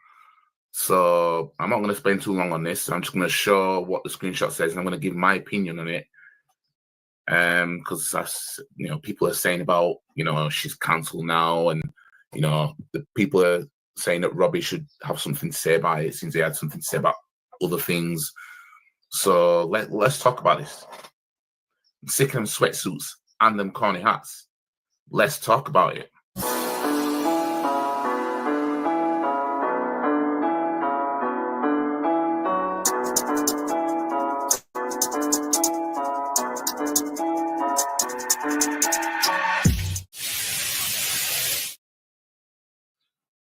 So I'm not going to spend too long on this. I'm just going to show what the screenshot says, and I'm going to give my opinion on it. Because that's, you know, people are saying about, you know, she's cancelled now, and, you know, the people are saying that Robbie should have something to say about it since he had something to say about other things. So let's talk about this. I'm sick of them sweatsuits. and them corny hats. Let's talk about it.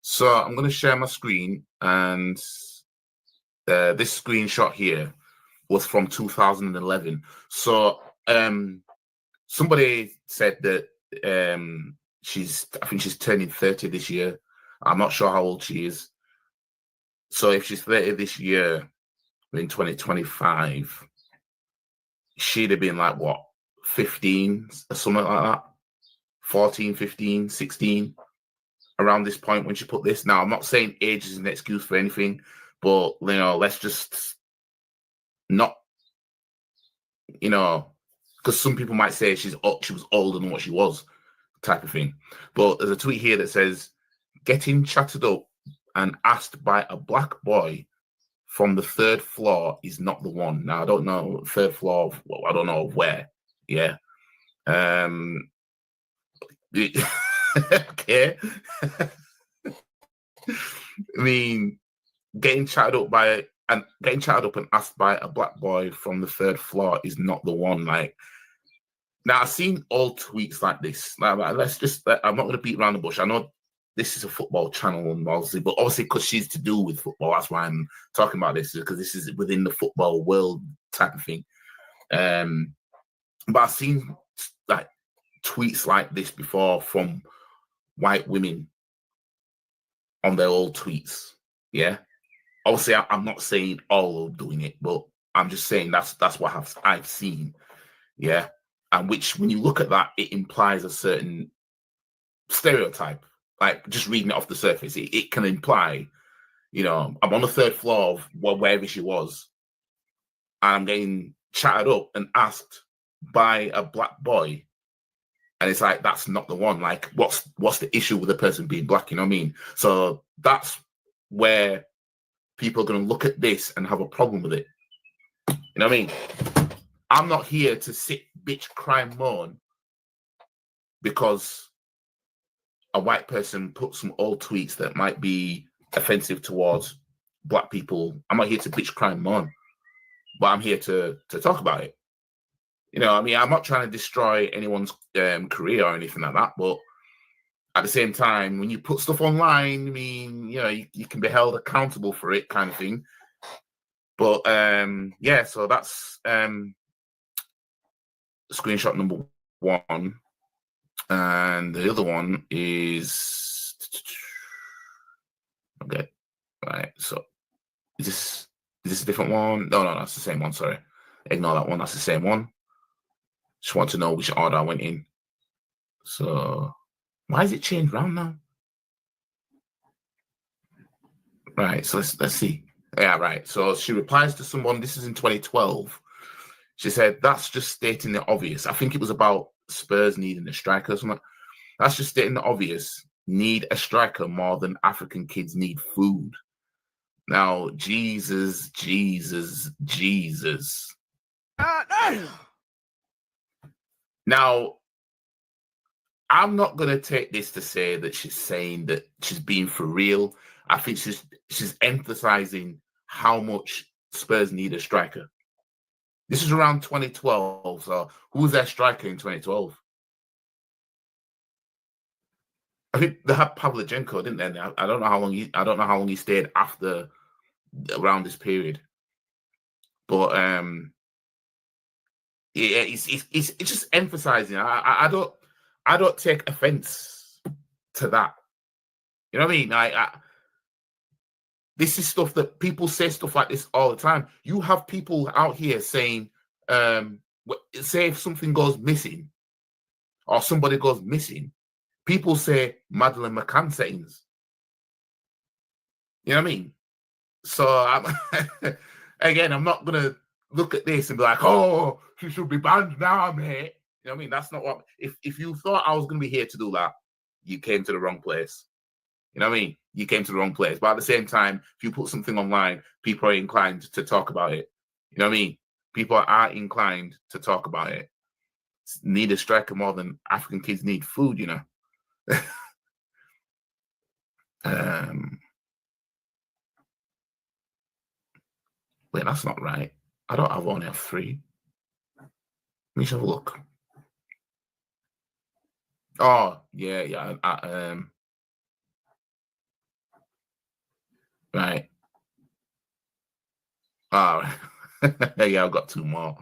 So I'm going to share my screen, and this screenshot here was from 2011. So somebody said that I think she's turning 30 this year. I'm not sure how old she is. So if she's 30 this year, in 2025, she'd have been like, what, 15 or something like that? 14, 15, 16, around this point when she put this. Now, I'm not saying age is an excuse for anything, but, you know, let's just not, you know, because some people might say she was older than what she was, type of thing. But there's a tweet here that says, getting chatted up and asked by a black boy from the 3rd floor is not the one. Now, I don't know, 3rd floor, I don't know where. Yeah. Okay. I mean, getting chatted up and asked by a black boy from the 3rd floor is not the one. Like, now I've seen all tweets like this. Like, let's just, I'm not going to beat around the bush. I know this is a football channel, obviously, but obviously because she's to do with football, that's why I'm talking about this, because this is within the football world type of thing. But I've seen like tweets like this before from white women on their old tweets. Yeah. Obviously, I'm not saying all are doing it, but I'm just saying that's what I've seen. Yeah. And which, when you look at that, it implies a certain stereotype. Like, just reading it off the surface, it can imply, you know, I'm on the 3rd floor of wherever she was, and I'm getting chatted up and asked by a black boy, and it's like, that's not the one. Like, what's the issue with the person being black? You know what I mean? So that's where people are going to look at this and have a problem with it. You know what I mean? I'm not here to sit, bitch, cry, moan because a white person put some old tweets that might be offensive towards black people. I'm not here to bitch, cry, and moan, but I'm here to talk about it. You know, I mean, I'm not trying to destroy anyone's career or anything like that, but at the same time, when you put stuff online, I mean, you know, you can be held accountable for it, kind of thing. But yeah, so that's screenshot number 1. And the other one is, okay, right. So is this a different one? No, that's the same one. Sorry, ignore that one. That's the same one. Just want to know which order I went in. So why is it changed round now? Right. So let's see. Yeah, right. So she replies to someone. This is in 2012. She said, "That's just stating the obvious." I think it was about Spurs needing a striker or something. That's just stating the obvious. Need a striker more than African kids need food. Now, Jesus. Now, I'm not going to take this to say that she's saying that she's being for real. I think she's emphasizing how much Spurs need a striker. This is around 2012. So who was their striker in 2012? I think they had Pavlyuchenko, didn't they? I don't know how long he stayed after around this period. But yeah, it's just emphasizing. I don't take offense to that. You know what I mean? This is stuff that people say stuff like this all the time. You have people out here saying, say if something goes missing or somebody goes missing, people say Madeleine McCann settings. You know what I mean? So again, I'm not gonna look at this and be like, "Oh, she should be banned now, mate." You know what I mean? That's not what. If you thought I was gonna be here to do that, you came to the wrong place. You know what I mean? You came to the wrong place. But at the same time, if you put something online, people are inclined to talk about it. You know what I mean? People are inclined to talk about it. need a striker more than African kids need food, you know. Wait, that's not right. I've only have 3. Let me just have a look. Oh, yeah. Right. Oh, yeah, I've got 2 more.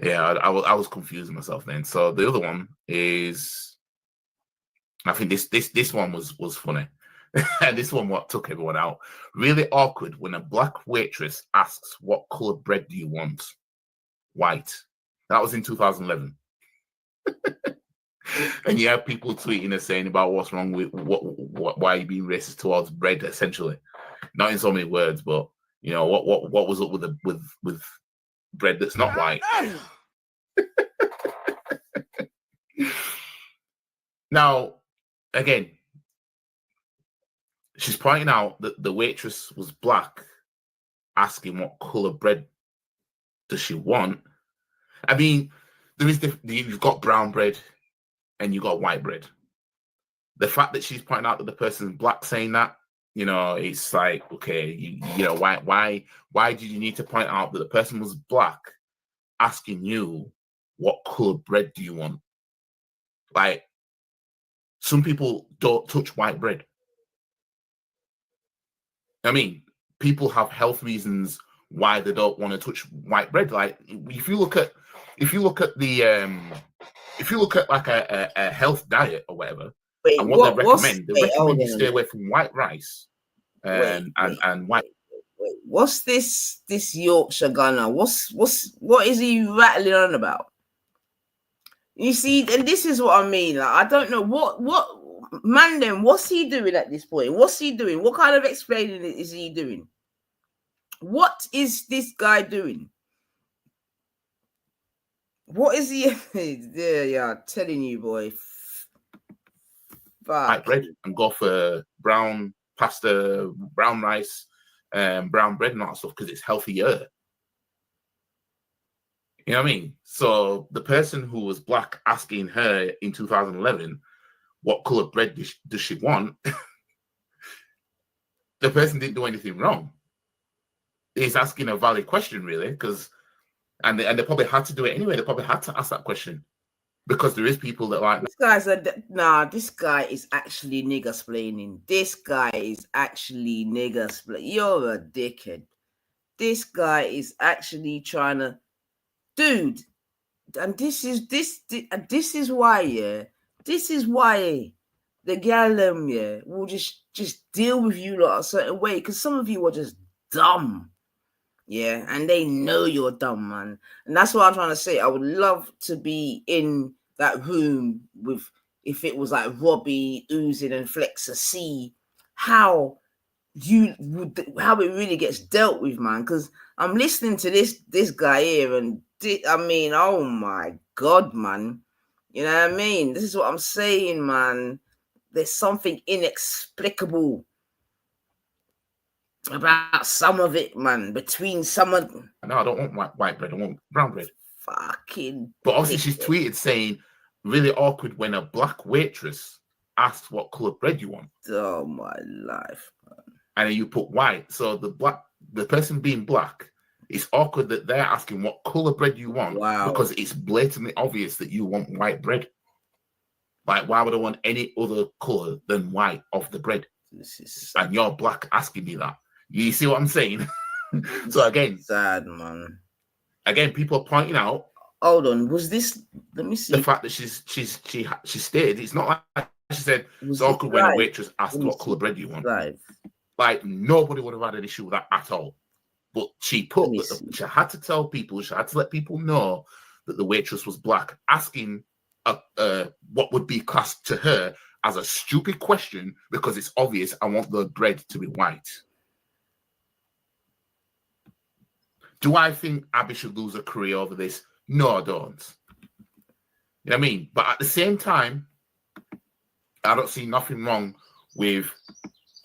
Yeah, I was confusing myself then. So the other one is, I think this one was funny. And this one what took everyone out. Really awkward when a black waitress asks, "What color bread do you want?" White. That was in 2011. And you have people tweeting and saying about what's wrong with why are you being racist towards bread, essentially. Not in so many words, but you know what was up with bread that's not white. Now, again, she's pointing out that the waitress was black, asking what color bread does she want. I mean, you've got brown bread and you've got white bread. The fact that she's pointing out that the person's black saying that, you know, it's like, okay, you know, why did you need to point out that the person was black asking you what color bread do you want? Like, some people don't touch white bread. I mean, people have health reasons why they don't want to touch white bread. Like, if you look at like a health diet or whatever, Wait, and what they recommend you stay away from white rice and white. Wait, what's this Yorkshire gunner? What is he rattling on about? You see, and this is what I mean. Like, I don't know what man. Then what's he doing at this point? What's he doing? What kind of explaining is he doing? What is this guy doing? What is he? Yeah, telling you, boy. White bread and go for brown pasta, brown rice, brown bread and all that stuff because it's healthier. You know what I mean? So the person who was black asking her in 2011, what color bread does she want? The person didn't do anything wrong. He's asking a valid question, really, because and they probably had to do it anyway. They probably had to ask that question because there is people that like this guy is actually nigger splaining. This guy is actually nigger splaining. You're a dickhead. This guy is actually trying to, dude. And this is why, yeah. This is why the gal will just deal with you like a certain way because some of you are just dumb. Yeah, and they know you're dumb, man. And that's what I'm trying to say. I would love to be in that room with, if it was like Robbie, Oozing, and Flexa, see how it really gets dealt with, man. Because I'm listening to this guy here, and I mean, oh my God, man. You know what I mean? This is what I'm saying, man. There's something inexplicable about some of it, man. Between some of them. No, I don't want white bread. I want brown bread. Fucking. But obviously, she's tweeted saying, really awkward when a black waitress asks what color bread you want. Oh my life, man. And then you put white. So the person being black, it's awkward that they're asking what color bread you want. Wow. Because it's blatantly obvious that you want white bread. Like, why would I want any other color than white of the bread? And you're black asking me that. You see what I'm saying? So again, sad, man. Again, people are pointing out. Hold on, was this? Let me see. The fact that she stated it's not like she said it's awkward when a waitress asked what color bread you want. Live. Like, nobody would have had an issue with that at all. But she she had to tell people, she had to let people know that the waitress was black, asking what would be classed to her as a stupid question because it's obvious I want the bread to be white. Do I think Abby should lose her career over this? No, I don't. You know what I mean? But at the same time, I don't see nothing wrong with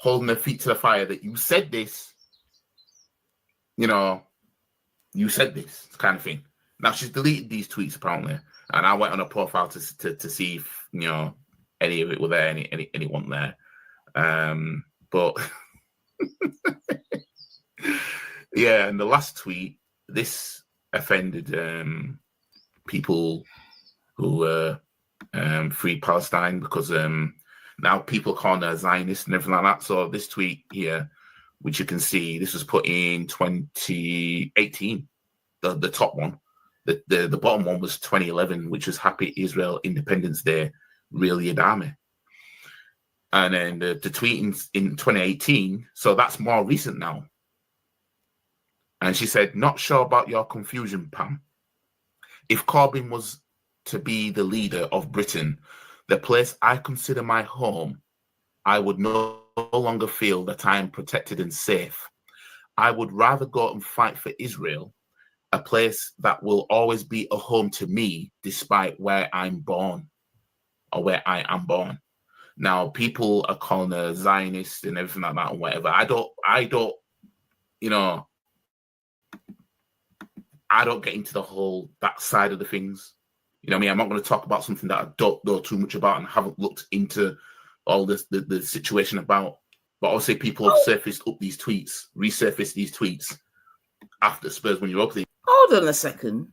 holding their feet to the fire that you said this, you know, you said this kind of thing. Now she's deleted these tweets apparently, and I went on her profile to see if any of it were there, anyone there. But yeah, and the last tweet, this offended people who free Palestine, because now people call her Zionist and everything like that. So this tweet here, which you can see, this was put in 2018, the top one. The bottom one was 2011, which was Happy Israel Independence Day, Real Yadami. And then the tweet in 2018, so that's more recent now. And she said, "Not sure about your confusion, Pam. If Corbyn was to be the leader of Britain, the place I consider my home, I would no longer feel that I am protected and safe. I would rather go and fight for Israel, a place that will always be a home to me, despite where I'm born, or where I am born." Now, people are calling her Zionist and everything like that and whatever. I don't, I don't get into the whole, that side of the things. You know what I mean? I'm not going to talk about something that I don't know too much about and haven't looked into all this, the situation about. But obviously people have resurfaced these tweets after Spurs when you're opening. Hold on a second.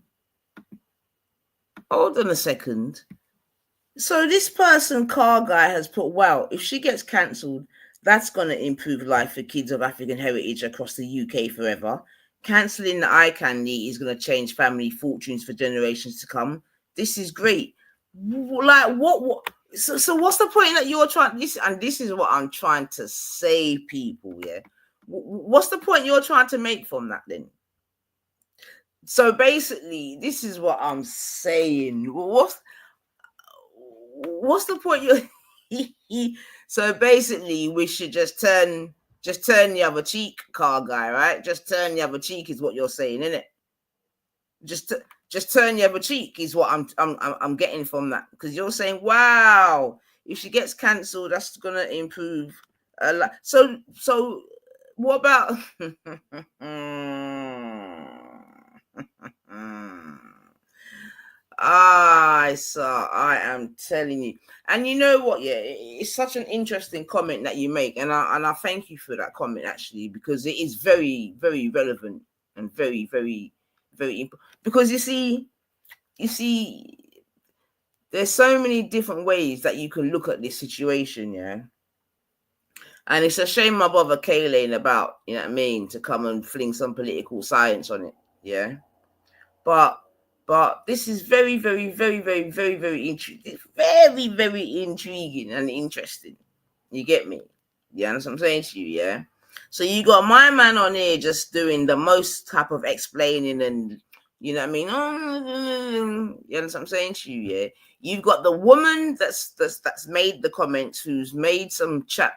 So this person, car guy, has put, wow, if she gets cancelled, that's going to improve life for kids of African heritage across the UK forever. Cancelling the eye candy is going to change family fortunes for generations to come. This is great. Like, what? So what's the point that you're trying, this is what I'm trying to say, people, yeah? What's the point you're trying to make from that then? So basically, this is what I'm saying. What's the point you're... So basically, we should just turn the other cheek, car guy, right? Just turn the other cheek is what you're saying, isn't it? Just turn the other cheek is what I'm getting from that, because you're saying, wow, if she gets cancelled, that's gonna improve a lot. So what about I am telling you. And you know what? Yeah, it's such an interesting comment that you make, and I thank you for that comment, actually, because it is very, very relevant and very, very, very important. Because you see, there's so many different ways that you can look at this situation, yeah. And it's a shame my brother Kayla about, you know what I mean, to come and fling some political science on it, yeah. But this is very, very, very, very, very, very intriguing. Very, very intriguing and interesting. You get me? You understand what I'm saying to you, yeah? So you got my man on here just doing the most type of explaining and, you know what I mean? You understand what I'm saying to you, yeah? You've got the woman that's made the comments, who's made some chat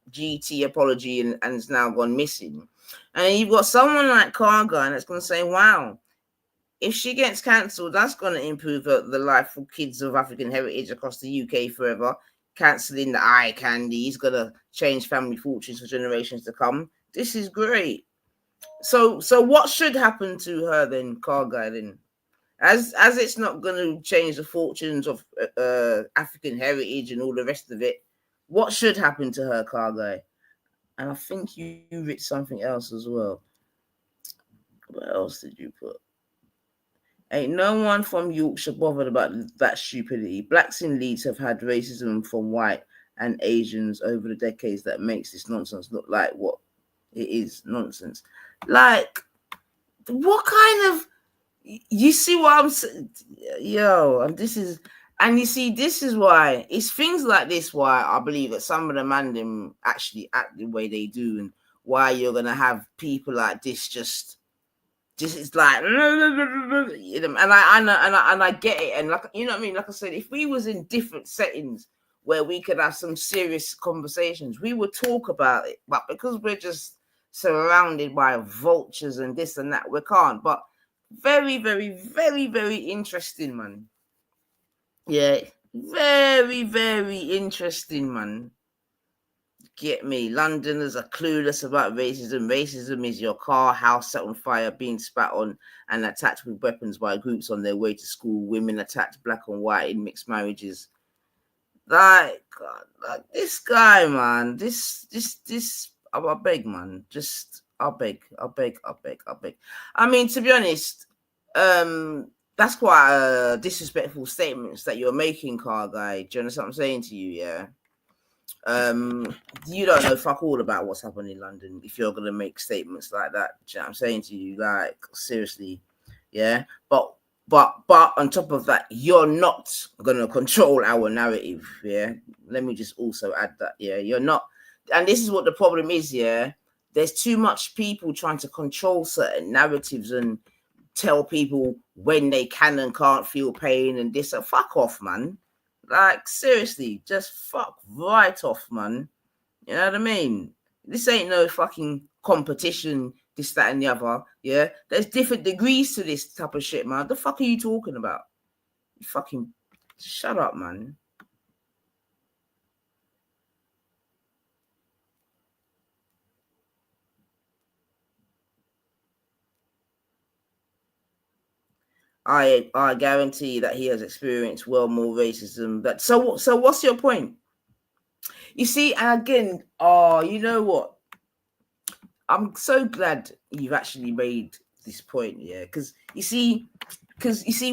GT apology and it's now gone missing. And you've got someone like Carga that's going to say, wow, if she gets cancelled, that's going to improve the life for kids of African heritage across the UK forever. Cancelling the eye candy is going to change family fortunes for generations to come. This is great. So what should happen to her then, car guy, then? As it's not going to change the fortunes of African heritage and all the rest of it, what should happen to her, car guy? And I think you wrote something else as well. What else did you put? Ain't no one from Yorkshire bothered about that stupidity. Blacks in Leeds have had racism from white and Asians over the decades that makes this nonsense look like what it is, nonsense. Like, what kind of... You see what I'm saying? Yo, and this is... And you see, this is why... It's things like this why I believe that some of the man actually act the way they do, and why you're going to have people like this just it's like, and I get it, and like, you know what I mean, like I said, if we was in different settings where we could have some serious conversations, we would talk about it, but because we're just surrounded by vultures and this and that, we can't. But very, very, very, very interesting, man. Yeah, very, very interesting, man. Get me? Londoners are clueless about racism. Racism is your car, house set on fire, being spat on and attacked with weapons by groups on their way to school. Women attacked black and white in mixed marriages. Like this guy, man. This. I beg, man. Just I beg. I mean, to be honest, that's quite disrespectful statements that you're making, car guy. Do you understand what I'm saying to you? Yeah. You don't know fuck all about what's happening in London if you're gonna make statements like that. Do you know what I'm saying to you? Like, seriously, yeah. But on top of that, you're not gonna control our narrative. Yeah. Let me just also add that. Yeah, you're not. And this is what the problem is. Yeah. There's too much people trying to control certain narratives and tell people when they can and can't feel pain and this. So fuck off, man. Like, seriously, just fuck right off, man. You know what I mean? This ain't no fucking competition, this, that, and the other. Yeah, there's different degrees to this type of shit, man. The fuck are you talking about? You fucking shut up, man. I guarantee that he has experienced well more racism. But so what's your point? You see, and again, you know what? I'm so glad you've actually made this point, yeah. Because you see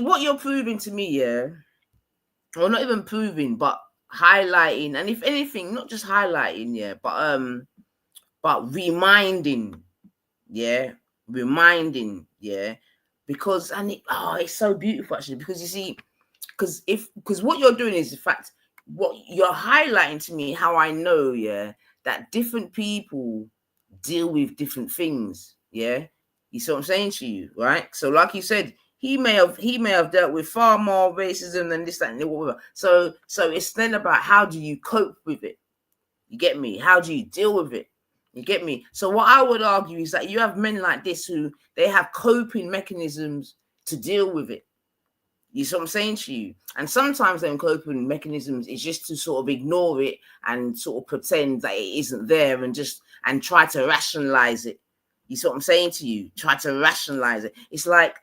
what you're proving to me, yeah. Well, not even proving, but highlighting, and if anything, not just highlighting, yeah, but reminding, yeah, because it's so beautiful actually, because you see, because what you're doing is in fact what you're highlighting to me, how I know, yeah, that different people deal with different things, yeah. You see what I'm saying to you, right? So like you said, he may have dealt with far more racism than this, that, and whatever. So it's then about how do you cope with it? You get me? How do you deal with it? You get me? So what I would argue is that you have men like this who they have coping mechanisms to deal with it. You see what I'm saying to you? And sometimes them coping mechanisms is just to sort of ignore it and sort of pretend that it isn't there and try to rationalize it. You see what I'm saying to you? Try to rationalize it. It's like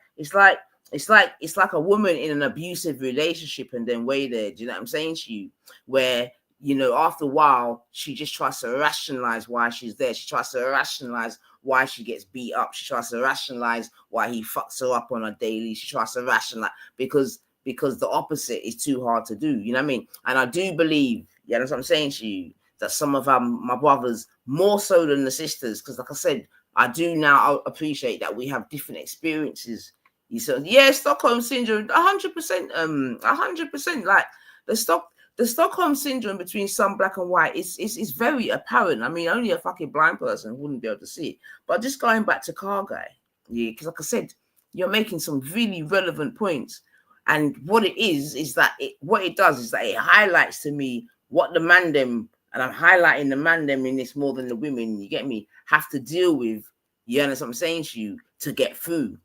a woman in an abusive relationship and then way there. Do you know what I'm saying to you? Where, you know, after a while, she just tries to rationalize why she's there. She tries to rationalize why she gets beat up. She tries to rationalize why he fucks her up on a daily. She tries to rationalize because the opposite is too hard to do. You know what I mean? And I do believe, yeah, that's what I'm saying to you, that some of my brothers, more so than the sisters, because like I said, I do now appreciate that we have different experiences. You said, yeah, Stockholm syndrome, 100%, 100%. Like the Stockholm syndrome between some black and white is very apparent. I mean, only a fucking blind person wouldn't be able to see it. But just going back to Car Guy, yeah, because like I said, you're making some really relevant points. And what it is that what it does is that it highlights to me what the man them, and I'm highlighting the man them in this more than the women, you get me, have to deal with, you understand what I'm saying to you, to get through.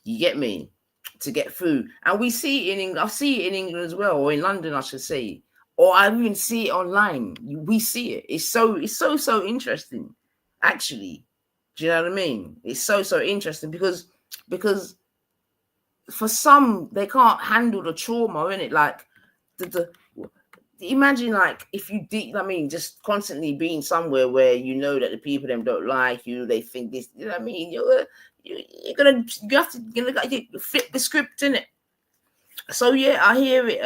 You get me? To get through. And we see it in England. I see it in England as well, or in London, I should say. Or I even see it online. We see it. It's so interesting, actually. Do you know what I mean? It's so interesting because for some, they can't handle the trauma, innit? Like imagine like if you did, I mean, just constantly being somewhere where you know that the people them don't like you, they think this, you know what I mean? You have to flip the script, innit? So yeah, I hear it,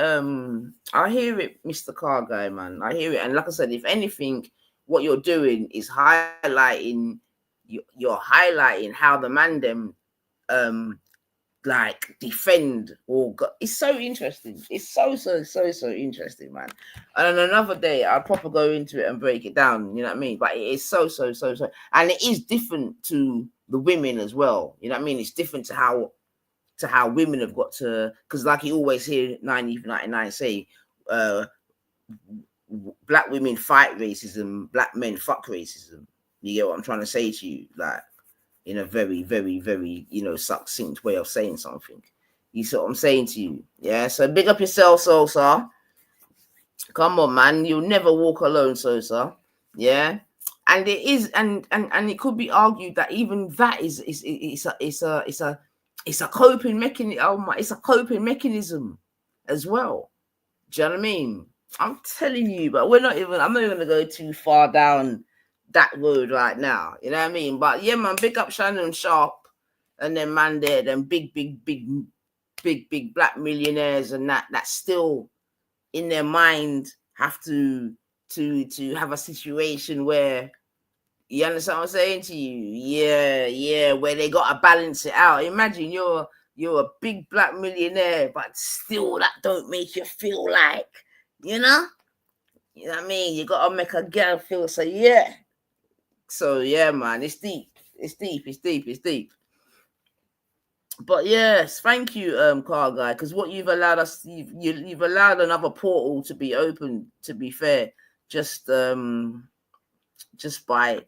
Mr. Car Guy, man. I hear it, and like I said, if anything, what you're doing is highlighting, you're highlighting how the man them like defend or it's so interesting. It's so interesting, man. And another day I'll proper go into it and break it down, you know what I mean? But it is so and it is different to the women as well, you know what I mean? It's different to how women have got to, because like you always hear 99 say, black women fight racism, black men fuck racism. You get what I'm trying to say to you? Like, in a very, you know, succinct way of saying something. You see what I'm saying to you? Yeah. So big up yourself, Sosa. Come on, man. You'll never walk alone, Sosa. Yeah. And it is, and it could be argued that even that is it's a coping mechanism. Oh my, it's a coping mechanism as well. Do you know what I mean? I'm telling you, but I'm not even gonna go too far down that road right now. You know what I mean? But yeah, man, big up Shannon Sharp and then man there, them big black millionaires and that's still in their mind have to have a situation where, you understand what I'm saying to you? Yeah, where they gotta balance it out. Imagine you're a big black millionaire, but still that don't make you feel like, you know what I mean? You gotta make a girl feel so yeah. So yeah, man, it's deep. But yes, thank you, car guy, because what you've allowed us, you've allowed another portal to be open. To be fair, just by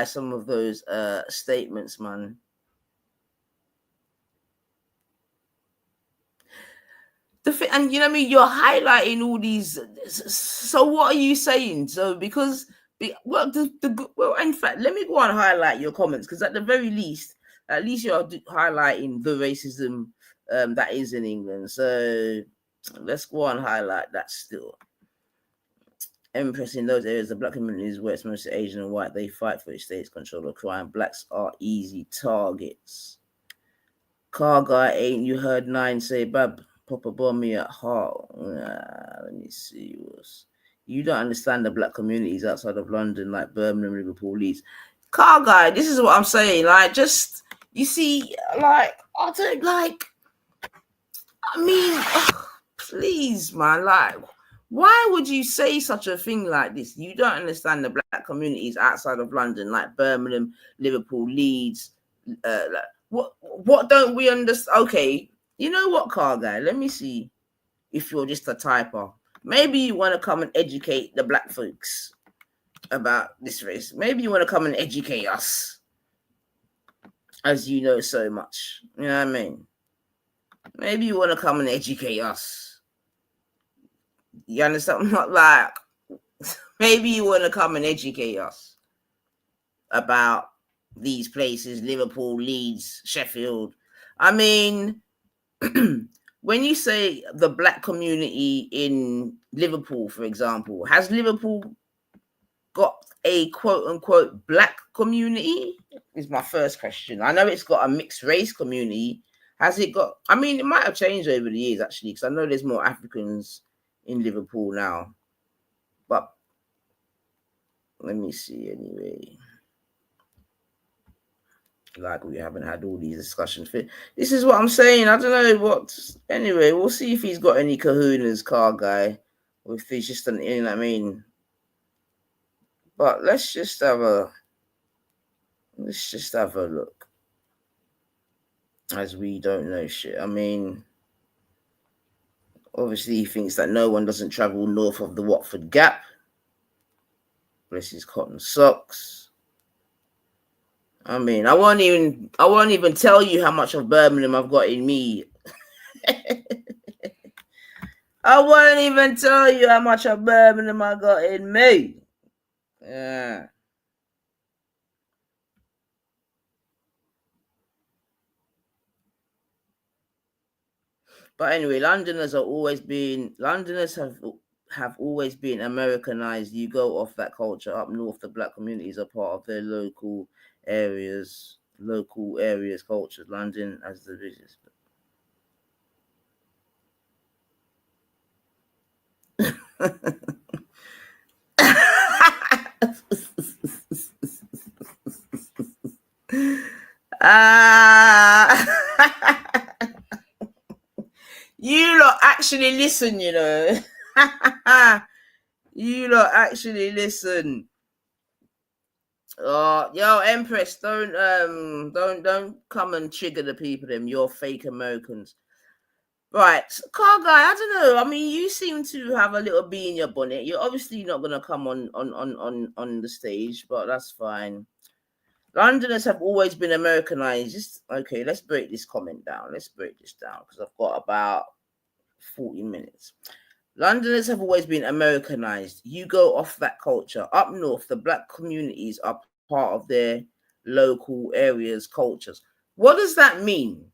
some of those statements, man. And you know what I mean, you're highlighting all these. So what are you saying? So because well, in fact, let me go and highlight your comments, because at the very least, at least you're highlighting the racism that is in England. So let's go and highlight that still. Empress, in those areas, the black communities where it's mostly Asian and white, they fight for the state's control of crime. Blacks are easy targets. Car guy, ain't you heard 9 say, Bab, pop a bomb me at heart. Let me see. You don't understand the black communities outside of London, like Birmingham, Liverpool, Leeds. Car guy, this is what I'm saying. Like, just, you see, like, I don't like, I mean, please, man, like, why would you say such a thing like this? You don't understand the black communities outside of London, like Birmingham, Liverpool, Leeds. Like, what don't we understand? Okay, you know what, car guy? Let me see if you're just a typer. Maybe you want to come and educate the black folks about this race. Maybe you want to come and educate us, as you know so much. You know what I mean? Maybe you want to come and educate us. You understand? Not like, maybe you want to come and educate us about these places, Liverpool, Leeds, Sheffield. I mean, when you say the black community in Liverpool, for example, has Liverpool got a quote unquote black community? Is my first question. I know it's got a mixed race community. Has it got, I mean, it might have changed over the years actually, because I know there's more Africans in Liverpool now. But let me see anyway. Like, we haven't had all these discussions. This is what I'm saying. I don't know what. Anyway, we'll see if he's got any kahunas, car guy, or if he's just an, you know what I mean. But let's just have a look, as we don't know shit. I mean, obviously he thinks that no one doesn't travel north of the Watford Gap. Bless his cotton socks. I mean, I won't even tell you how much of Birmingham I've got in me. I won't even tell you how much of Birmingham I got in me. Yeah. But anyway, Londoners have always been Americanized. You go off that culture up north, the black communities are part of their local areas culture. London as the business. You lot actually listen, you know. You lot actually listen. Yo, Empress, don't come and trigger the people. Them, you're fake Americans, right? Car guy, I don't know. I mean, you seem to have a little bee in your bonnet. You're obviously not gonna come on the stage, but that's fine. Londoners have always been Americanized. Just okay. Let's break this comment down. Let's break this down because I've got about 40 minutes. Londoners have always been Americanized. You go off that culture. Up north, the black communities are part of their local areas' cultures. What does that mean?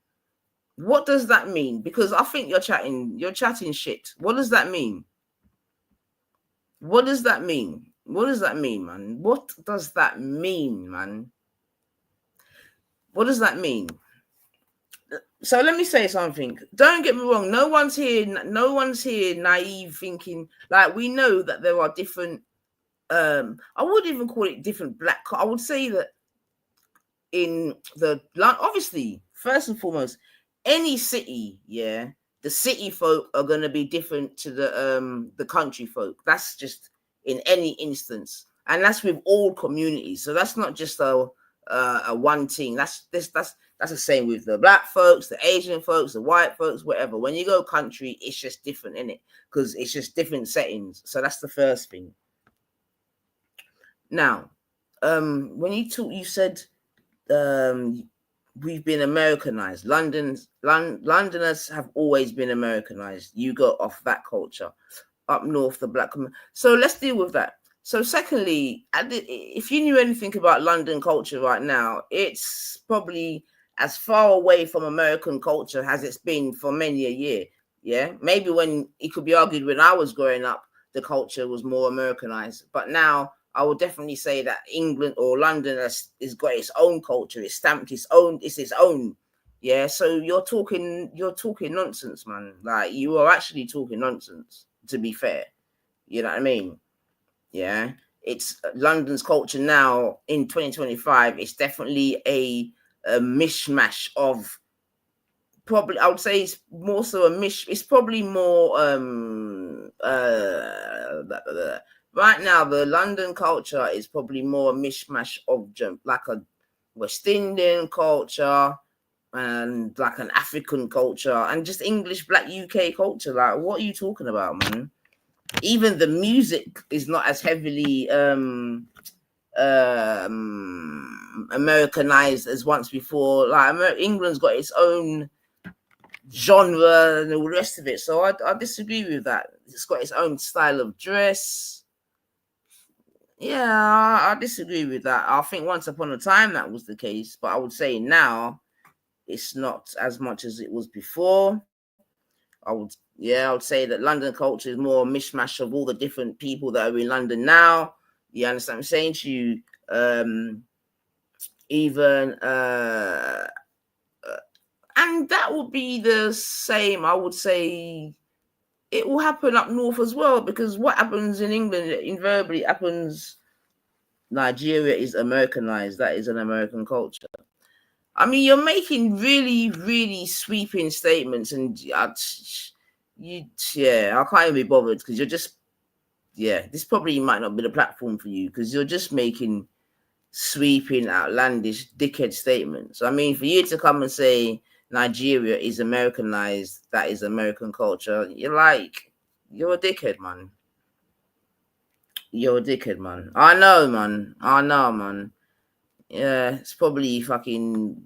What does that mean? Because I think you're chatting shit. What does that mean? What does that mean? What does that mean, man? What does that mean, man? What does that mean? So let me say something. Don't get me wrong. No one's here naive thinking, like, we know that there are different, I wouldn't even call it different black. I would say that in the, obviously, first and foremost, any city, yeah, the city folk are going to be different to the country folk. That's just in any instance, and that's with all communities. So that's not just a one thing. That's the same with the black folks, the Asian folks, the white folks, whatever. When you go country, it's just different, innit? Because it's just different settings. So that's the first thing. Now, when you said we've been Americanized. Londoners have always been Americanized. You go off that culture. Up north, the black. So let's deal with that. So secondly, if you knew anything about London culture right now, it's probably as far away from American culture as it's been for many a year. Yeah, maybe when it could be argued when I was growing up, the culture was more Americanized. But now I would definitely say that England or London has got its own culture. It's stamped its own. It's its own. Yeah. So you're talking nonsense, man. Like, you are actually talking nonsense, to be fair. You know what I mean? Yeah. It's London's culture now in 2025. It's definitely a mishmash of, probably, I would say it's more so it's probably more right now, the London culture is probably more a mishmash of like a West Indian culture and like an African culture and just English black UK culture. Like, what are you talking about, man? Even the music is not as heavily Americanized as once before. Like, England's got its own genre and all the rest of it. So I disagree with that. It's got its own style of dress. Yeah, I disagree with that. I think once upon a time that was the case, but I would say now it's not as much as it was before. I would say that London culture is more a mishmash of all the different people that are in London now. You understand what I'm saying to you? And that would be the same. I would say it will happen up north as well, because what happens in England invariably happens. Nigeria is Americanized. That is an American culture. I mean, you're making really, really sweeping statements, and I can't even be bothered, because you're just, this probably might not be the platform for you, because you're just making sweeping, outlandish, dickhead statements. I mean, for you to come and say Nigeria is Americanized, that is American culture, you're a dickhead, man. You're a dickhead, man. I know, man. Yeah, it's probably fucking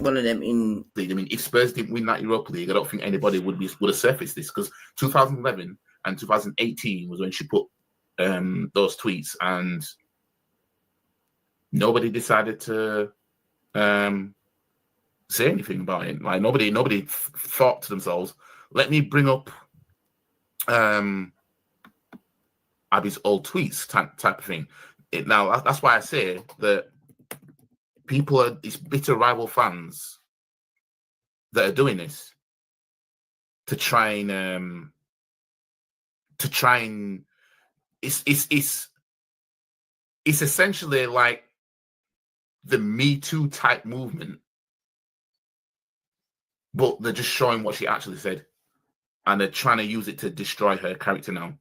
one of them in. I mean, if Spurs didn't win that Europa League, I don't think anybody would have surfaced this, because 2011 and 2018 was when she put those tweets, and nobody decided to say anything about it. Like, nobody thought to themselves, let me bring up Abby's old tweets type of thing. Now that's why I say that it's bitter rival fans that are doing this to try and it's essentially like the Me Too type movement, but they're just showing what she actually said, and they're trying to use it to destroy her character now.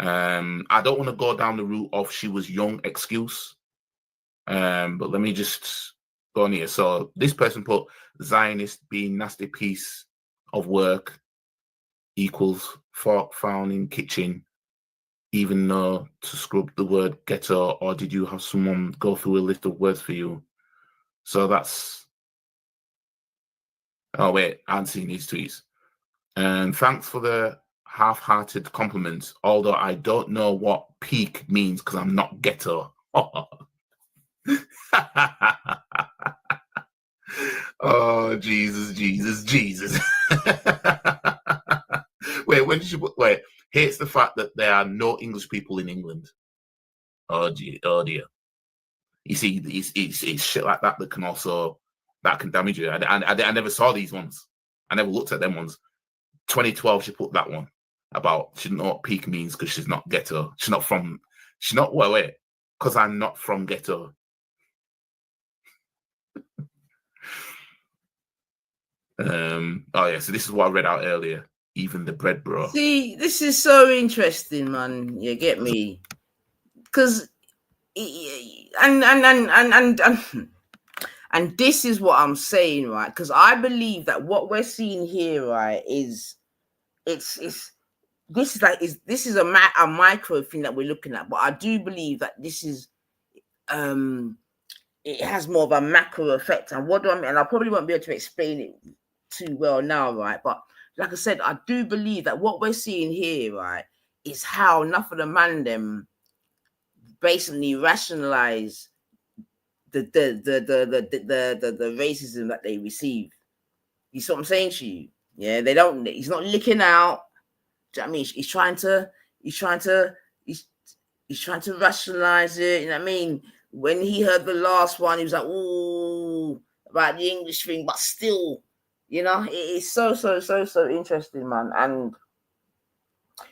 I don't want to go down the route of she was young excuse, but let me just go on here. So this person put Zionist being nasty piece of work equals fork found in kitchen, even though to scrub the word ghetto, or did you have someone go through a list of words for you? So that's, oh wait, I haven't seen these tweets. Thanks for the half-hearted compliments, although I don't know what peak means because I'm not ghetto. Oh, Jesus, Jesus, Jesus. Wait, when did you put, wait, hates the fact that there are no English people in England. Oh, dear. You see, it's shit like that that can also, that can damage you. I never saw these ones. I never looked at them ones. 2012, she put that one about, she didn't know what peak means because she's not ghetto. She's not, wait, because I'm not from ghetto. Oh yeah, so this is what I read out earlier. Even the bread, bro. See, this is so interesting, man. You get me? Because and this is what I'm saying, right? Because I believe that what we're seeing here, right, is this is a micro thing that we're looking at, but I do believe that this is it has more of a macro effect. And what do I mean? And I probably won't be able to explain it too well now, right? But like I said, I do believe that what we're seeing here, right, is how enough of the man them basically rationalize the racism that they receive. You see what I'm saying to you? Yeah, they don't. He's not licking out. Do you know what I mean? He's trying to rationalize it. You know what I mean? When he heard the last one, he was like, "Ooh," about the English thing, but still, you know, it's so interesting, man. And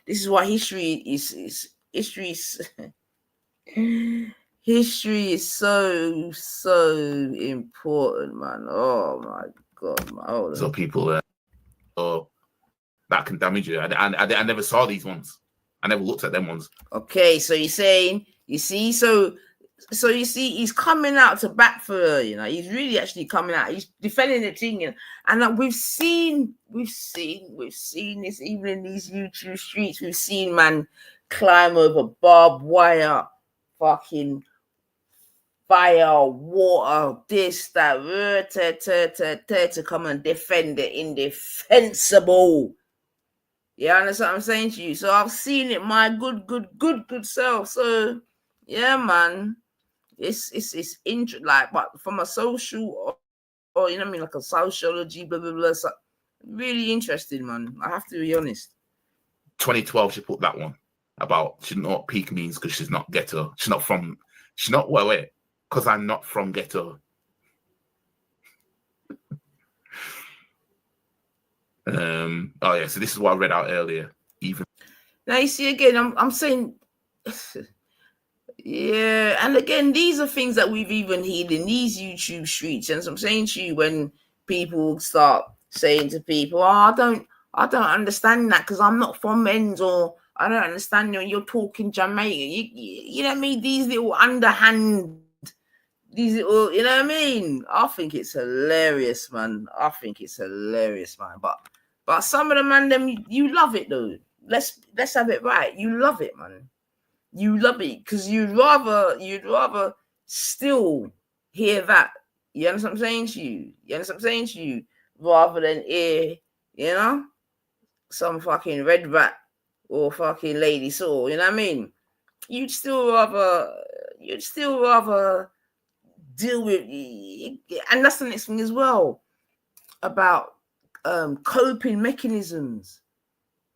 this is why history is history is so important, man. Oh my God, man. So people, that can damage you. I never saw these ones. I never looked at them ones. Okay, so you're saying, you see, so you see, he's coming out to bat for her, you know. He's really actually coming out. He's defending the thing, you know? And we've seen this even in these YouTube streets. We've seen man climb over barbed wire, fucking fire, water, this, that, to come and defend the indefensible. You understand what I'm saying to you? So I've seen it, my good self. So yeah, man, it's like, but from a social or you know what I mean, like a sociology, blah blah blah. So really interesting, man. I have to be honest. 2012, she put that one about she didn't know what peak means because she's not ghetto. She's not wait, because I'm not from ghetto. Oh yeah, so this is what I read out earlier. Even now you see again, I'm saying, yeah, and again, these are things that we've even heard in these YouTube streets. And so I'm saying to you, when people start saying to people, "Oh, I don't understand that because I'm not from Men's," or "I don't understand you when you're talking Jamaican." You know what I mean? These little underhand, these little, you know what I mean? I think it's hilarious, man. But some of the man, them you love it though. Let's have it right. You love it, man. You love it because you'd rather still hear that. You understand what I'm saying to you? Rather than hear, you know, some fucking red rat or fucking lady saw. You know what I mean? You'd still rather deal with, and that's the next thing as well about coping mechanisms.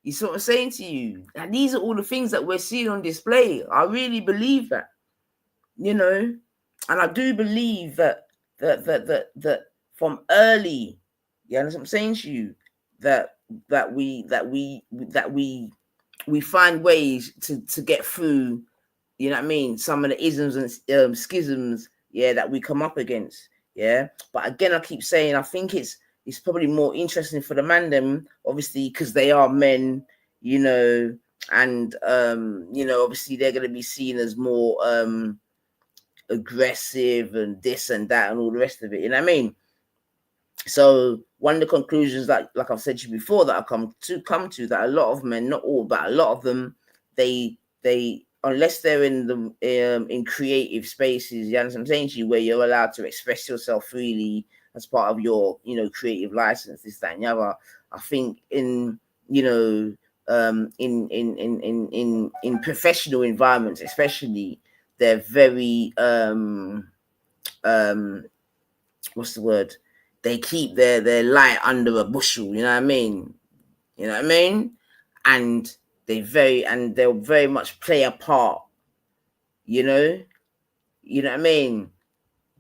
You see what I'm saying to you? And these are all the things that we're seeing on display. I really believe that, you know, and I do believe that from early, you understand what I'm saying to you, that we find ways to get through, you know what I mean, some of the isms and schisms, yeah, that we come up against, yeah. But again, I keep saying, I think it's probably more interesting for the man them, obviously, because they are men, you know, and you know, obviously they're going to be seen as more aggressive and this and that and all the rest of it, you know what I mean? So one of the conclusions that, like I've said to you before, that I come to that a lot of men, not all, but a lot of them, they unless they're in the in creative spaces, you understand what I'm saying to you, where you're allowed to express yourself freely as part of your, you know, creative license, this, that, and the other. I think in, you know, in professional environments, especially, they're very what's the word? They keep their light under a bushel. You know what I mean? You know what I mean? And they'll very much play a part. You know what I mean?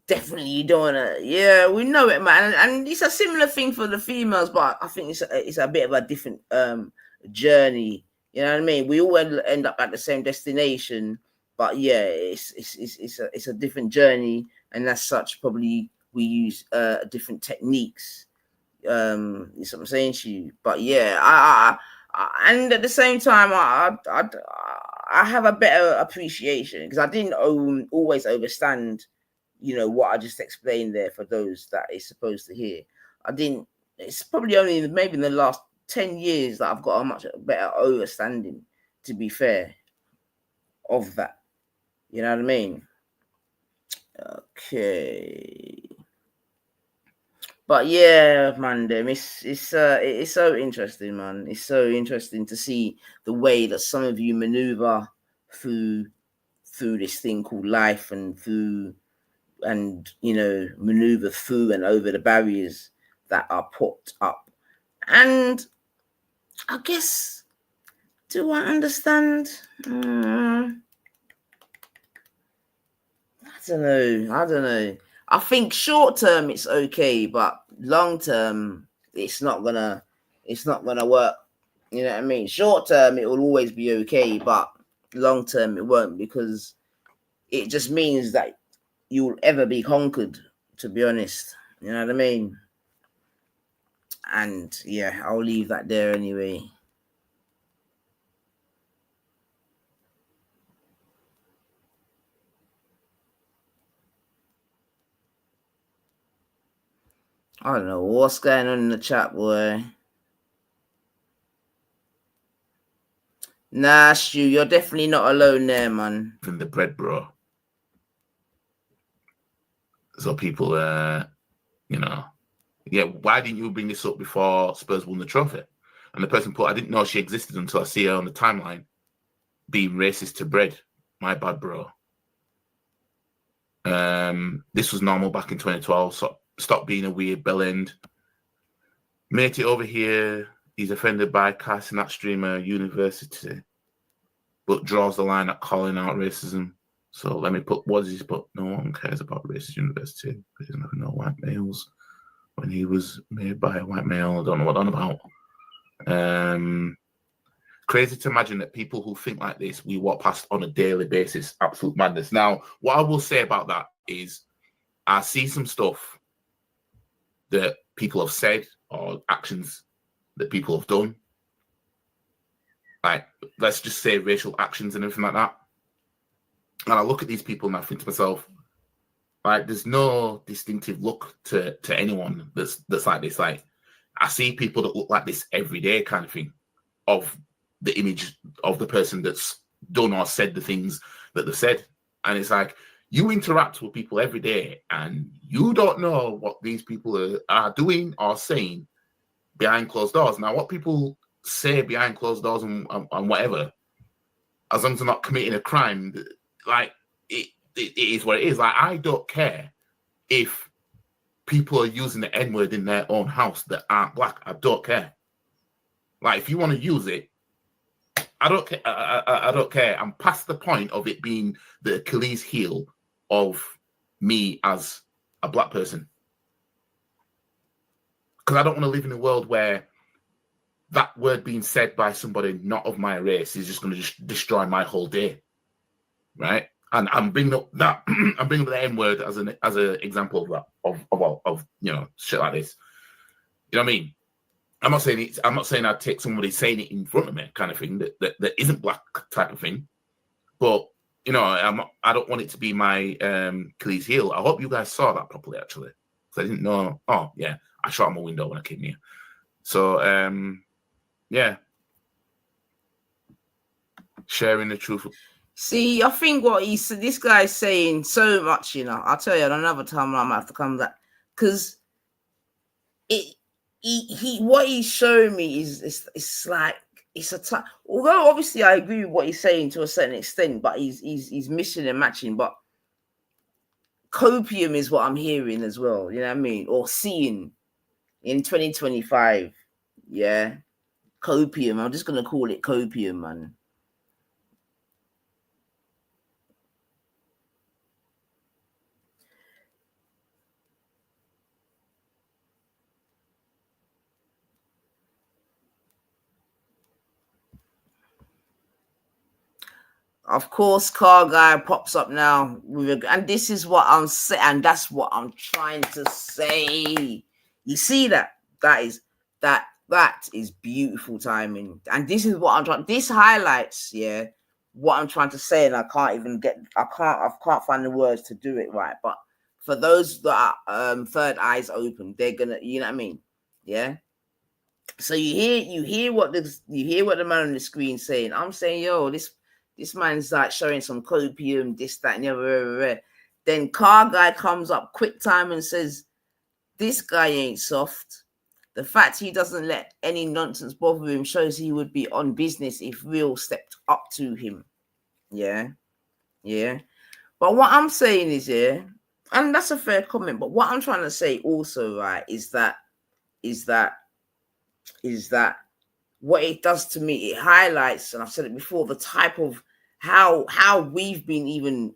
Definitely, you don't wanna. Yeah, we know it, man. And it's a similar thing for the females, but I think it's a bit of a different journey. You know what I mean? We all end up at the same destination, but yeah, it's a different journey, and as such, probably we use different techniques. You know what I'm saying to you? But yeah, I and at the same time, I have a better appreciation because I didn't always understand, you know, what I just explained there for those that is supposed to hear. I didn't. It's probably only maybe in the last 10 years that I've got a much better understanding, to be fair, of that. You know what I mean? Okay. But yeah, man, them it's so interesting, man. It's so interesting to see the way that some of you maneuver through this thing called life, and you know, maneuver through and over the barriers that are put up. And I guess, do I understand? I don't know. I think short term it's okay, but long term it's not gonna work. You know what I mean? Short term it will always be okay, but long term it won't, because it just means that you'll ever be conquered, to be honest. You know what I mean? And yeah, I'll leave that there anyway. I don't know what's going on in the chat, boy. Nah, Stu, you're definitely not alone there, man. From the bread, bro. So people, you know, yeah, why didn't you bring this up before Spurs won the trophy? And the person put, I didn't know she existed until I see her on the timeline being racist to bread. My bad, bro. This was normal back in 2012. So stop being a weird bell end. Matey over here, he's offended by casting that streamer university, but draws the line at calling out racism. So let me put, what does he put? No one cares about racist university. He doesn't have no white males. When he was made by a white male, I don't know what I'm about. Crazy to imagine that people who think like this, we walk past on a daily basis. Absolute madness. Now, what I will say about that is I see some stuff that people have said or actions that people have done. Like, let's just say racial actions and everything like that. And I look at these people and I think to myself, like, there's no distinctive look to anyone that's like this. Like, I see people that look like this every day, kind of thing, of the image of the person that's done or said the things that they've said. And it's like, you interact with people every day and you don't know what these people are doing or saying behind closed doors. Now, what people say behind closed doors and whatever, as long as they're not committing a crime, like, it is what it is. Like, I don't care if people are using the N-word in their own house that aren't black. I don't care. Like, if you want to use it, I don't care. I don't care. I'm past the point of it being the Achilles heel of me as a black person. Because I don't want to live in a world where that word being said by somebody not of my race is just going to just destroy my whole day, right? And I'm bringing up that I'm bringing up the N word as an example of that of you know, shit like this. You know what I mean? I'm not saying I'd take somebody saying it in front of me, kind of thing, that isn't black type of thing. But you know, I don't want it to be my Achilles heel. I hope you guys saw that properly, actually, because I didn't know. Oh yeah, I shot out my window when I came here. So yeah, sharing the truth. See, I think what this guy's saying so much, you know. I'll tell you another time I might have to come back, because he what he's showing me is it's like it's a although obviously I agree with what he's saying to a certain extent, but he's missing and matching. But copium is what I'm hearing as well, you know what I mean, or seeing in 2025. Yeah, copium. I'm just gonna call it copium, man. Of course, car guy pops up now and this is what I'm saying, and that's what I'm trying to say. You see that? That is beautiful timing, and this is what I'm trying. This highlights, yeah, what I'm trying to say, and I can't find the words to do it right. But for those that are third eyes open, they're gonna, you know what I mean, yeah. So you hear what the man on the screen saying. I'm saying, yo, this man's like showing some copium, this, that, and the other. Then car guy comes up quick time and says, this guy ain't soft. The fact he doesn't let any nonsense bother him shows he would be on business if Real stepped up to him. Yeah. Yeah. But what I'm saying is, yeah, and that's a fair comment, but what I'm trying to say also, right, is that what it does to me, it highlights, and I've said it before, the type of how we've been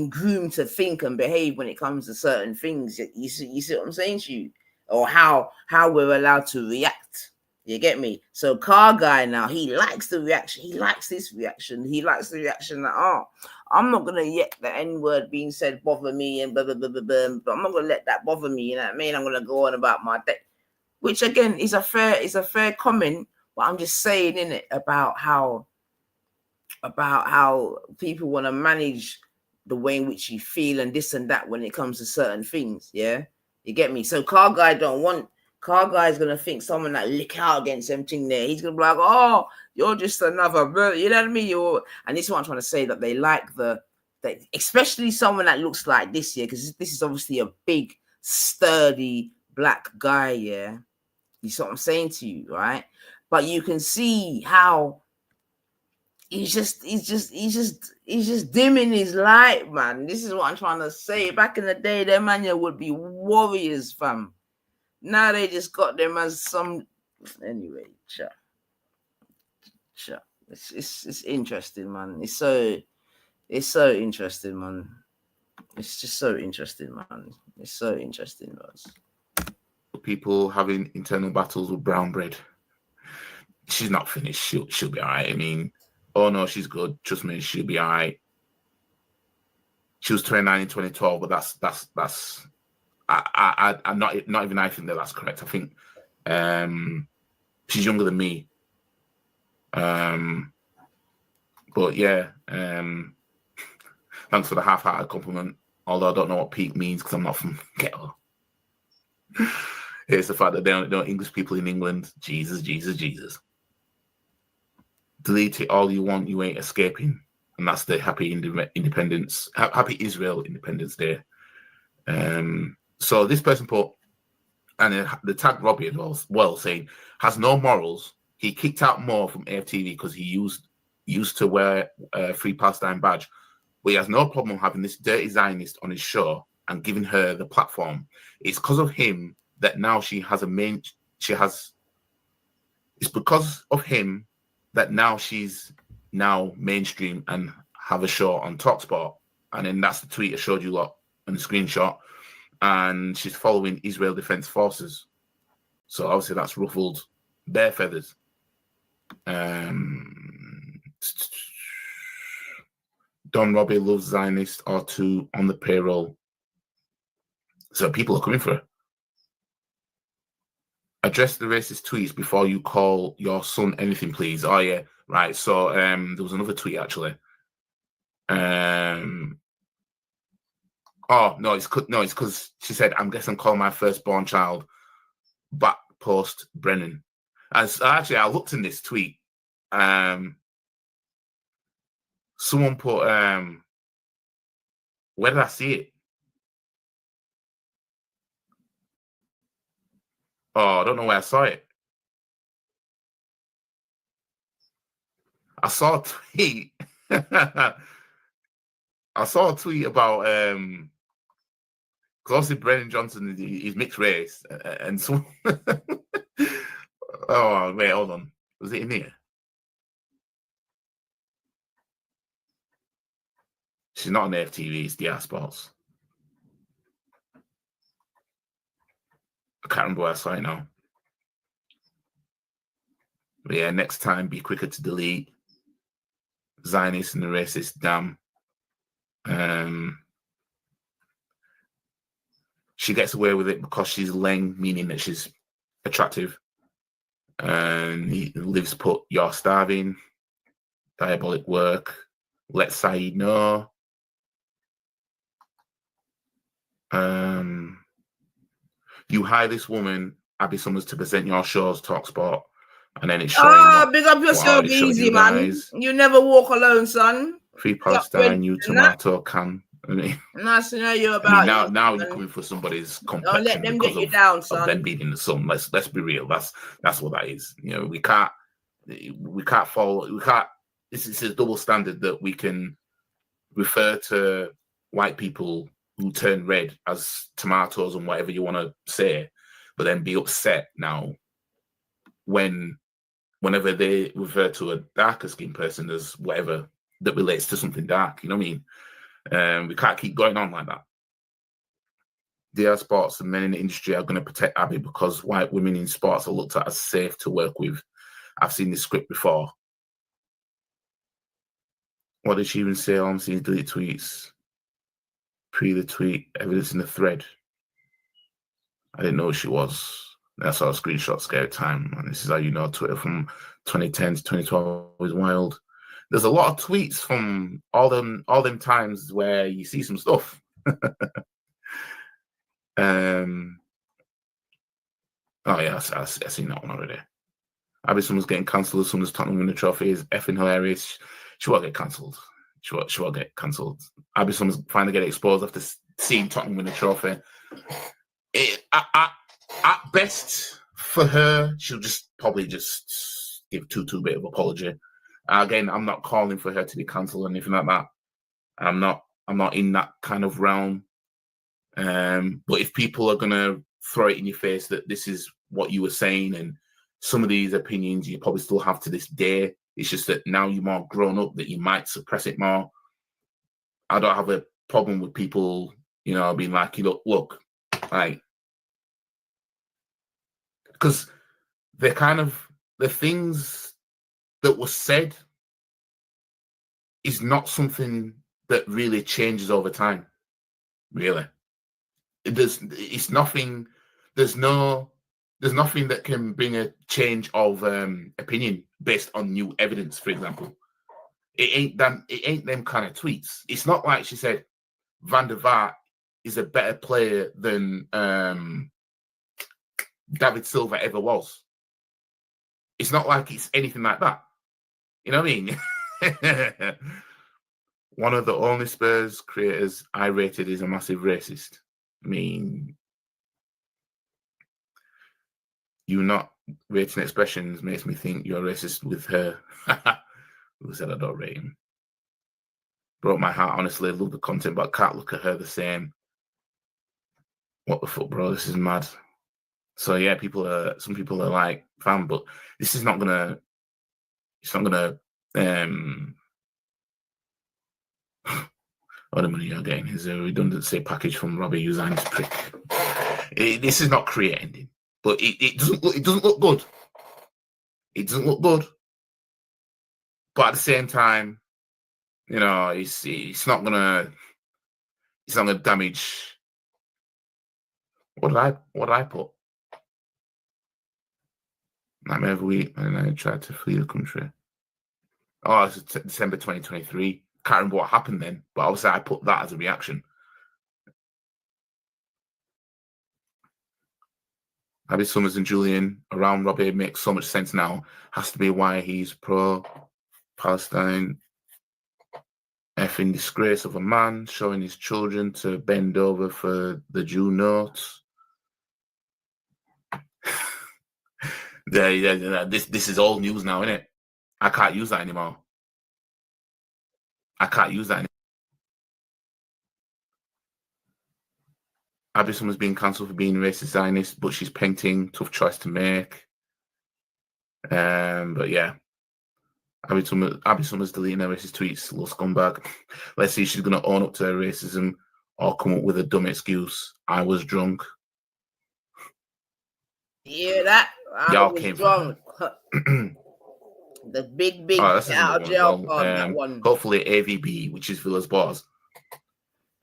groomed to think and behave when it comes to certain things. You see what I'm saying to you, or how we're allowed to react. You get me? So car guy now, he likes the reaction. He likes this reaction. He likes the reaction that I'm not gonna let the N word being said bother me and blah blah blah blah blah. But I'm not gonna let that bother me. You know what I mean? I'm gonna go on about my day. Which again is a fair comment, but I'm just saying in it about how people want to manage the way in which you feel and this and that when it comes to certain things. Yeah, you get me. So car guy is gonna think someone that lick out against everything there. He's gonna be like, oh, you're just another brother. You know what I mean? And this is what I'm trying to say, that they like especially someone that looks like this, yeah, because this is obviously a big, sturdy black guy, yeah. You see what I'm saying to you, right? But you can see how he's just dimming his light, man. This is what I'm trying to say. Back in the day, them man would be warriors, fam. Now they just got them as some. Anyway, sure. It's interesting, man. It's so interesting, man. It's just so interesting, man. It's so interesting, man. People having internal battles with brown bread. She's not finished. She'll be all right. I mean, oh no, she's good. Trust me, she'll be all right. She was 29 in 2012, but that's I'm not even I think that's correct. I think she's younger than me. But yeah, thanks for the half-hearted compliment. Although I don't know what peak means because I'm not from Ghetto. It's the fact that they don't know English people in England. Jesus. Delete it all you want. You ain't escaping. And that's the Happy Israel Independence Day. So this person put, and the tag Robbie as well, saying, has no morals. He kicked out Moore from AFTV because he used to wear a Free Palestine badge. But he has no problem having this dirty Zionist on his show and giving her the platform. It's because of him that now it's because of him that now she's mainstream and have a show on TalkSport. And then that's the tweet I showed you lot on the screenshot. And she's following Israel Defense Forces. So obviously that's ruffled their feathers. Don Robbie loves Zionist or two on the payroll. So people are coming for her. Address the racist tweets before you call your son anything, please. Oh yeah, right. So there was another tweet actually. Oh no, it's because she said, "I'm guessing call my firstborn child back post Brennan." As actually, I looked in this tweet. Someone put where did I see it? Oh, I don't know where I saw it. I saw a tweet. I saw a tweet about because obviously Brennan Johnson is mixed race, and so. Oh wait, hold on. Was it in here? She's not on AFTV. It's DR Sports. I can't remember where I saw it now. But yeah, next time be quicker to delete. Zionist and the racist, damn. She gets away with it because she's Leng, meaning that she's attractive. And he lives put, you're starving. Diabolic work. Let Saeed know. You hire this woman, Abby Summers, to present your shows, Talksport, and then it's showing. Big up yourself, easy man. You never walk alone, son. Free Palestine, you tomato can. I mean, nice to know you about. Now you're coming for somebody's complexion. Don't let them get you down, son. Of them being in the sun. Let's be real. That's what that is. You know, we can't follow. We can't. It's a double standard that we can refer to white people who turn red as tomatoes and whatever you want to say, but then be upset now whenever they refer to a darker skinned person as whatever that relates to something dark. You know what I mean? We can't keep going on like that. DR Sports and men in the industry are going to protect Abby because white women in sports are looked at as safe to work with. I've seen this script before. What did she even say? I'm seeing delete tweets. Pre the tweet, evidence in the thread. I didn't know who she was. I saw a screenshot, scary time. And this is how you know Twitter from 2010 to 2012 was wild. There's a lot of tweets from all them times where you see some stuff. Oh yeah, I've seen that one already. Abby Summers getting cancelled as soon as Tottenham win the trophy is effing hilarious. She won't get cancelled. She won't get cancelled. Abby Summers finally get exposed after seeing Tottenham win the trophy. At best for her, she'll probably just give too bit of apology. Again, I'm not calling for her to be cancelled or anything like that. I'm not in that kind of realm. But if people are gonna throw it in your face that this is what you were saying and some of these opinions you probably still have to this day, it's just that now you're more grown up that you might suppress it more. I don't have a problem with people, being like, look, like, because the things that were said is not something that really changes over time. Really, there's nothing that can bring a change of opinion based on new evidence. For example, it ain't them kind of tweets. It's not like she said Van der Vaart is a better player than David Silva ever was. It's not like it's anything like that. You know what I mean? One of the only Spurs creators I rated is a massive racist. I mean, you not rating expressions makes me think you're racist with her. Who said I don't rate him? Broke my heart, honestly. Love the content, but can't look at her the same. What the fuck, bro? This is mad. So yeah, some people are like, fam, but this is not gonna. It's not gonna. All the money you're getting is a redundancy package from Robbie Usain's prick. This is not career ending, but it doesn't look good. It doesn't look good. But at the same time, it's not gonna damage. What did I put? Nightmare of a week, and I tried to flee the country. Oh, it's December 2023. Can't remember what happened then, but obviously I put that as a reaction. Abby Summers and Julian around Robbie makes so much sense now. Has to be why he's pro-Palestine. Effing disgrace of a man showing his children to bend over for the Jew notes. This is old news now, isn't it? I can't use that anymore. I can't use that anymore. Abby Summers being cancelled for being racist Zionist, but she's painting. Tough choice to make. But yeah. Abby Summers deleting her racist tweets, little scumbag. Let's see if she's going to own up to her racism or come up with a dumb excuse. I was drunk. Yeah, that Y'all was came drunk. The big this is out of another jail one as well. card, that one. Hopefully AVB, which is Villas Bars,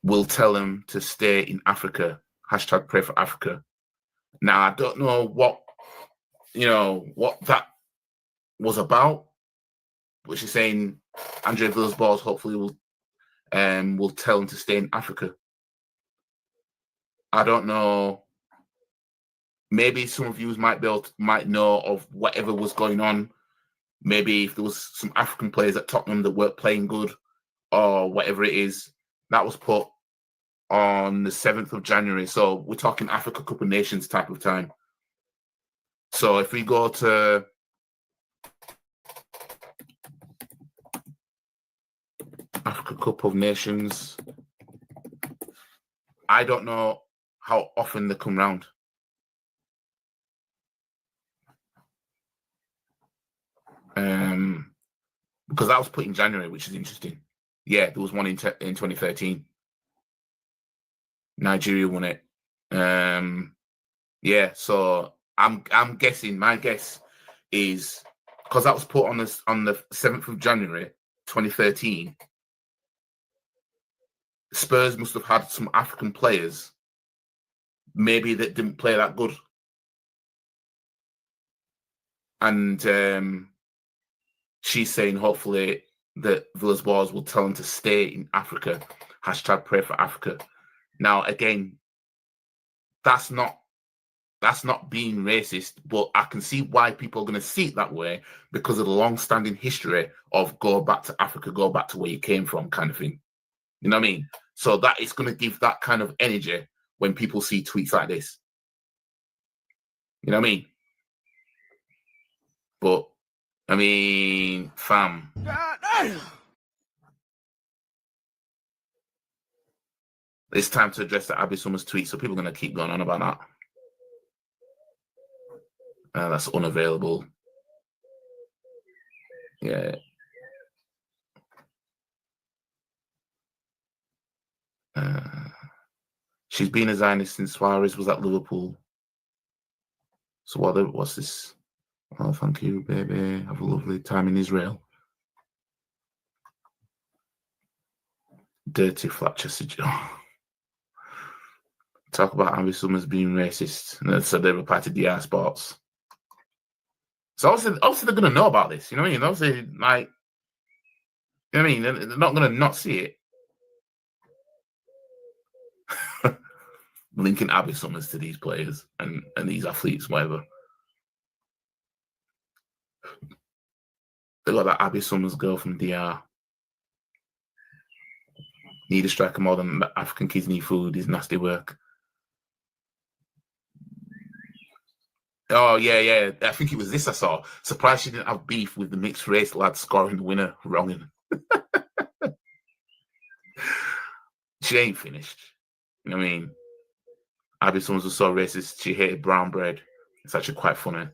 will tell him to stay in Africa. Hashtag pray for Africa. Now, I don't know what that was about, but she's saying Andrea Villas Bars hopefully will tell him to stay in Africa. I don't know. Maybe some of you might know of whatever was going on. Maybe if there was some African players at Tottenham that weren't playing good or whatever it is, that was put on the 7th of January. So we're talking Africa Cup of Nations type of time. So if we go to Africa Cup of Nations, I don't know how often they come round. Because that was put in January, which is interesting. Yeah, there was one in 2013. Nigeria won it. Yeah, so I'm guessing. My guess is because that was put on the 7th of January, 2013. Spurs must have had some African players, maybe that didn't play that good, and she's saying hopefully that Villas Boas will tell him to stay in Africa. Hashtag pray for Africa. Now, again, that's not being racist, but I can see why people are going to see it that way because of the long-standing history of go back to Africa, go back to where you came from kind of thing. You know what I mean? So that is going to give that kind of energy when people see tweets like this. You know what I mean? But, I mean, fam. It's time to address the Abby Summers tweet, so people are going to keep going on about that. That's unavailable. Yeah. She's been a Zionist since Suarez was at Liverpool. So what's this? Oh, thank you, baby. Have a lovely time in Israel. Dirty flat chested. Talk about Abby Summers being racist. And so they replied to DR Sports. So obviously they're going to know about this. You know what I mean? Obviously, like, you know what I mean? They're not going to not see it. Linking Abby Summers to these players and these athletes, whatever. They got that Abby Summers girl from DR. Need a striker more than African kids need food. Is nasty work. Oh, yeah. I think it was this I saw. Surprised she didn't have beef with the mixed race lad scoring the winner. Wronging. She ain't finished. You know what I mean? Abby Summers was so racist, she hated brown bread. It's actually quite funny.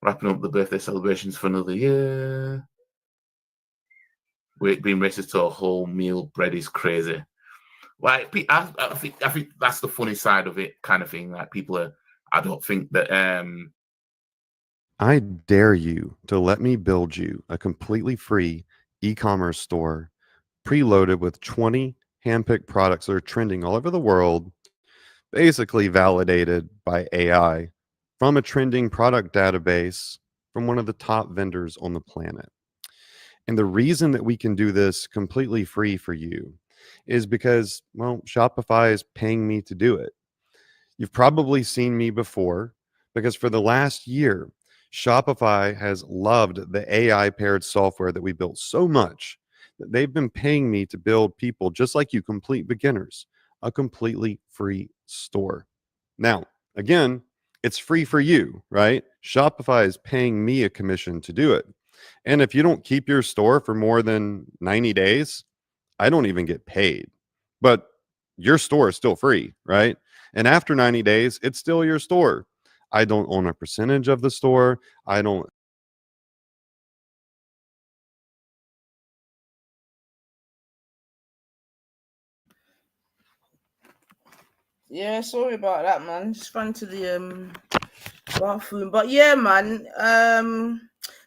Wrapping up the birthday celebrations for another year. Being racist to a whole meal bread is crazy. Like, I think that's the funny side of it, kind of thing. Like, people are, I don't think that I dare you to let me build you a completely free e-commerce store preloaded with 20 handpicked products that are trending all over the world, basically validated by AI from a trending product database from one of the top vendors on the planet. And the reason that we can do this completely free for you is because, well, Shopify is paying me to do it. You've probably seen me before because for the last year, Shopify has loved the AI-paired software that we built so much that they've been paying me to build people just like you, complete beginners, a completely free store. Now, again, it's free for you, right? Shopify is paying me a commission to do it. And if you don't keep your store for more than 90 days, I don't even get paid. But your store is still free, right? And after 90 days, it's still your store. I don't own a percentage of the store. I don't. Yeah, sorry about that, man. Just ran to the bathroom. But yeah, man.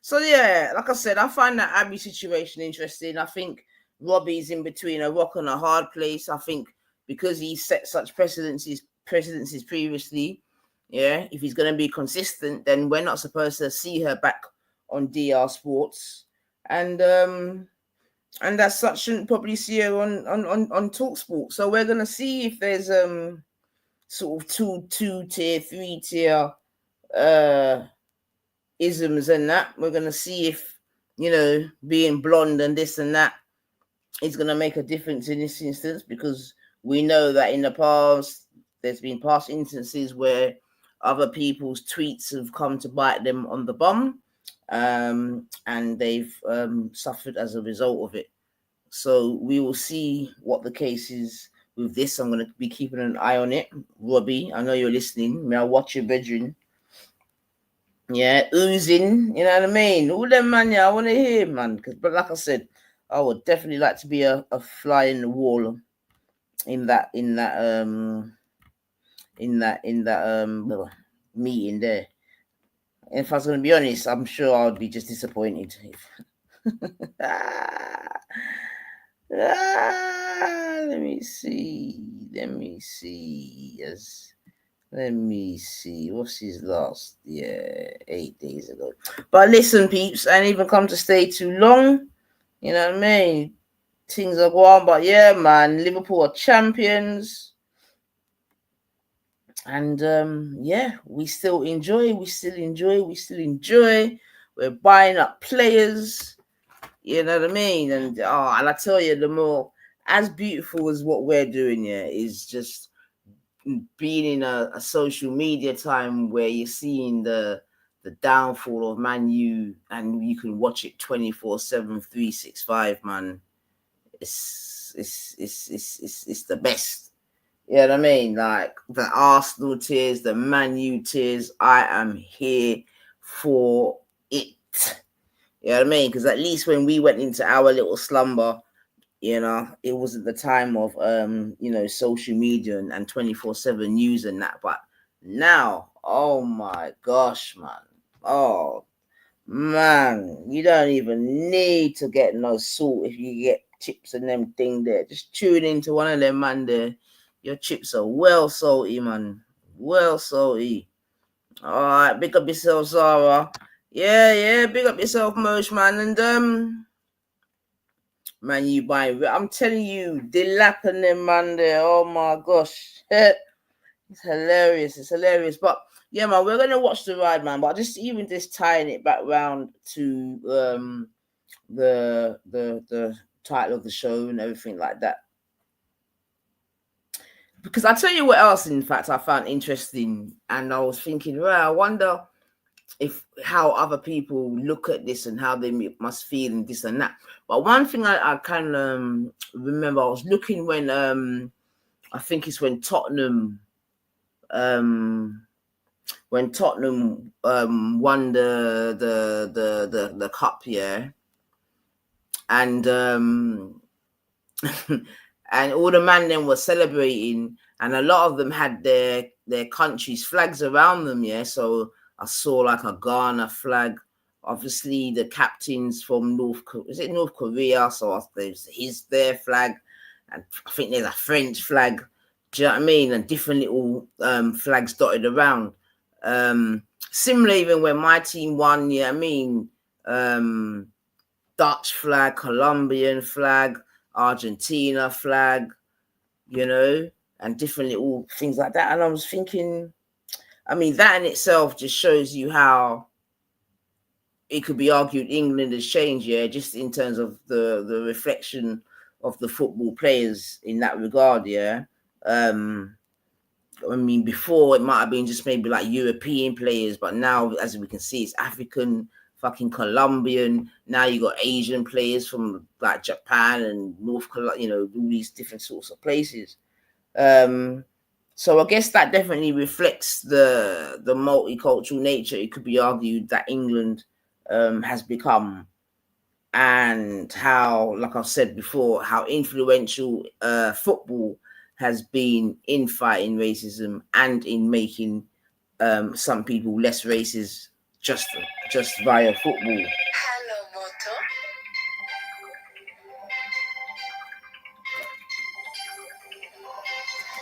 So yeah, like I said, I find that Abby situation interesting. I think Robbie's in between a rock and a hard place. I think because he set such precedences previously, yeah, if he's gonna be consistent, then we're not supposed to see her back on DR Sports. And as such shouldn't probably see her on TalkSport. So we're gonna see if there's sort of two tier, 3 tier isms and that. We're gonna see if, you know, being blonde and this and that is gonna make a difference in this instance, because we know that in the past there's been past instances where other people's tweets have come to bite them on the bum, and they've suffered as a result of it. So we will see what the case is with this. I'm going to be keeping an eye on it. Robbie, I know you're listening. May I watch your bedroom? Yeah, oozing, you know what I mean? All them, man, yeah, I want to hear, man. But like I said, I would definitely like to be a fly in the wall in that meeting there. And if I was going to be honest, I'm sure I would be just disappointed. Let me see. Yes. Let me see. What's his last? Yeah, 8 days ago. But listen, peeps, I ain't even come to stay too long. You know what I mean? Things are going, but yeah, man, Liverpool are champions. And yeah, we still enjoy. We're buying up players. You know what I mean? And and I tell you, the more as beautiful as what we're doing here is just being in a social media time where you're seeing the downfall of Man U, and you can watch it 24/7, 365, man. It's the best. You know what I mean? Like the Arsenal tears, the Man U tears, I am here for it. You know what I mean? Because at least when we went into our little slumber, you know, it wasn't the time of social media and 24/7 news and that. But now, oh my gosh, man. Oh man, you don't even need to get no salt if you get chips and them thing there. Just tune into one of them, man, there. Your chips are well salty, man. Well salty. All right, big up yourself, Zara. Yeah, big up yourself, Mosh, man. And man, you buying, I'm telling you, Dilap and them, man, there. Oh my gosh. It's hilarious. But yeah, man, we're gonna watch the ride, man. But just tying it back round to the title of the show and everything like that. Because I tell you what else, in fact, I found interesting, and I was thinking, well, I wonder if how other people look at this and how they must feel and this and that. But one thing I kind of remember, I was looking when I think it's when Tottenham won the cup, yeah, and and all the man then were celebrating, and a lot of them had their country's flags around them, yeah. So I saw like a Ghana flag, obviously the captains from North Korea, so there's their flag, and I think there's a French flag. Do you know what I mean? And different little flags dotted around. Similar, even when my team won, yeah, I mean, Dutch flag, Colombian flag, Argentina flag, you know, and different little things like that. And I was thinking, I mean, that in itself just shows you how it could be argued England has changed, yeah, just in terms of the reflection of the football players in that regard, yeah. I mean, before it might have been just maybe like European players, but now, as we can see, it's African fucking Colombian. Now you got Asian players from like Japan and North Korea, you know, all these different sorts of places. So I guess that definitely reflects the multicultural nature. It could be argued that England has become, and how, like I've said before, how influential football has been in fighting racism and in making some people less racist just via football. Hello,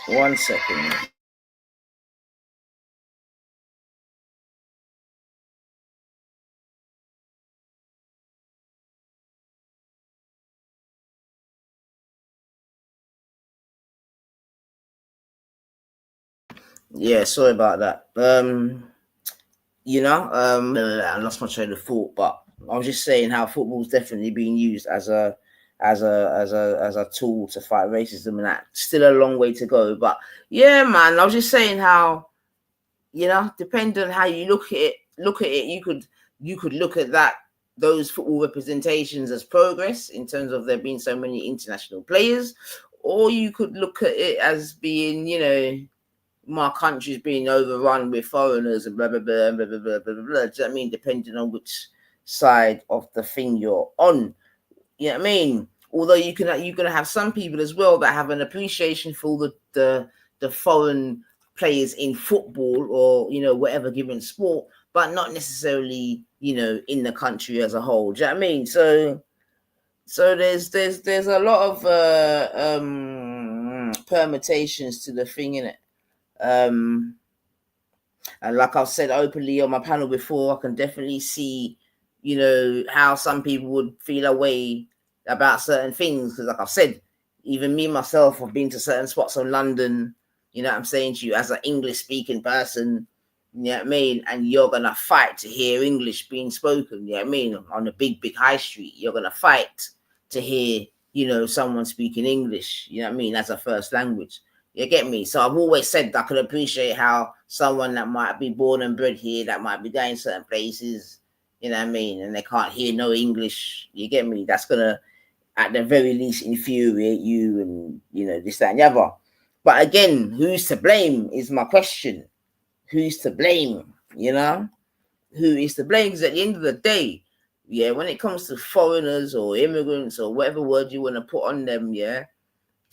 Moto. One second. Yeah, sorry about that. I lost my train of thought, but I was just saying how football's definitely being used as a tool to fight racism, and that still a long way to go. But yeah, man, I was just saying how, you know, depending on how you look at it, you could look at those football representations as progress in terms of there being so many international players, or you could look at it as being, you know, my country's being overrun with foreigners and blah blah blah blah blah blah blah blah. Do you know what I mean? Depending on which side of the thing you're on. You know what I mean? Although you're gonna have some people as well that have an appreciation for the foreign players in football, or, you know, whatever given sport, but not necessarily, you know, in the country as a whole. Do you know what I mean? So there's a lot of permutations to the thing, innit? And like I've said openly on my panel before, I can definitely see, you know, how some people would feel a way about certain things. Because like I've said, even me myself, I've been to certain spots in London, you know what I'm saying to you, as an English speaking person, you know what I mean? And you're going to fight to hear English being spoken, you know what I mean? On the big high street, you're going to fight to hear, you know, someone speaking English, you know what I mean, as a first language. You get me? So I've always said that I could appreciate how someone that might be born and bred here, that might be going certain places, you know what I mean, and they can't hear no English, you get me? That's going to, at the very least, infuriate you, and, you know, this, that, and the other. But again, who's to blame is my question. Who's to blame, you know? Who is to blame? Because at the end of the day, yeah, when it comes to foreigners or immigrants or whatever word you want to put on them, yeah,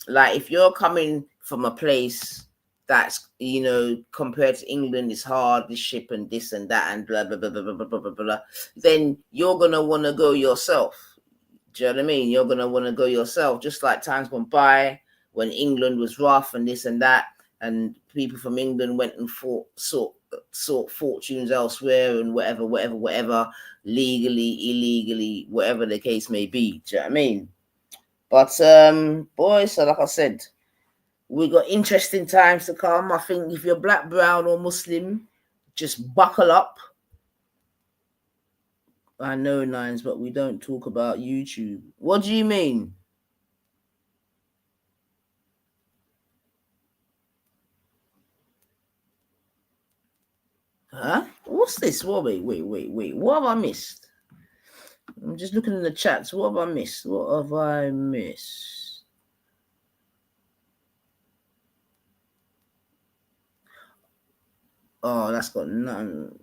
like if you're coming from a place that's, you know, compared to England, it's hard, this ship and this and that and blah, blah, blah, blah, blah, blah, blah, blah, then you're going to want to go yourself. Do you know what I mean? You're going to want to go yourself, just like times gone by when England was rough and this and that, and people from England went and sought fortunes elsewhere and whatever, legally, illegally, whatever the case may be. Do you know what I mean? But boys, so like I said, we got interesting times to come. I think if you're black, brown, or Muslim, just buckle up. I know, Nines, but we don't talk about YouTube. What do you mean? Huh? What's this? Wait. What have I missed? I'm just looking in the chats. What have I missed? Oh, that's got none.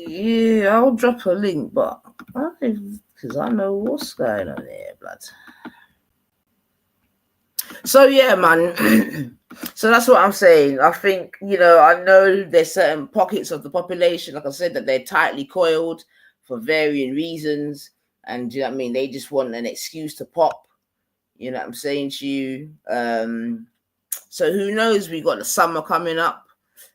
Yeah, I'll drop a link, but because I know what's going on there, blood. So yeah, man. So that's what I'm saying. I think, you know, I know there's certain pockets of the population, like I said, that they're tightly coiled for varying reasons, and you know what I mean, they just want an excuse to pop. You know what I'm saying to you? So who knows? We got the summer coming up.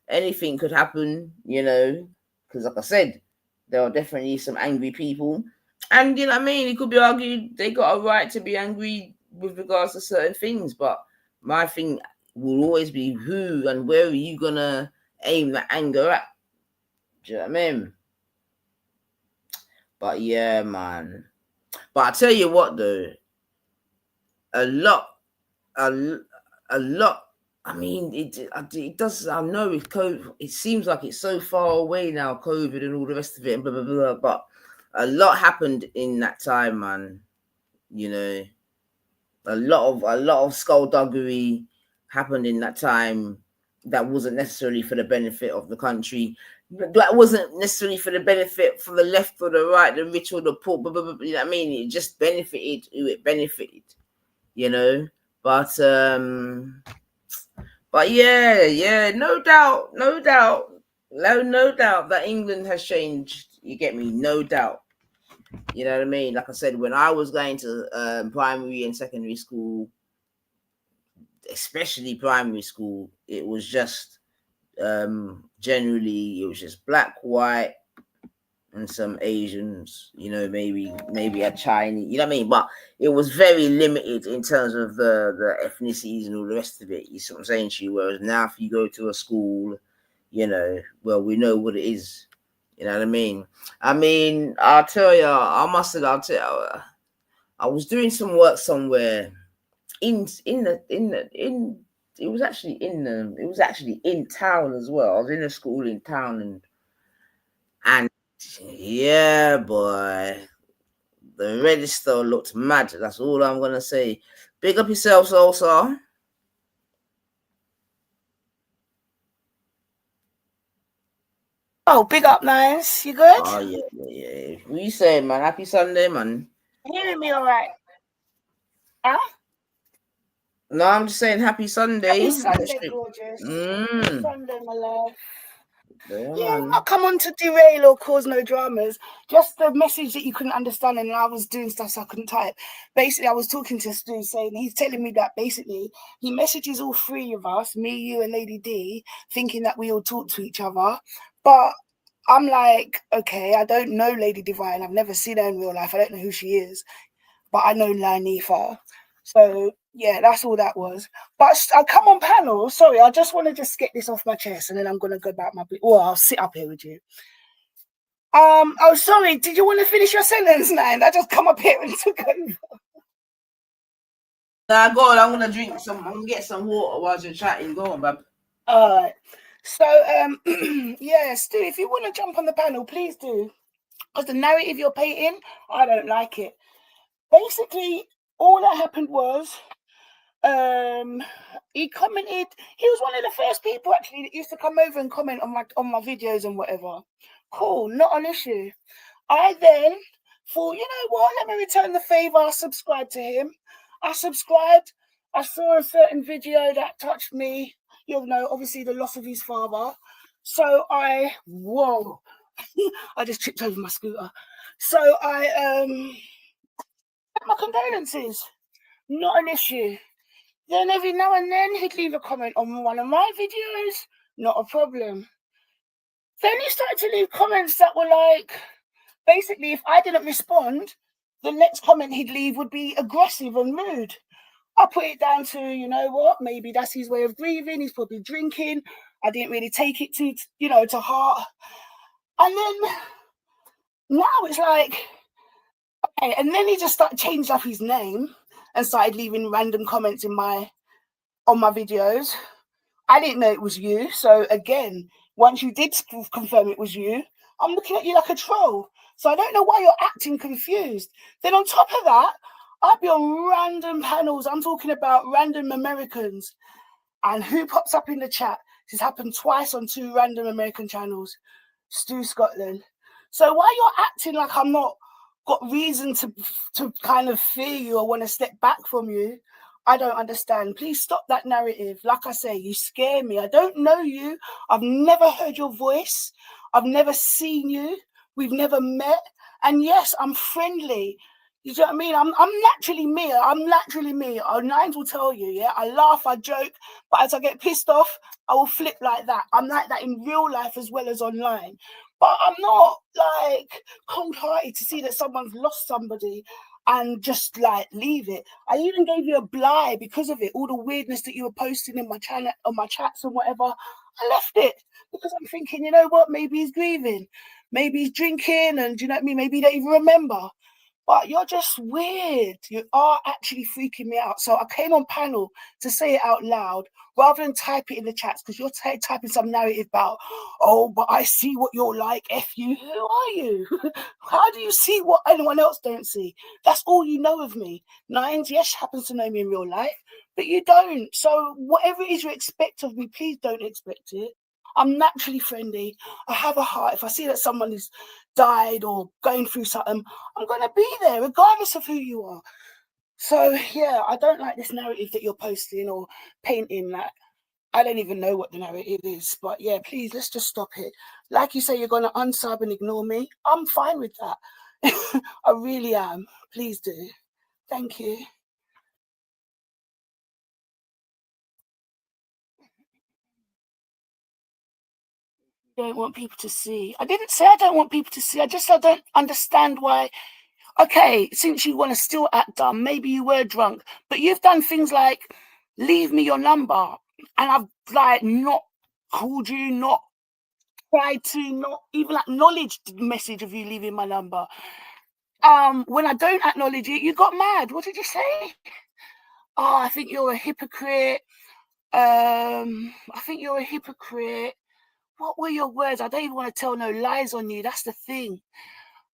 Anything could happen, you know, because like I said, there are definitely some angry people. And you know what I mean? It could be argued they got a right to be angry with regards to certain things. But my thing will always be, who and where are you gonna aim the anger at? Do you know what I mean? But yeah, man. But I tell you what though, a lot, a lot. I mean, it does. I know with COVID, it seems like it's so far away now, COVID and all the rest of it, and blah blah blah. But a lot happened in that time, man. You know, a lot of skullduggery happened in that time that wasn't necessarily for the benefit of the country. That wasn't necessarily for the benefit for the left or the right, the rich or the poor. Blah, blah, blah, you know what I mean? It just benefited who it benefited. You know, but yeah, no doubt that England has changed. You get me? No doubt. You know what I mean? Like I said, when I was going to primary and secondary school, especially primary school, it was just generally it was just black, white, and some Asians, you know, maybe a Chinese, you know what I mean? But it was very limited in terms of the ethnicities and all the rest of it. You see what I'm saying to you? Whereas now, if you go to a school, you know, well, we know what it is. You know what I mean? I'll tell you, I was doing some work somewhere it was actually in town as well. I was in a school in town and yeah, boy, the register looked mad. That's all I'm gonna say. Big up yourselves, also. Oh, big up, Nines. You good? Oh yeah. What you saying, man? Happy Sunday, man. You hearing me all right? Huh? No, I'm just saying happy Sunday. Happy Sunday, gorgeous. Happy Sunday, my love. Yeah, I'm not come on to derail or cause no dramas. Just the message that you couldn't understand, and I was doing stuff so I couldn't type. Basically, I was talking to Stu, saying he's telling me that basically he messages all three of us, me, you, and Lady D, thinking that we all talk to each other. But I'm like, okay, I don't know Lady Divine. I've never seen her in real life. I don't know who she is, but I know Lanifa. So yeah, that's all that was. But I come on panel. Sorry, I just want to just get this off my chest, and then I'm gonna go back my. Well, I'll sit up here with you. Oh, sorry. Did you want to finish your sentence, Nan? I just come up here and took over. Nah, go on. I'm gonna get some water while you're chatting. Go on, bab. All right. So yeah, Stu, if you want to jump on the panel, please do. Because the narrative you're painting, I don't like it. Basically, all that happened was he commented. He was one of the first people actually that used to come over and comment on my videos and whatever. Cool, not an issue. I then thought, you know what, let me return the favor. I subscribed to him. I subscribed. I saw a certain video that touched me, you know, obviously the loss of his father. So whoa, I just tripped over my scooter. So my condolences, not an issue. Then every now and then he'd leave a comment on one of my videos, not a problem. Then he started to leave comments that were like, basically, if I didn't respond, the next comment he'd leave would be aggressive and rude. I put it down to, you know what, maybe that's his way of grieving. He's probably drinking. I didn't really take it to heart. And then now it's like, okay. And then he just changed up his name and started leaving random comments on my videos. I didn't know it was you. So again, once you did confirm it was you, I'm looking at you like a troll. So I don't know why you're acting confused. Then on top of that, I'll be on random panels. I'm talking about random Americans. And who pops up in the chat? This has happened twice on 2 random American channels. Stu Scotland. So why you're acting like I'm not got reason to kind of fear you or want to step back from you, I don't understand. Please stop that narrative. Like I say, you scare me. I don't know you. I've never heard your voice. I've never seen you. We've never met. And yes, I'm friendly. You know what I mean? I'm naturally me. I'm naturally me. Our Nines will tell you, yeah? I laugh, I joke, but as I get pissed off, I will flip like that. I'm like that in real life as well as online. But I'm not like cold-hearted to see that someone's lost somebody and just like leave it. I even gave you a bly because of it. All the weirdness that you were posting in my channel, on my chats and whatever, I left it because I'm thinking, you know what? Maybe he's grieving, maybe he's drinking, and do you know what I mean? Maybe he don't even remember. But you're just weird. You are actually freaking me out. So I came on panel to say it out loud rather than type it in the chats, because you're typing some narrative about, oh, but I see what you're like. F you. Who are you? How do you see what anyone else don't see? That's all you know of me. Nines, yes, happens to know me in real life, but you don't. So whatever it is you expect of me, please don't expect it. I'm naturally friendly. I have a heart. If I see that someone is died or going through something, I'm going to be there regardless of who you are. So yeah, I don't like this narrative that you're posting or painting. That I don't even know what the narrative is, but yeah, please, let's just stop it. Like you say, you're going to unsub and ignore me. I'm fine with that. I really am. Please do. Thank you. Don't want people to see. I didn't say I don't want people to see. I don't understand why. Okay, since you want to still act dumb, maybe you were drunk, but you've done things like leave me your number, and I've like not called you, not tried to, not even acknowledged the message of you leaving my number. When I don't acknowledge it, you got mad. What did you say? Oh, I think you're a hypocrite. I think you're a hypocrite. What were your words? I don't even want to tell no lies on you. That's the thing.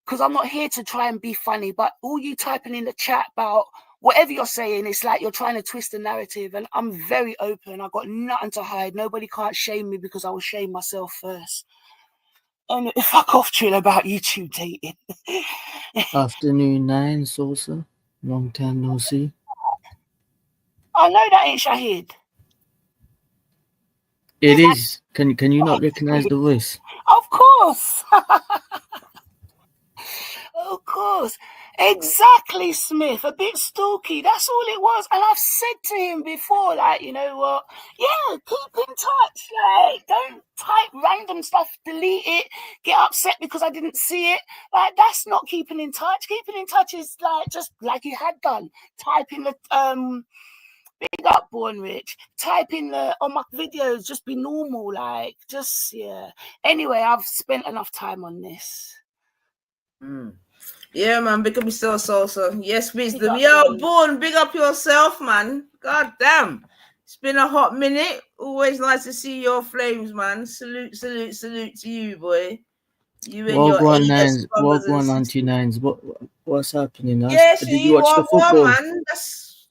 Because I'm not here to try and be funny, but all you typing in the chat about whatever you're saying, it's like you're trying to twist the narrative, and I'm very open. I've got nothing to hide. Nobody can't shame me because I will shame myself first. And fuck off, chill about YouTube dating. Afternoon 9, Sosa. Long time no see. I know that ain't Shahid. It is. Can you not recognize the voice? Of course. Of course. Exactly, Smith. A bit stalky. That's all it was. And I've said to him before, like, you know what? Yeah, keep in touch. Like, don't type random stuff, delete it, get upset because I didn't see it. Like, that's not keeping in touch. Keeping in touch is like just like you had done. Type in the big up, Born Rich. Type in the on my videos, just be normal, like just yeah. Anyway, I've spent enough time on this. Yeah, man, big up yourself, Salsa. Yes, wisdom. Yo, Born, big up yourself, man. God damn. It's been a hot minute. Always nice to see your flames, man. Salute to you, boy. You and your AS Walk brothers one and sisters. 99s. What's happening? Yeah, Did you watch the football? man. That's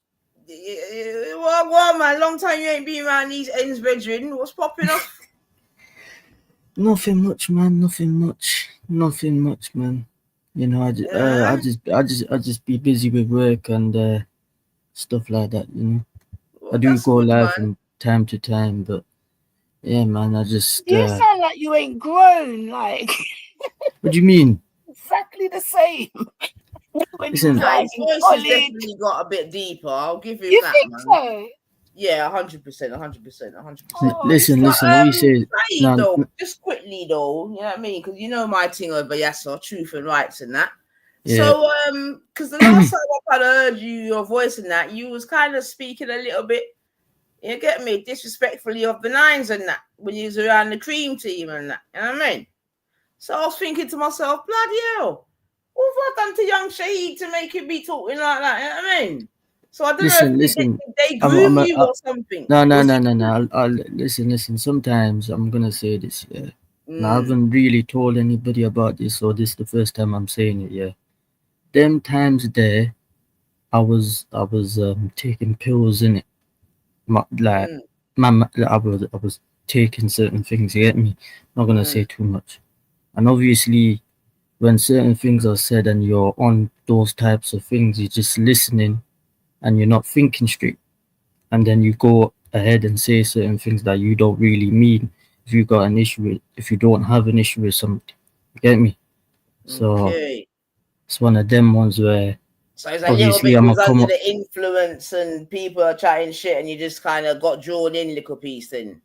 man. Long time you ain't been around these ends, brethren. What's popping off? Nothing much, man. Nothing much, man. You know, I just be busy with work and stuff like that. You know, I do go good, live man. from time to time, but yeah, man, I just. You sound like you ain't grown. Like, what do you mean? Exactly the same. When Listen, you like his voice has definitely got a bit deeper. I'll give him you that, think man. so? Yeah, 100%. Listen. What you say? Though, just quickly though, you know what I mean? Because you know my thing over Yasser, truth and rights and that. Yeah. So, because the last time I kind of heard your voice and that, you was kind of speaking a little bit, you get me, disrespectfully of the nines and that when you was around the cream team and that. You know what I mean? So I was thinking to myself, bloody hell, what have I done to young Shahid to make him be talking like that? You know what I mean? So I don't know if they groom you or something. No. I'll listen. Sometimes I'm gonna say this. Yeah, I haven't really told anybody about this, so this is the first time I'm saying it. Yeah, them times there, I was taking pills in it. I was taking certain things. You get me? Not gonna say too much. And obviously, when certain things are said and you're on those types of things, you're just listening and you're not thinking straight. And then you go ahead and say certain things that you don't really mean if you got an issue with, if you don't have an issue with something. You get me? So it's one of them ones where so it's a little bit was under the influence and people are chatting shit and you just kind of got drawn in little piece then.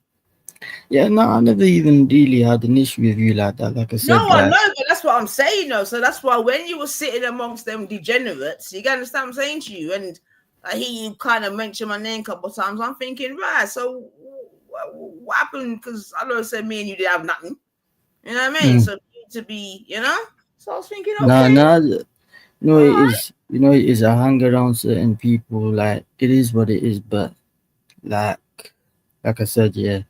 Yeah, no, I never even really had an issue with you like that. Like I said, no, I know, but that's what I'm saying, though. So that's why when you were sitting amongst them degenerates, you can understand what I'm saying to you, and I hear you kind of mention my name a couple of times. I'm thinking, right, so what happened? Because I know said me and you didn't have nothing. You know what I mean? So to be, you know. So I was thinking, okay. No, it is. You know, it is. I hang around certain people. Like it is what it is. But like I said, yeah.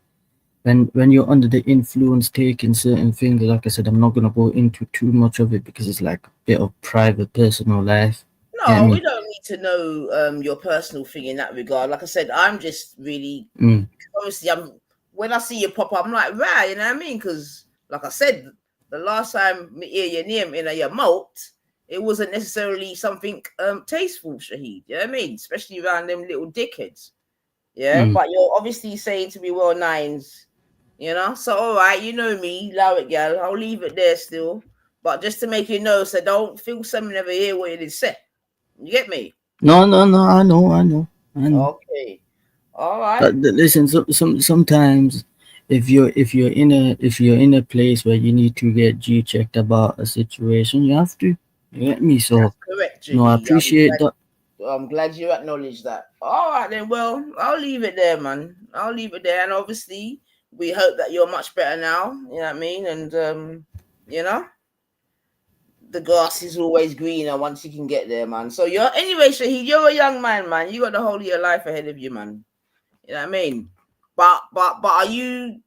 When you're under the influence, taking certain things, like I said, I'm not gonna go into too much of it because it's like a bit of private, personal life. Get No, we me? don't need to know your personal thing in that regard. Like I said, I'm just really obviously when I see you pop up, I'm like, right, you know what I mean? Because like I said, the last time me hear your name in a malt, it wasn't necessarily something tasteful, Shahid. You know what I mean? Especially around them little dickheads. Yeah, but you're obviously saying to me, well, nines, you know. So all right, you know me, allow it, gal. I'll leave it there still. But just to make you know, so don't feel something never hear what it is said. You get me? No, no, no. I know. Okay. All right. Listen, sometimes if you're in a place where you need to get G checked about a situation, you have to. You get me? So That's correct, no, I Jahid. appreciate that. I'm glad you acknowledge that. All right then. Well, I'll leave it there, man. I'll leave it there, and obviously, we hope that you're much better now. You know what I mean? And you know, the grass is always greener once you can get there, man. So you're anyway, Shahid. You're a young man, man. You got the whole of your life ahead of you, man. You know what I mean? But are you?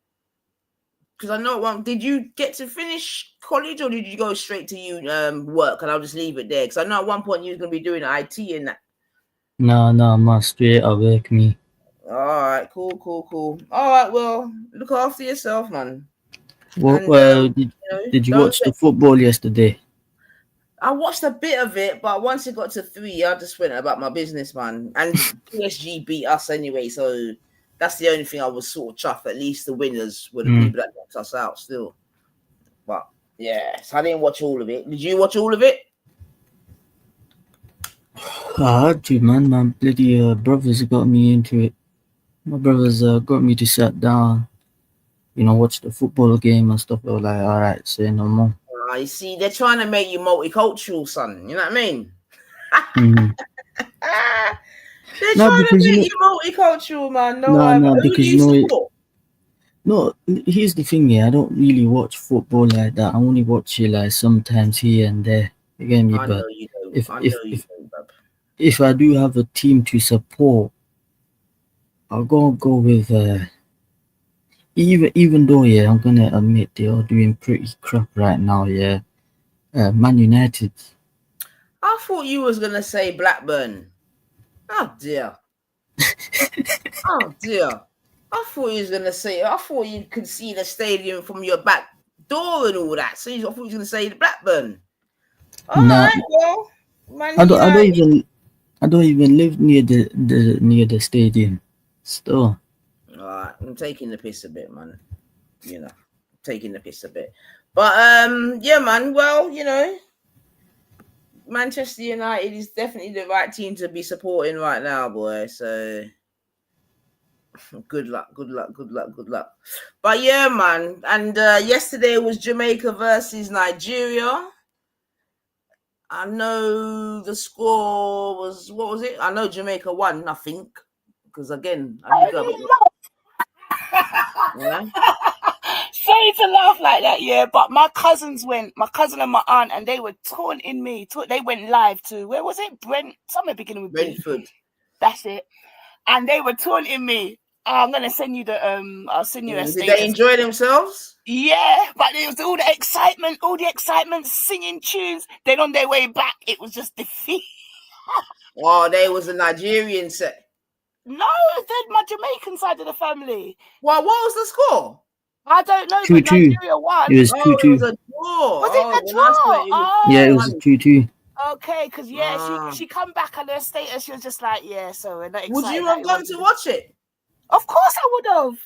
Because I know one. Did you get to finish college, or did you go straight to work? And I'll just leave it there. Because I know at one point you was gonna be doing IT and that. No, I'm straight awake me. All right, cool. All right, well, look after yourself, man. What? And Did you don't watch the football yesterday? I watched a bit of it, but once it got to 3, I just went about my business, man. And PSG beat us anyway, so that's the only thing I was sort of chuffed. At least the winners were the people that knocked us out still. But yeah, so I didn't watch all of it. Did you watch all of it? I had to, man. My bloody brothers got me into it. My brothers got me to sit down, watch the football game and stuff. I was like, all right, say no more. You see, they're trying to make you multicultural, son. You know what I mean? They're trying to make you multicultural, man. No, who do because you support? No, here's the thing, yeah. I don't really watch football like that. I only watch it like sometimes here and there. You get me? I But know you don't. if I do have a team to support, I'll go with even though, yeah, I'm gonna admit they are doing pretty crap right now, yeah. Man United. I thought you was gonna say Blackburn. Oh dear. Oh dear. I thought you was gonna say. I thought you could see the stadium from your back door and all that. So I thought you was gonna say Blackburn. All right, well, Man I don't even live near the stadium. Still. All right, I'm taking the piss a bit, man. Taking the piss a bit. But yeah, man. Well, Manchester United is definitely the right team to be supporting right now, boy. So good luck. But yeah, man. And yesterday was Jamaica versus Nigeria. I know the score was, what was it? I know Jamaica won, I think. Because again, Sorry to laugh like that, yeah, but my cousin and my aunt, and they were taunting me. They went live to, where was it? Somewhere beginning with Brentford. That's it. And they were taunting me. I'm gonna send you I'll send you a status. Did they enjoy themselves? Yeah, but it was all the excitement, singing tunes. Then on their way back, it was just defeat. Oh, they was a Nigerian set. No, they're my Jamaican side of the family. Well, what was the score? I don't know, 2-2. but Nigeria won. It was 2-2. It was a draw. Was it a draw? Yeah, it was a 2-2. Okay, because she come back on her status. She was just like, yeah. So we're not excited. Would you have gone to watch it? Of course, I would have.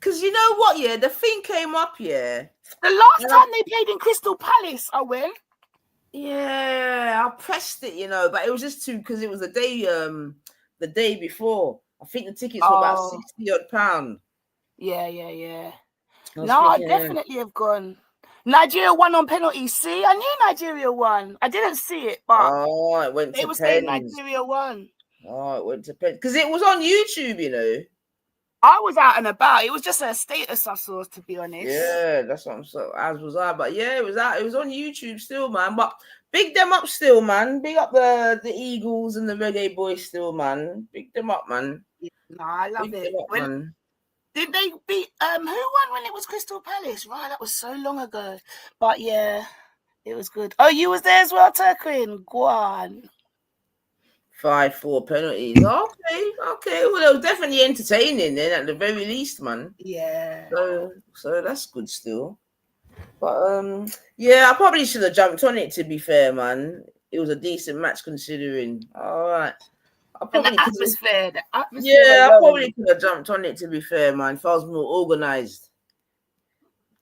Because you know what? Yeah, the thing came up. Yeah, the last time they played in Crystal Palace, I went. Yeah, I pressed it, but it was just because it was the day before. I think the tickets were about £60 odd. Yeah. No, I definitely have gone. Nigeria won on penalty. See, I knew Nigeria won. I didn't see it, but it went they to were saying pens. Nigeria won. Oh, it went to pens because it was on YouTube. I was out and about. It was just a status I saw, to be honest. Yeah, that's what I'm saying. As was I, but yeah, it was out. It was on YouTube still, man. But Big them up still, man. Big up the Eagles and the Reggae Boys still, man. Big them up, man. No, I love Big it. them up, man. Did they beat who won when it was Crystal Palace? Right, that was so long ago. But yeah, it was good. Oh, you was there as well, Turquin. Go on. 5-4 penalties. Okay. Well, it was definitely entertaining then, at the very least, man. Yeah. So that's good still. But yeah, I probably should have jumped on it. To be fair, man, it was a decent match considering. All right. And the atmosphere. Yeah, I probably could have jumped on it. To be fair, man, if I was more organised.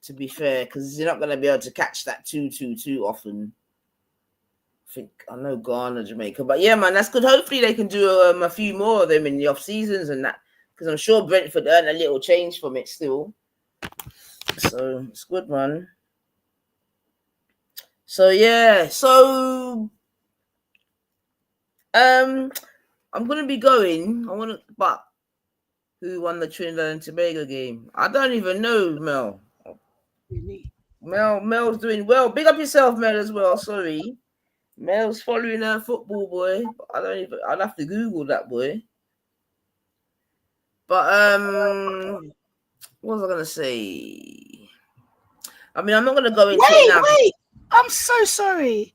To be fair, because you're not going to be able to catch that 2-2-2 often. I know Ghana, Jamaica, but yeah, man, that's good. Hopefully, they can do a few more of them in the off seasons and that, because I'm sure Brentford earned a little change from it still. So it's good, man. So yeah, I'm gonna be going. But who won the Trinidad and Tobago game? I don't even know, Mel. Mel's doing well. Big up yourself, Mel, as well. Sorry. Mel's following her football, boy. I'd have to Google that, boy. But what was I gonna say? I mean, I'm not gonna go into it now. Wait! I'm so sorry.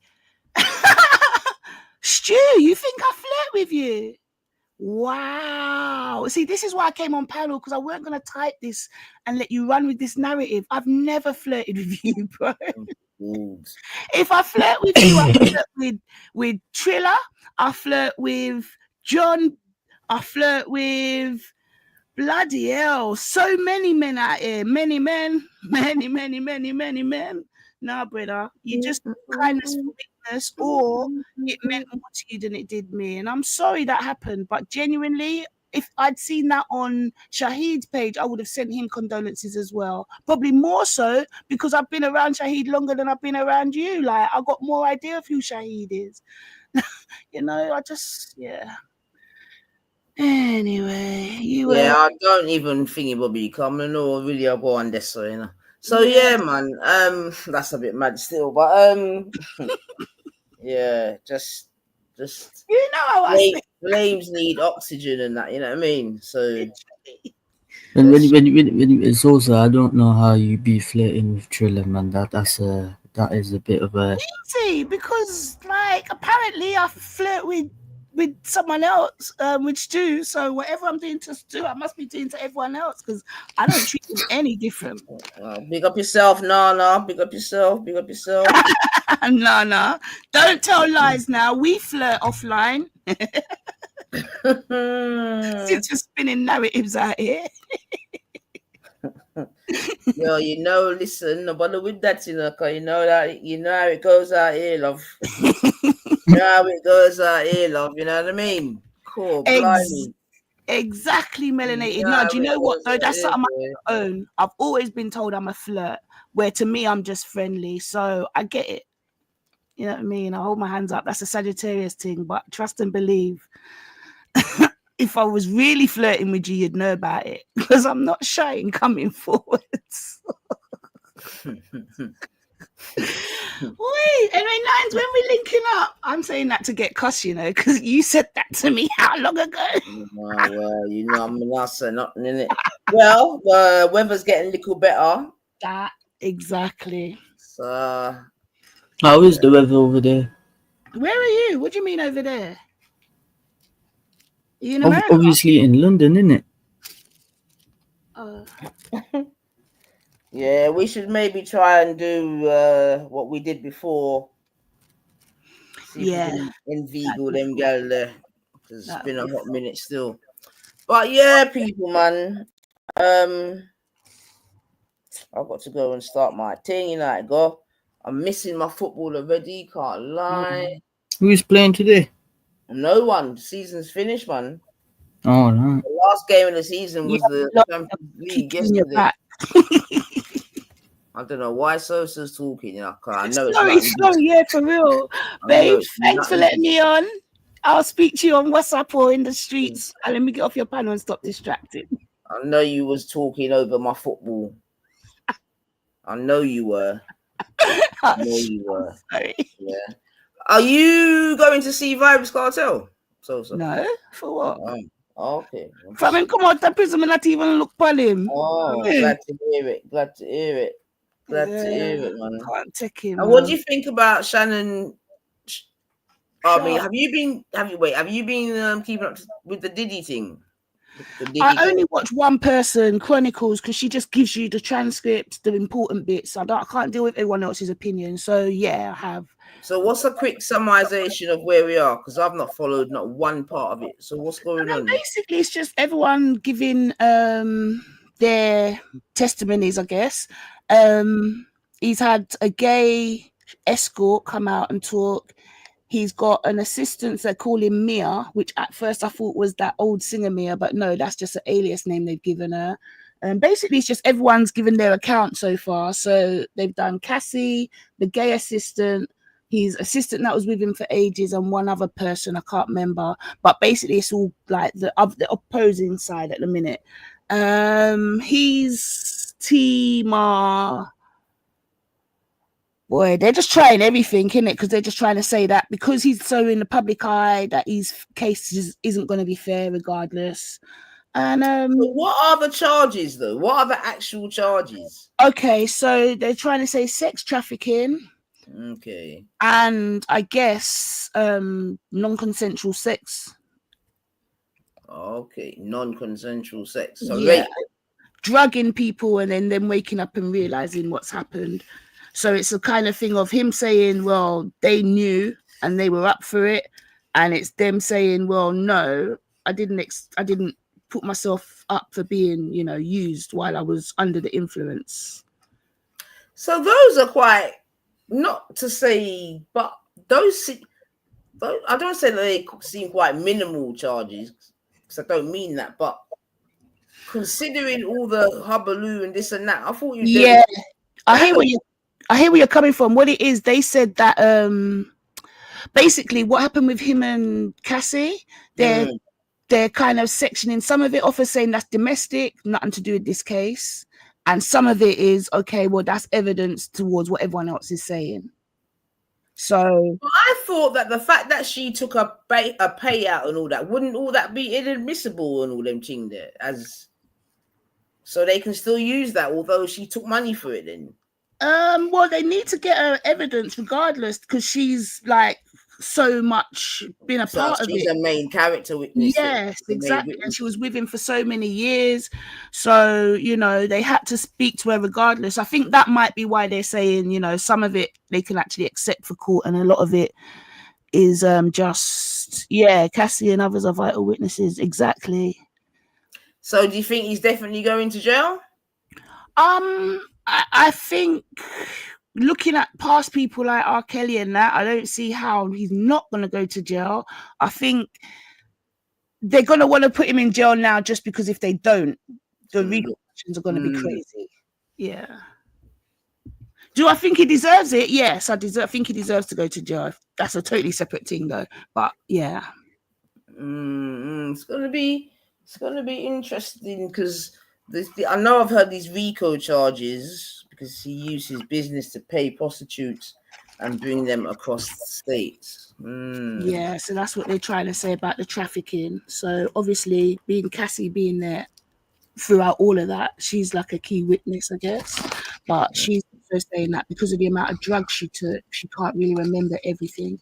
Stu, you think I flirt with you? Wow. See, this is why I came on panel, because I weren't going to type this and let you run with this narrative. I've never flirted with you, bro. If I flirt with you, I flirt with Triller, I flirt with John, I flirt with bloody hell. So many men out here. Many men. Nah, brother. You just kindness for weakness, or it meant more to you than it did me. And I'm sorry that happened, but genuinely, if I'd seen that on Shahid's page, I would have sent him condolences as well. Probably more so because I've been around Shahid longer than I've been around you. Like, I got more idea of who Shahid is. You know, Anyway, I don't even think it will be coming or really I'll go on this, so you know. So yeah, man. That's a bit mad still, but yeah, just you know how I say. Flames need oxygen and that, you know what I mean? So and when it's also, I don't know how you be flirting with Triller, man. That is a bit of a easy, because like apparently I flirt with someone else, with Stu. So whatever I'm doing to Stu, I must be doing to everyone else, because I don't treat him any different. Big up yourself, Nana. Big up yourself. Nah. Don't tell lies now. We flirt offline. Since you're spinning narratives out here. Yo, listen, nobody with that, because you know how it goes out here, love. You know how it goes out here, love. You know what I mean? Cool, blimey. Exactly, melanated. No, do you know what though? That's something I own. I've always been told I'm a flirt, where to me I'm just friendly. So I get it. You know what I mean? I hold my hands up. That's a Sagittarius thing, but trust and believe. If I was really flirting with you, you'd know about it, because I'm not shy in coming forwards. Wait, anyway, Nines, when we're linking up, I'm saying that to get cussed, because you said that to me how long ago? Well, I'm not saying nothing in it. Well, the weather's getting a little better. That exactly. So, how is the weather over there? Where are you? What do you mean over there? You in America? Obviously in London, innit? Yeah, we should maybe try and do what we did before. See if we can inveigle them gal there, because it's been a hot minute still. But yeah, people, man. I've got to go and start my thing. I go. I'm missing my football already. Can't lie. Who's playing today? No one. The season's finished, man. Oh no. The last game of the season was the Champions League yesterday. I don't know why Sosa's talking. I know it's sorry, yeah, for real. Babe, thanks for letting me on. I'll speak to you on WhatsApp or in the streets. And let me get off your panel and stop distracting. I know you was talking over my football. I know you were. Sorry. Yeah. Are you going to see Vibes Cartel? So. No, for what? Okay. From him come out the prison, me not even look for him. Oh, glad to hear it. Glad to hear it. Glad to hear it, man. Can't take him. And what do you think about Shannon? I mean, have you been keeping up with the Diddy thing? I only watch one person, Chronicles, because she just gives you the transcript, the important bits. I can't deal with everyone else's opinion. So yeah, I have. So what's a quick summarization of where we are? Because I've not followed not one part of it. So what's going on? Basically, it's just everyone giving their testimonies, I guess. He's had a gay escort come out and talk. He's got an assistant that call him Mia, which at first I thought was that old singer Mia, but no, that's just an alias name they've given her. Basically, it's just everyone's given their account so far. So they've done Cassie, the gay assistant, his assistant that was with him for ages, and one other person I can't remember. But basically, it's all like the opposing side at the minute. He's Tima. Boy, they're just trying everything, innit? Because they're just trying to say that because he's so in the public eye that his case isn't going to be fair regardless. And so what are the charges though? What are the actual charges? Okay, so they're trying to say sex trafficking. Okay. And I guess non-consensual sex. Okay, non-consensual sex. So yeah, drugging people and then them waking up and realizing what's happened. So it's a kind of thing of him saying, well, they knew and they were up for it. And it's them saying, well, no, I didn't put myself up for being, used while I was under the influence. So those are quite, not to say, but those I don't say that they seem quite minimal charges, because I don't mean that, but considering all the hubbub and this and that, I thought you did. I hear where you're coming from. What it is, they said that basically what happened with him and Cassie, they're kind of sectioning some of it off as saying that's domestic, nothing to do with this case. And some of it is, okay, well, that's evidence towards what everyone else is saying. So I thought that the fact that she took a payout and all that, wouldn't all that be inadmissible and all them thing there, as so they can still use that, although she took money for it then? Well, they need to get her evidence regardless, because she's like so much been a part of it. She's a main character witness. Yes, exactly. And she was with him for so many years. So, they had to speak to her regardless. I think that might be why they're saying, some of it they can actually accept for court, and a lot of it is just, Cassie and others are vital witnesses. Exactly. So do you think he's definitely going to jail? I think looking at past people like R. Kelly and that, I don't see how he's not going to go to jail. I think they're going to want to put him in jail now, just because if they don't, the repercussions are going to be crazy. Yeah. Do I think he deserves it? Yes, I think he deserves to go to jail. That's a totally separate thing, though. But yeah, it's gonna be interesting, because I know I've heard these RICO charges because he used his business to pay prostitutes and bring them across the states. Yeah, so that's what they're trying to say about the trafficking. So obviously, Cassie being there throughout all of that, she's like a key witness, I guess. But she's also saying that because of the amount of drugs she took, she can't really remember everything.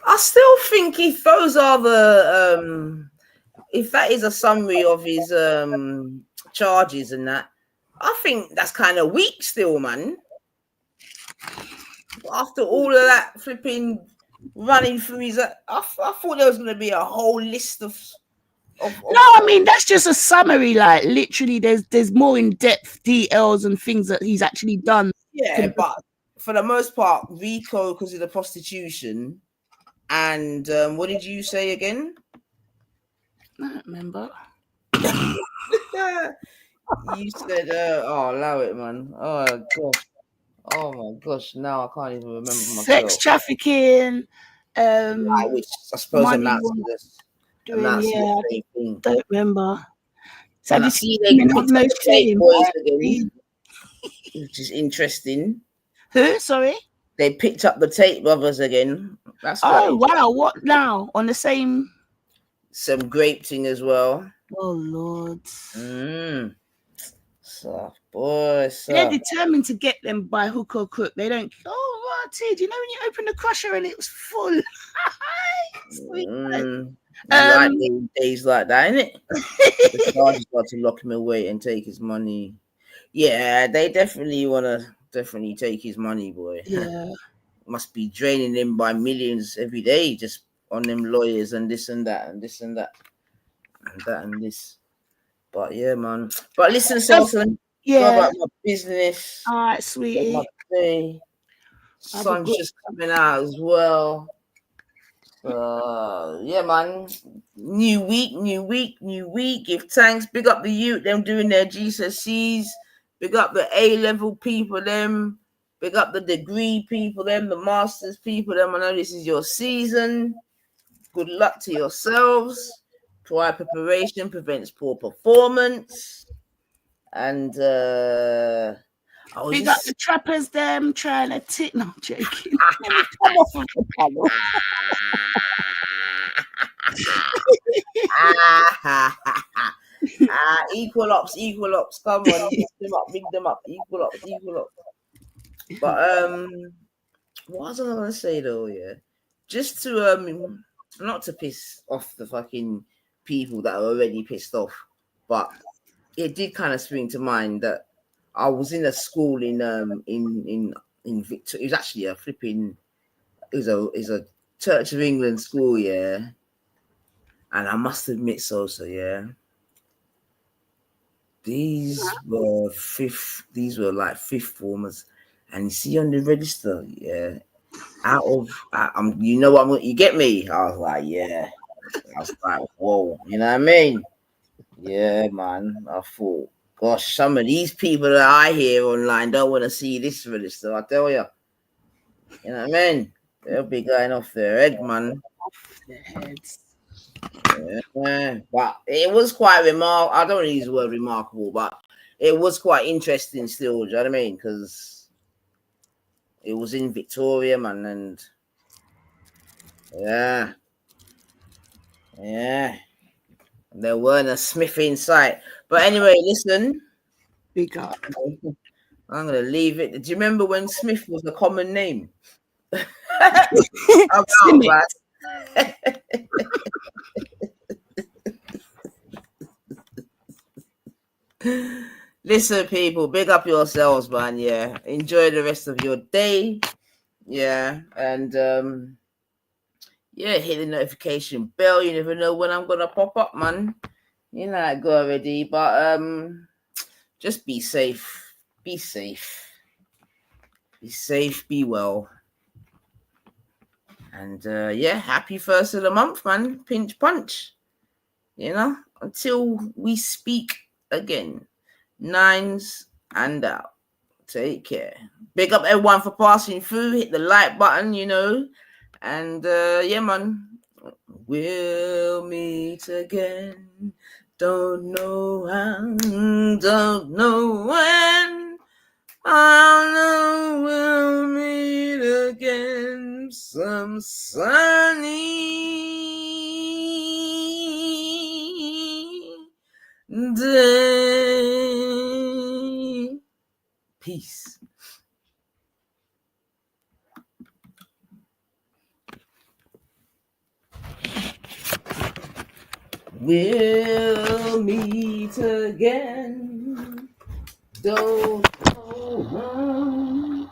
I still think if those are the if that is a summary of his charges and that, I think that's kind of weak still, man. After all of that flipping running through his, I thought there was going to be a whole list of. No, I mean that's just a summary. Like literally, there's more in-depth details and things that he's actually done. Yeah, but for the most part, RICO because of the prostitution, and what did you say again? I don't remember. You said, "Oh, allow it, man." Oh gosh, oh my gosh. Now I can't even remember myself. Sex trafficking, which I suppose amounts to this. I don't remember. So and I see they picked up the fake boys again, which is interesting. Who? Sorry. They picked up the Tate brothers again. That's Oh wow! What now? On the same? Some grape thing as well. Oh Lord. So, boy, so. They're determined to get them by hook or crook. They don't. Oh, Marty, do you know when you open the crusher and it was full? Like days like that, innit? The Chargers got to lock him away and take his money. Yeah, they definitely want to take his money, boy. Yeah. Must be draining him by millions every day just on them lawyers and this and that and this and that and that and this. But yeah, man. But listen, Sultan. Yeah. Go about my business. All right, sweetie. Sun's just coming out as well. Yeah, man. New week. Give thanks. Big up the youth, them doing their GCSEs. Big up the A-level people, them. Big up the degree people, them. The masters people, them. I know this is your season. Good luck to yourselves. Prior preparation prevents poor performance. And we got the trappers, them trying to tick. No, I'm joking. Come off of the panel. Equal ops. Come on, big them up. Equal ops. But what was I gonna say though? Yeah, just to not to piss off the fucking people that are already pissed off, but it did kind of spring to mind that I was in a school in Victoria. It was actually it was a Church of England school, yeah. And I must admit, yeah. These were like fifth formers, and you see on the register, yeah. You get me? I was like, yeah. I was like, whoa, you know what I mean? Yeah, man. I thought, gosh, some of these people that I hear online don't want to see this register. I tell you, you know what I mean? They'll be going off their head, man. Off their heads. Yeah, but it was quite remarkable. I don't use the word remarkable, but it was quite interesting still. Do you know what I mean? Because it was in Victoria, man, and yeah, there weren't a Smith in sight. But anyway, listen, big up. I'm gonna leave it. Do you remember when Smith was a common name? Listen, people, big up yourselves, man. Yeah, enjoy the rest of your day. Yeah, and hit the notification bell. You never know when I'm gonna pop up, man. You know I go already, but just be safe. Be safe. Be well. And happy first of the month, man. Pinch punch. You know, until we speak again. 9s and out. Take care. Big up everyone for passing through. Hit the like button, you know. And yeah, man. We'll meet again. Don't know how, don't know when. I know we'll meet again some sunny day. Peace. We'll meet again. Don't know.